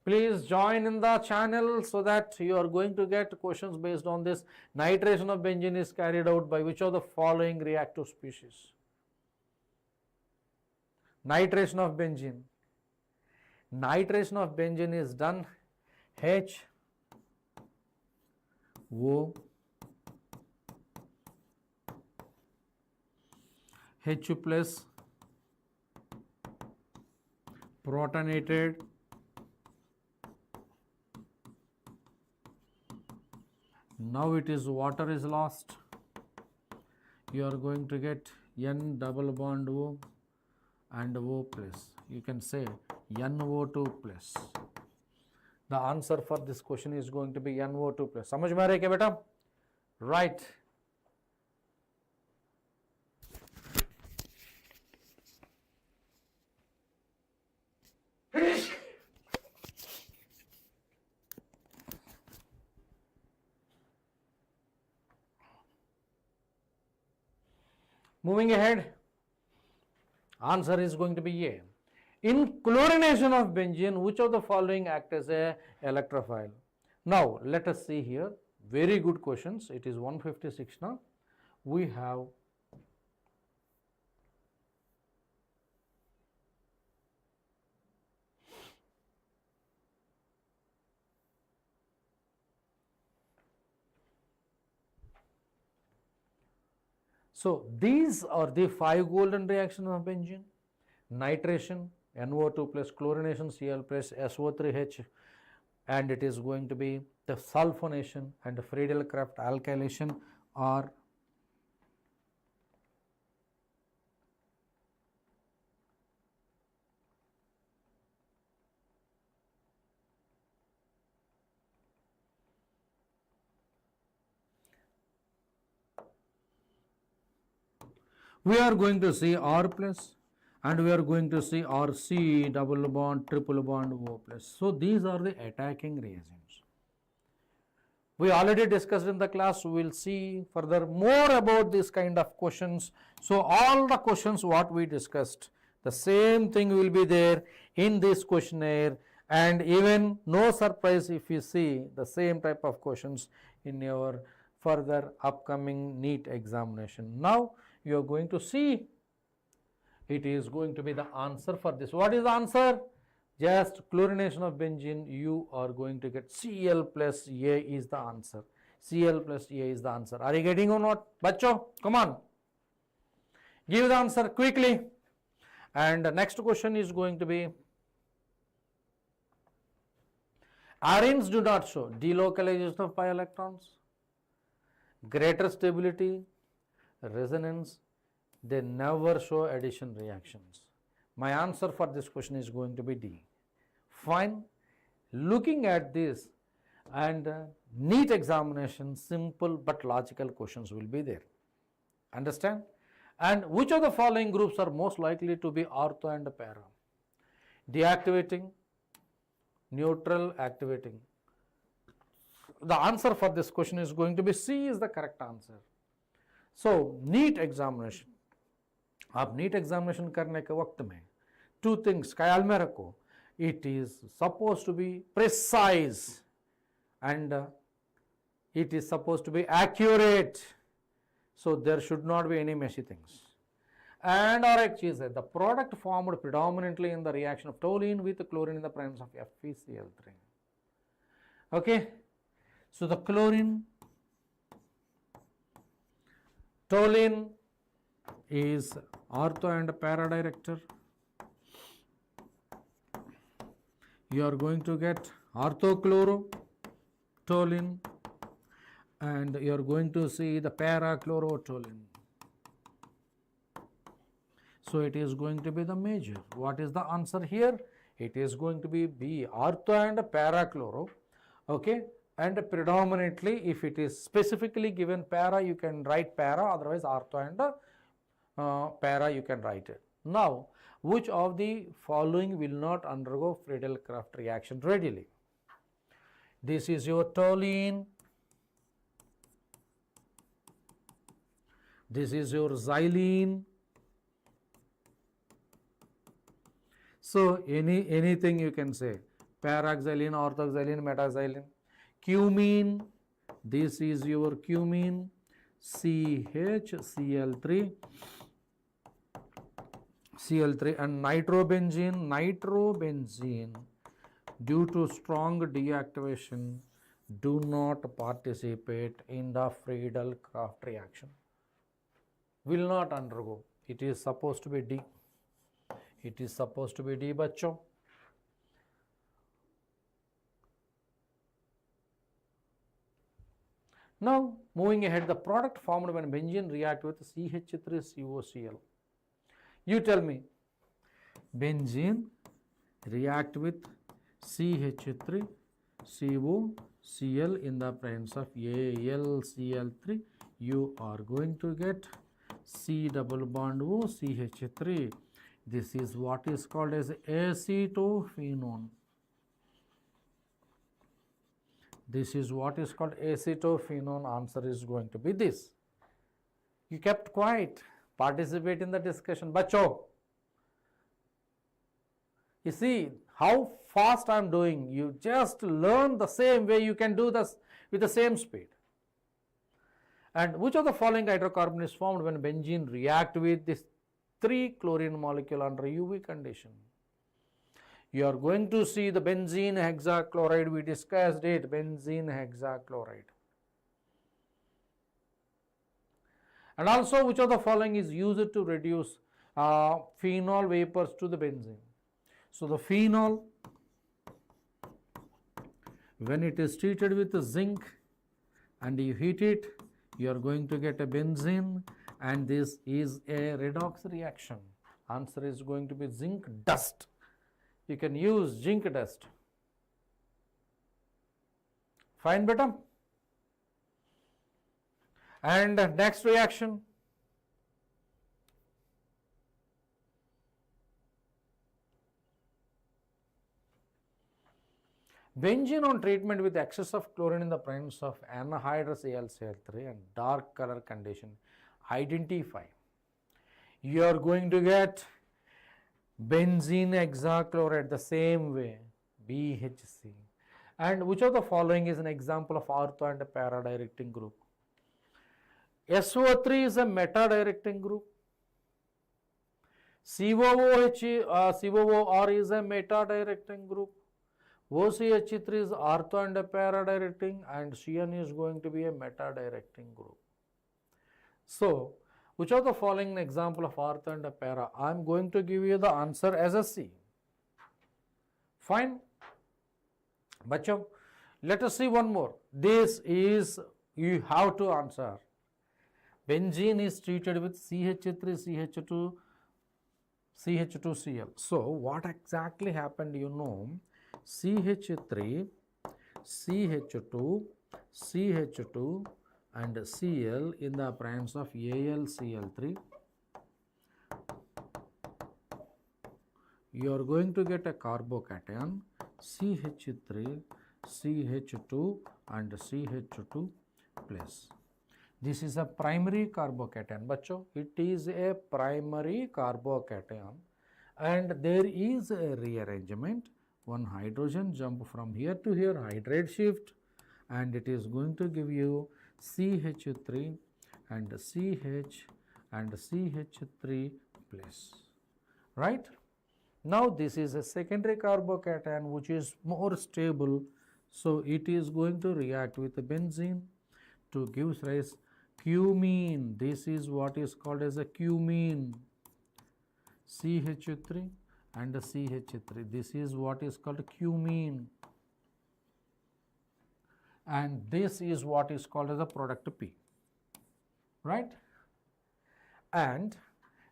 Please join in the channel so that you are going to get questions based on this. Nitration of benzene is carried out by which of the following reactive species? Nitration of benzene. Nitration of benzene is done H O H plus protonated, now it is water is lost, you are going to get N double bond O and O plus, you can say NO2 plus. The answer for this question is going to be NO2 plus. समझ में आ रहा है क्या बेटा? Right. Moving ahead, answer is going to be A. In chlorination of benzene, which of the following act as a electrophile? Now, let us see here. Very good questions. It is 156 now. We have so these are the 5 golden reactions of benzene: nitration, NO2 plus, chlorination, Cl plus, SO3H, and it is going to be the sulfonation and the Friedel-Crafts Alkylation are we are going to see R plus and we are going to see RC double bond, triple bond O plus. So these are the attacking reagents. We already discussed in the class, we will see further more about this kind of questions. So all the questions what we discussed, the same thing will be there in this questionnaire, and even no surprise if you see the same type of questions in your further upcoming NEET examination. Now you are going to see it is going to be the answer for this. What is the answer? Just chlorination of benzene, you are going to get Cl plus A is the answer. Cl plus A is the answer. Are you getting or not? Bacho, come on. Give the answer quickly. And the next question is going to be, Arenes do not show delocalization of pi electrons, greater stability, resonance, they never show addition reactions. My answer for this question is going to be D. Fine. Looking at this and NEET examination, simple but logical questions will be there. Understand? And which of the following groups are most likely to be ortho and para? Deactivating, neutral, activating. The answer for this question is going to be C is the correct answer. So NEET examination, आप NEET examination करने के वक्त में two things ख्याल में रखो. It is supposed to be precise and it is supposed to be accurate. So there should not be any messy things. And और एक चीज है, the product formed predominantly in the reaction of toluene with chlorine in the presence of FeCl3. Okay, so the chlorine, toluene is ortho and para director. You are going to get orthochlorotoluene and you are going to see the parachlorotoluene. So it is going to be the major. What is the answer here? It is going to be B, ortho and parachloro. Okay, and predominantly if it is specifically given para, you can write para, otherwise ortho and para you can write it. Now, which of the following will not undergo Friedel-Crafts reaction readily? This is your toluene, this is your xylene. So anything you can say, paraxylene, orthoxylene, metaxylene. Cumene, this is your cumene, CHCl3, and nitrobenzene, due to strong deactivation, do not participate in the Friedel-Crafts reaction. Will not undergo. It is supposed to be D. It is supposed to be D, bachcho. Now moving ahead, the product formed when benzene react with CH3COCl. You tell me, benzene react with CH3COCl in the presence of AlCl3, you are going to get C double bond O CH3. This is what is called as acetophenone. This is what is called acetophenone. Answer is going to be this. You kept quiet. Participate in the discussion. Bacho, you see how fast I am doing. You just learn the same way. You can do this with the same speed. And which of the following hydrocarbon is formed when benzene react with this 3-chlorine molecule under UV condition? You are going to see the benzene hexachloride. We discussed it, benzene hexachloride. And also, which of the following is used to reduce phenol vapors to the benzene? So the phenol, when it is treated with zinc and you heat it, you are going to get a benzene, and this is a redox reaction. Answer is going to be zinc dust. You can use zinc dust. Fine, beta. And next reaction. Benzene on treatment with excess of chlorine in the presence of anhydrous AlCl3 and dark color condition. Identify. You are going to get benzene hexachloride the same way, BHC. And which of the following is an example of ortho and para directing group? SO3 is a meta directing group. COOR is a meta directing group. OCH3 is ortho and para directing, and CN is going to be a meta directing group. So, which of the following example of ortho and para? I am going to give you the answer as a C. Fine. Bacho, let us see one more. This is, you have to answer. Benzene is treated with CH3, CH2Cl. So, what exactly happened, you know? CH3, CH2, CH2 and Cl in the presence of AlCl3. You are going to get a carbocation CH3, CH2 and CH2 plus. This is a primary carbocation. Bacho, it is a primary carbocation, and there is a rearrangement. One hydrogen jump from here to here, hydrate shift, and it is going to give you CH3 and CH and CH3 plus. Right? Now this is a secondary carbocation which is more stable, so it is going to react with the benzene to give rise cumene. This is what is called as a cumene. CH3 and CH3. This is what is called cumene, and this is what is called as a product P, right? And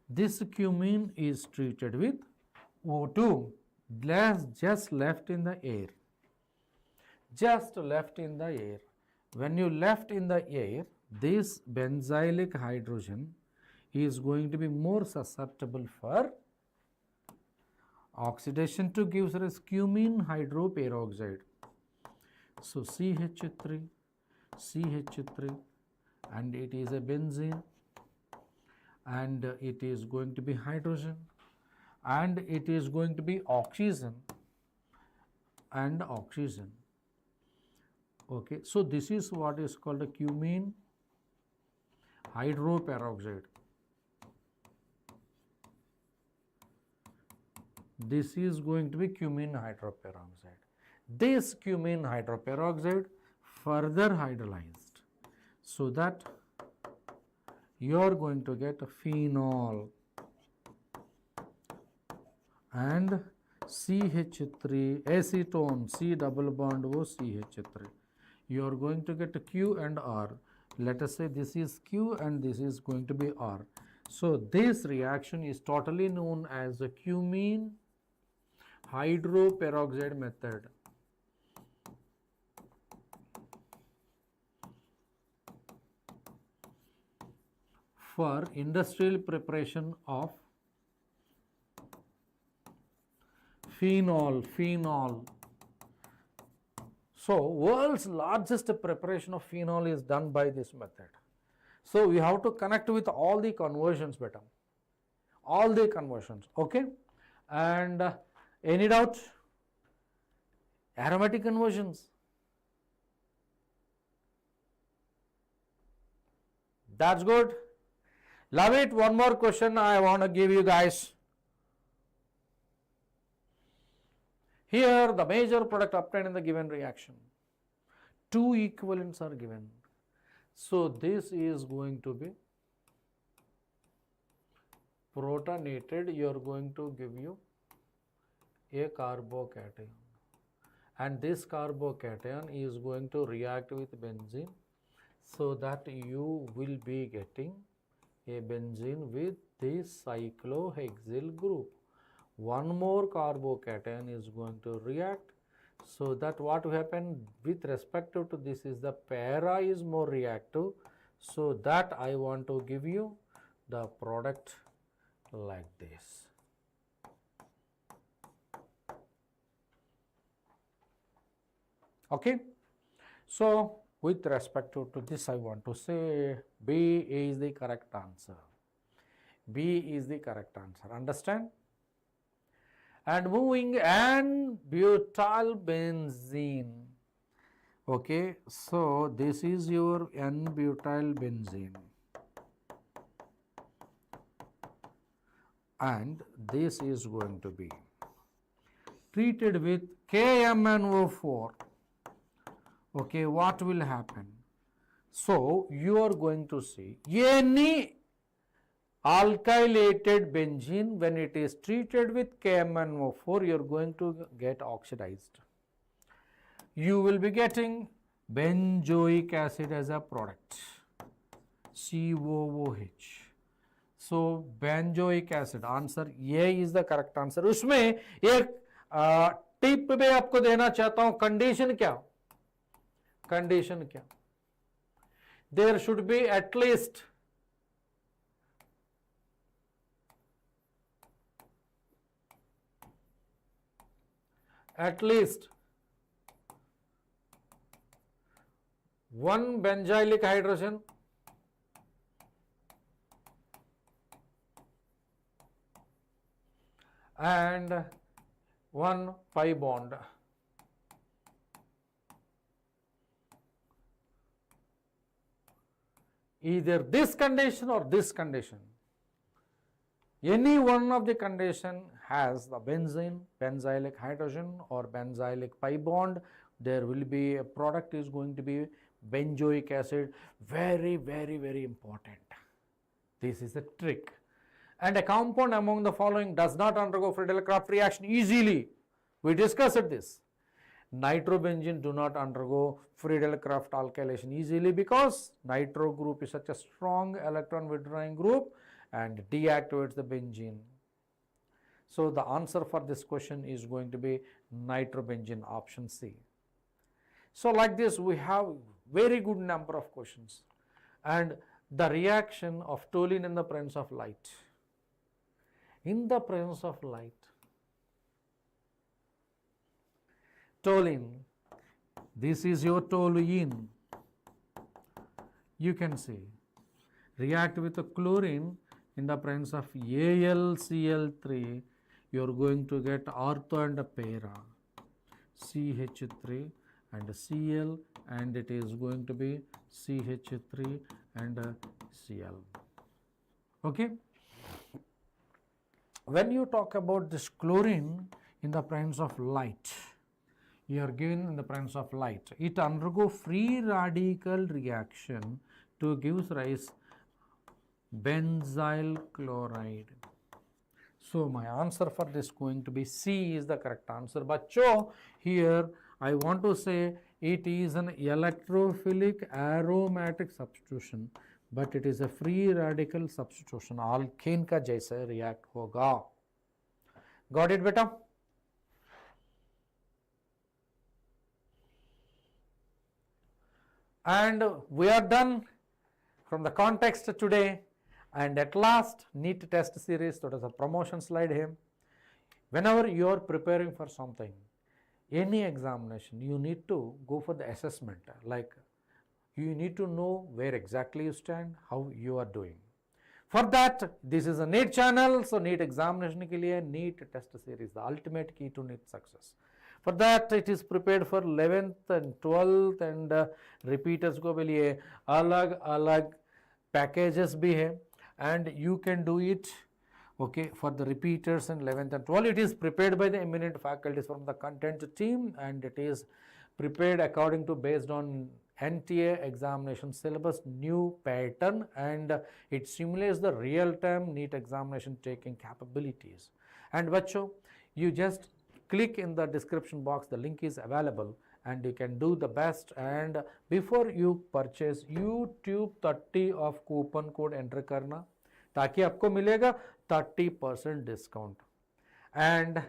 this cumene is treated with O2, just left in the air, just left in the air. When you left in the air, this benzylic hydrogen is going to be more susceptible for oxidation to give rise cumene hydroperoxide. So CH3, CH3, and it is a benzene, and it is going to be hydrogen, and it is going to be oxygen and oxygen. Okay, so this is what is called a cumene hydroperoxide. This is going to be cumene hydroperoxide. This cumene hydroperoxide further hydrolyzed, so that you are going to get a phenol and CH3 acetone, C double bond O CH3. you are going to get Q and R. Let us say this is Q and this is going to be R. So this reaction is totally known as the cumene hydroperoxide method. For industrial preparation of phenol. So world's largest preparation of phenol is done by this method. So we have to connect with all the conversions better. All the conversions, okay? And any doubt? Aromatic conversions. That's good. Love it. One more question I want to give you guys. Here the major product obtained in the given reaction. Two equivalents are given. So this is going to be protonated. You are going to give you a carbocation. And this carbocation is going to react with benzene, so that you will be getting a benzene with this cyclohexyl group. One more carbocation is going to react, so that what will happen with respect to this is the para is more reactive, so that I want to give you the product like this. Okay, so with respect to this, I want to say B is the correct answer. B is the correct answer. Understand? And moving N-butyl benzene. Okay, so this is your N-butyl benzene. And this is going to be treated with KMnO4. Okay, what will happen? So you are going to see any alkylated benzene, when it is treated with KMnO4, you are going to get oxidized. You will be getting benzoic acid as a product, COOH. So benzoic acid, answer A is the correct answer. उसमें एक tip में आपको देना चाहता हूं, condition क्या? Condition क्या? There should be at least one benzylic hydrogen and one pi bond. Either this condition or this condition. Any one of the condition has the benzene, benzylic hydrogen or benzylic pi bond, there will be a product is going to be benzoic acid. Very, very, very important. This is a trick. And a compound among the following does not undergo Friedel-Crafts reaction easily. We discussed this. Nitrobenzene do not undergo Friedel-Crafts alkylation easily because nitro group is such a strong electron withdrawing group and deactivates the benzene. So the answer for this question is going to be nitrobenzene, option C. So like this we have very good number of questions, and the reaction of toluene in the presence of light. In the presence of light, toluene, this is your toluene, you can see, react with the chlorine in the presence of AlCl3, you are going to get ortho and para, CH3 and Cl, and it is going to be CH3 and Cl. Okay. When you talk about this chlorine in the presence of light, you are given in the presence of light, it undergo free radical reaction to give rise benzyl chloride. So my answer for this going to be C is the correct answer. But here I want to say It is an electrophilic aromatic substitution, but it is a free radical substitution. Alkane का जैसे react होगा. Got it beta? And we are done from the context today. And at last, NEET test series, that is a promotion slide here. Whenever you are preparing for something, any examination, you need to go for the assessment. Like, you need to know where exactly you stand, how you are doing. For that, this is a NEET channel, so NEET examination ke liye NEET test series, the ultimate key to NEET success. For that, it is prepared for 11th and 12th and repeaters ko bhi liye alag packages bhi hai, and you can do it. Okay, for the repeaters in 11th and 12th, it is prepared by the eminent faculties from the content team, and it is prepared according to based on NTA examination syllabus new pattern, and it simulates the real-time NEET examination taking capabilities. And bacho, you just click in the description box, the link is available, and you can do the best. And before you purchase, YouTube 30 of coupon code enter karna, ताकि आपको मिलेगा 30% discount. And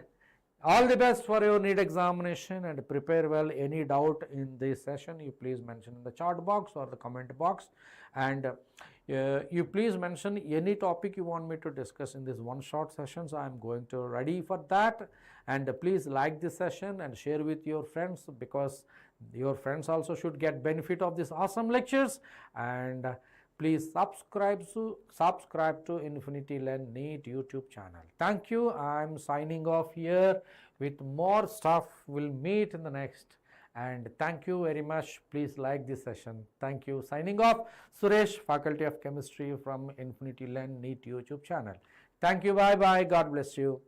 all the best for your NEET examination, and prepare well. Any doubt in this session, you please mention in the chat box or the comment box, and you please mention any topic you want me to discuss in this one short session, so I am going to ready for that. And please like this session and share with your friends, because your friends also should get benefit of these awesome lectures. And please subscribe to Infinity Learn NEET YouTube channel. Thank you. I'm signing off here with more stuff. We'll meet in the next. And thank you very much. Please like this session. Thank you. Signing off, Suresh, Faculty of Chemistry from Infinity Learn NEET YouTube channel. Thank you. Bye bye. God bless you.